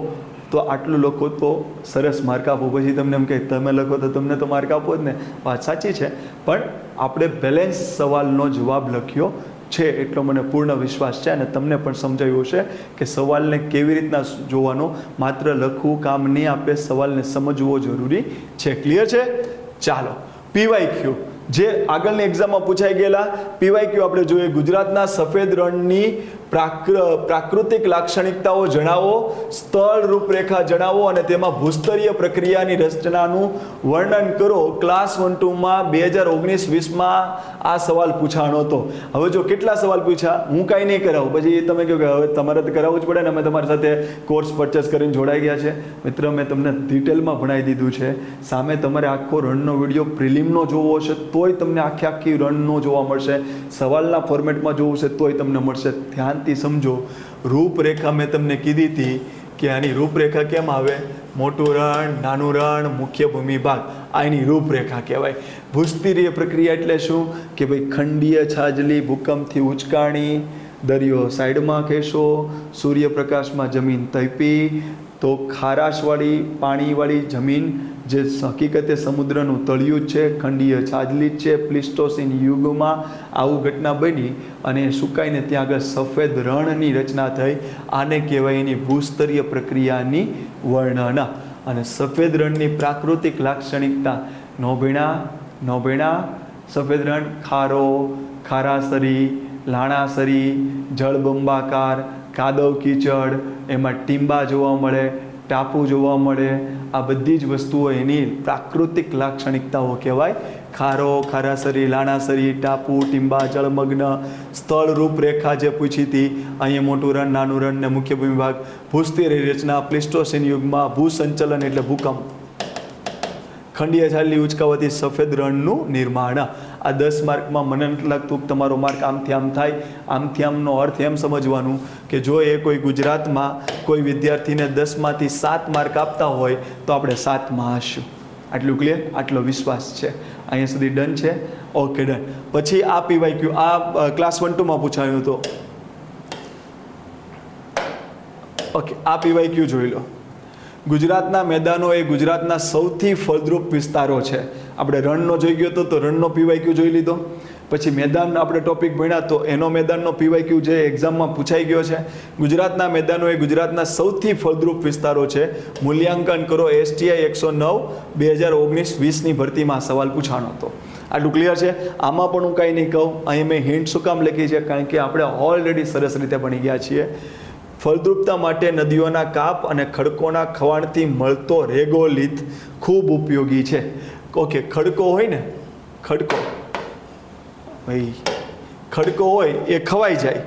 [SPEAKER 1] તો આટલું લખો તો સરસ માર્ક આપો. પછી તમને એમ કહે તમે લખો તો તમને તો માર્ક આપો જ ને. વાત સાચી છે, પણ આપણે બેલેન્સ સવાલનો જવાબ લખ્યો છે એટલો મને પૂર્ણ વિશ્વાસ છે. અને તમને પણ સમજાયું હશે કે સવાલને કેવી રીતના જોવાનો. માત્ર લખવું કામ નહીં, આપણે સવાલને સમજવો જરૂરી છે. ક્લિયર છે? ચાલો, PYQ જે આગળની એક્ઝામમાં પૂછાઈ ગયેલા PYQ આપણે જોઈએ. ગુજરાતના સફેદ રણની પ્રાકૃતિક લાક્ષણિકતાઓ જણાવો, સ્થળ રૂપરેખા જણાવો અને તેમાં ભૂસ્તરીય પ્રક્રિયાની રચનાનું વર્ણન કરો. ક્લાસ 1-2માં 2019-20માં આ સવાલ પૂછાણો હતો. હવે જો કેટલા સવાલ પૂછ્યા, હું કાંઈ નહીં કરાવું. પછી તમે કહો કે હવે તમારે તો કરાવવું જ પડે ને, અમે તમારી સાથે કોર્સ પરચેસ કરીને જોડાઈ ગયા છે. મિત્ર, મેં તમને ડિટેલમાં ભણાવી દીધું છે. સામે તમારે આખો રણનો વિડીયો પ્રિલિમનો જોવો હશે તોય તમને આખી રણનો જોવા મળશે. સવાલના ફોર્મેટમાં જોવું છે તોય તમને મળશે. ધ્યાનથી સમજો. રૂપરેખા મેં તમને કીધી હતી કે આની રૂપરેખા કેમ આવે? મોટું રણ, નાનું રણ, મુખ્ય ભૂમિભાગ, આ એની રૂપરેખા કહેવાય. ભૂસ્તરીય પ્રક્રિયા એટલે શું? કે ભાઈ ખંડીય છાજલી ભૂકંપથી ઉચકાણી, દરિયો સાઈડમાં ખેંચો, સૂર્યપ્રકાશમાં જમીન તપી, તો ખારાશવાળી પાણીવાળી જમીન જે હકીકતે સમુદ્રનું તળિયું જ છે, ખંડીય છાજલી જ છે. પ્લિસ્ટોસીન યુગમાં આવું ઘટના બની અને સુકાઈને ત્યાં આગળ સફેદ રણની રચના થઈ. આને કહેવાય એની ભૂસ્તરીય પ્રક્રિયાની વર્ણના. અને સફેદ રણની પ્રાકૃતિક લાક્ષણિકતા નોભેણા સફેદ રણ, ખારો, ખારાસરી, લાણાસરી, જળબંબાકાર, કાદવ કીચડ, એમાં ટીંબા જોવા મળે, ટાપુ જોવા મળે. આ બધી જ વસ્તુઓ એની પ્રાકૃતિક લાક્ષણિકતાઓ કહેવાય. ખારો, ખારાસરી, લાણાસરી, ટાપુ, ટીંબા, જળમગ્ન. સ્થળ રૂપરેખા જે પૂછી હતી, અહીંયા મોટું રણ, નાનું રણ ને મુખ્ય ભૂમિભાગ. ભૂસ્તરીય રચના પ્લિસ્ટોસીન યુગમાં, ભૂસંચલન એટલે ભૂકંપ, ખંડીય છાજલી ઉચકાવાથી સફેદ રણનું નિર્માણ. આ 10 માર્કમાં મને નથી લાગતું કે તમારો માર્ક આમથી આમ થાય. આમથી આમનો અર્થ એમ સમજવાનું કે જો એ કોઈ ગુજરાતમાં કોઈ વિદ્યાર્થીને 10માંથી 7 માર્ક આપતા હોય તો આપણે 7માં હશું. આટલું ક્લિયર? આટલો વિશ્વાસ છે? અહીંયા સુધી ડન છે? Okay, done. પછી આ પીવાયક્યુ આ ક્લાસ 1-2માં પૂછાયું હતું. ઓકે, આ પીવાયક્યુ જોઈ લો. ગુજરાતના મેદાનો એ ગુજરાતના સૌથી ફળદ્રુપ વિસ્તારો છે. આપણે રણનો જોઈ ગયો તો રણનો પીવાયક્યુ જોઈ લીધો. પછી મેદાન આપણે ટોપિક ભણ્યા તો એનો મેદાનનો પીવાયક્યુ જે એક્ઝામમાં પૂછાઈ ગયો છે. ગુજરાતના મેદાનો એ ગુજરાતના સૌથી ફળદ્રુપ વિસ્તારો છે. મૂલ્યાંકન કરો. STI 109 2019-20ની ભરતીમાં સવાલ પૂછાણો હતો. આટલું ક્લિયર છે? આમાં પણ હું કાંઈ નહીં કહું. અહીં મેં હિન્ટ શું કામ લખી છે? કારણ કે આપણે ઓલરેડી સરસ રીતે ભણી ગયા છીએ. ફળદ્રુપતા માટે નદીઓના કાપ અને ખડકોના ખવાણથી મળતો રેગોલિથ ખૂબ ઉપયોગી છે. ઓકે, ખડકો હોય ને, ખડકો ભાઈ, ખડકો હોય એ ખવાઈ જાય.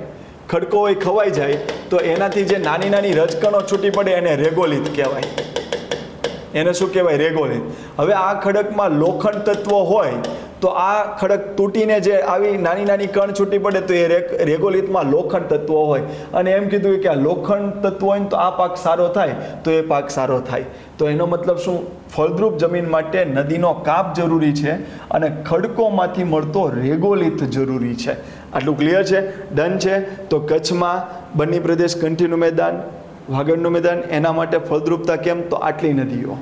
[SPEAKER 1] ખડકો હોય ખવાઈ જાય તો એનાથી જે નાની નાની રજકણો છૂટી પડે એને રેગોલિથ કહેવાય. એને શું કહેવાય? રેગોલિથ. હવે આ ખડકમાં લોખંડ તત્વો હોય તો આ ખડક તૂટીને જે આવી નાની નાની કણ છૂટી પડે તો એ રેગોલિથમાં લોખંડ તત્વો હોય. અને એમ કીધું કે આ લોખંડ તત્વો હોય તો આ પાક સારો થાય, તો એ પાક સારો થાય. તો એનો મતલબ શું? ફળદ્રુપ જમીન માટે નદીનો કાપ જરૂરી છે અને ખડકોમાંથી મળતો રેગોલિથ જરૂરી છે. આટલું ક્લિયર છે? ડન છે? તો કચ્છમાં બન્ની પ્રદેશ કંઠીનું મેદાન, વાગડનું મેદાન, એના માટે ફળદ્રુપતા કેમ? તો આટલી નદીઓ.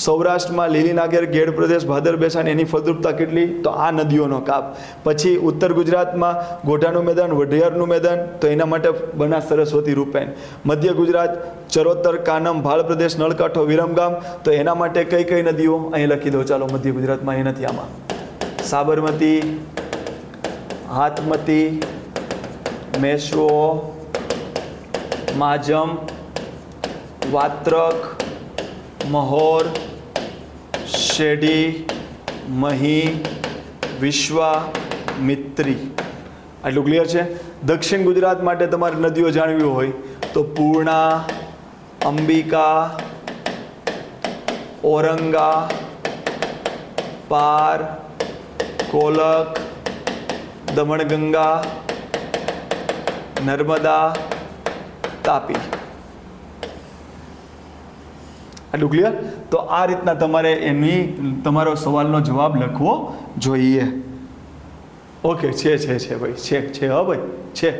[SPEAKER 1] સૌરાષ્ટ્રમાં લીલી નાગેર, ગેડ પ્રદેશ, ભાદર બેસાણ, એની ફળદ્રુપતા કેટલી? તો આ નદીઓનો કાપ. પછી ઉત્તર ગુજરાતમાં ગોઢાનું મેદાન, વઢિયારનું મેદાન, તો એના માટે બનાસ, સરસ્વતી, રૂપેન. મધ્ય ગુજરાત ચરોતર, કાનમ, ભાલ પ્રદેશ, નળકાંઠો, વિરમગામ, તો એના માટે કઈ કઈ નદીઓ? અહીં લખી દો. ચાલો, મધ્ય ગુજરાતમાં એ નથી. આમાં સાબરમતી, હાથમતી, મેશ્વો, માજમ, વાત્રક, મહોર, શેડી, મહી, વિશ્વામિત્રી. આટલું ક્લિયર છે? દક્ષિણ ગુજરાત માટે તમારે નદીઓ જાણવી હોય તો પૂર્ણા, અંબિકા, ઔરંગા, પાર, કોલક, દમણગંગા, નર્મદા, તાપી. આટલું ક્લિયર? તો આ રીતના તમારે તમારો સવાલનો જવાબ લખવો જોઈએ. ઓકે, છે ભાઈ, છે હા ભાઈ, છે.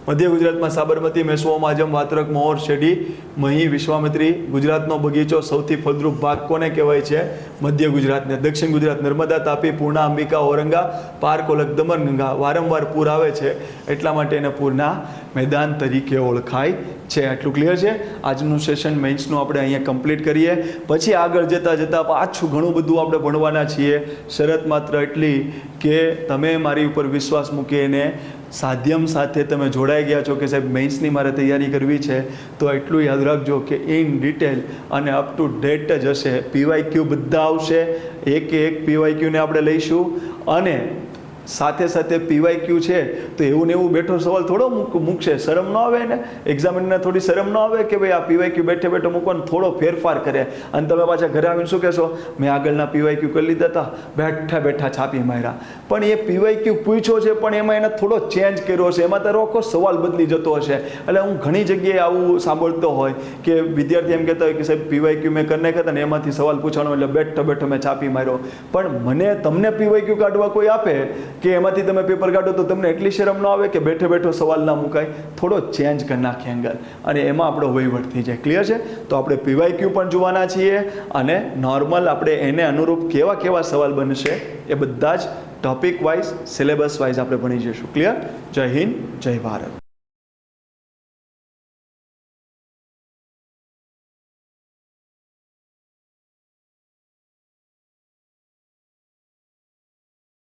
[SPEAKER 1] મધ્ય ગુજરાતમાં સાબરમતી, મેશ્વો, માજમ, વાત્રક, મહોર, શેડી, મહી, વિશ્વામિત્રી. ગુજરાતનો બગીચો સૌથી ફળદ્રુપ ભાગ કોને કહેવાય છે? મધ્ય ગુજરાતને. દક્ષિણ ગુજરાત નર્મદા, તાપી, પૂર્ણા, અંબિકા, ઔરંગા, પાર, કોલક, દમણગંગા. વારંવાર પૂર આવે છે એટલા માટે એને પૂરના મેદાન તરીકે ઓળખાય છે. આટલું ક્લિયર છે? આજનું સેશન મેઇન્સનું આપણે અહીંયા કમ્પ્લીટ કરીએ. પછી આગળ જતાં પાછું ઘણું બધું આપણે ભણવાના છીએ. શરત માત્ર એટલી કે તમે મારી ઉપર વિશ્વાસ મૂકીને સાધ્યમ સાથે તમે જોડાઈ ગયા છો કે સાહેબ મેઇન્સની મારે તૈયારી કરવી છે, તો એટલું યાદ રાખજો કે ઇન ડિટેલ અને અપ ટુ ડેટ જ હશે. પીવાયક્યુ બધા આવશે. એક પીવાયક્યુને આપણે લઈશું અને સાથે સાથે પીવાયક્યુ છે તો એવું ને એવું બેઠો સવાલ થોડો મૂકશે, શરમ ન આવે ને? એક્ઝામિનરને થોડી શરમ ન આવે કે ભાઈ આ પીવાયક્યુ બેઠે બેઠો મૂકવાનો થોડો ફેરફાર કરે, અને તમે પાછા ઘરે આવીને શું કહેશો, મેં આગળના પીવાયક્યુ કરી લીધા હતા, બેઠા બેઠા છાપી માર્યા. પણ એ પીવાયક્યુ પૂછ્યો છે પણ એમાં એને થોડો ચેન્જ કર્યો છે, એમાં તારો આખો સવાલ બદલી જતો હશે. એટલે હું ઘણી જગ્યાએ આવું સાંભળતો હોય કે વિદ્યાર્થી એમ કહેતા હોય કે સાહેબ પીવાયક્યુ મેં કરી નાખ્યા હતા ને એમાંથી સવાલ પૂછવાનો એટલે બેઠો બેઠો મેં છાપી માર્યો. પણ તમને પીવાયક્યુ કાઢવા કોઈ આપે કે એમાંથી તમે પેપર કાઢો તો તમને એટલી શરમ ન આવે કે બેઠે બેઠો સવાલ ના મુકાય, થોડો ચેન્જ કરી નાખીએ એંગલ, અને એમાં આપણો વહીવટ થઈ જાય. ક્લિયર છે? તો આપણે પીવાયક્યુ પણ જોવાના છીએ, અને નોર્મલ આપણે એને અનુરૂપ કેવા કેવા સવાલ બનશે એ બધા જ ટોપિક વાઇઝ, સિલેબસ વાઇઝ આપણે ભણી જઈશું. ક્લિયર? જય હિન્દ, જય ભારત.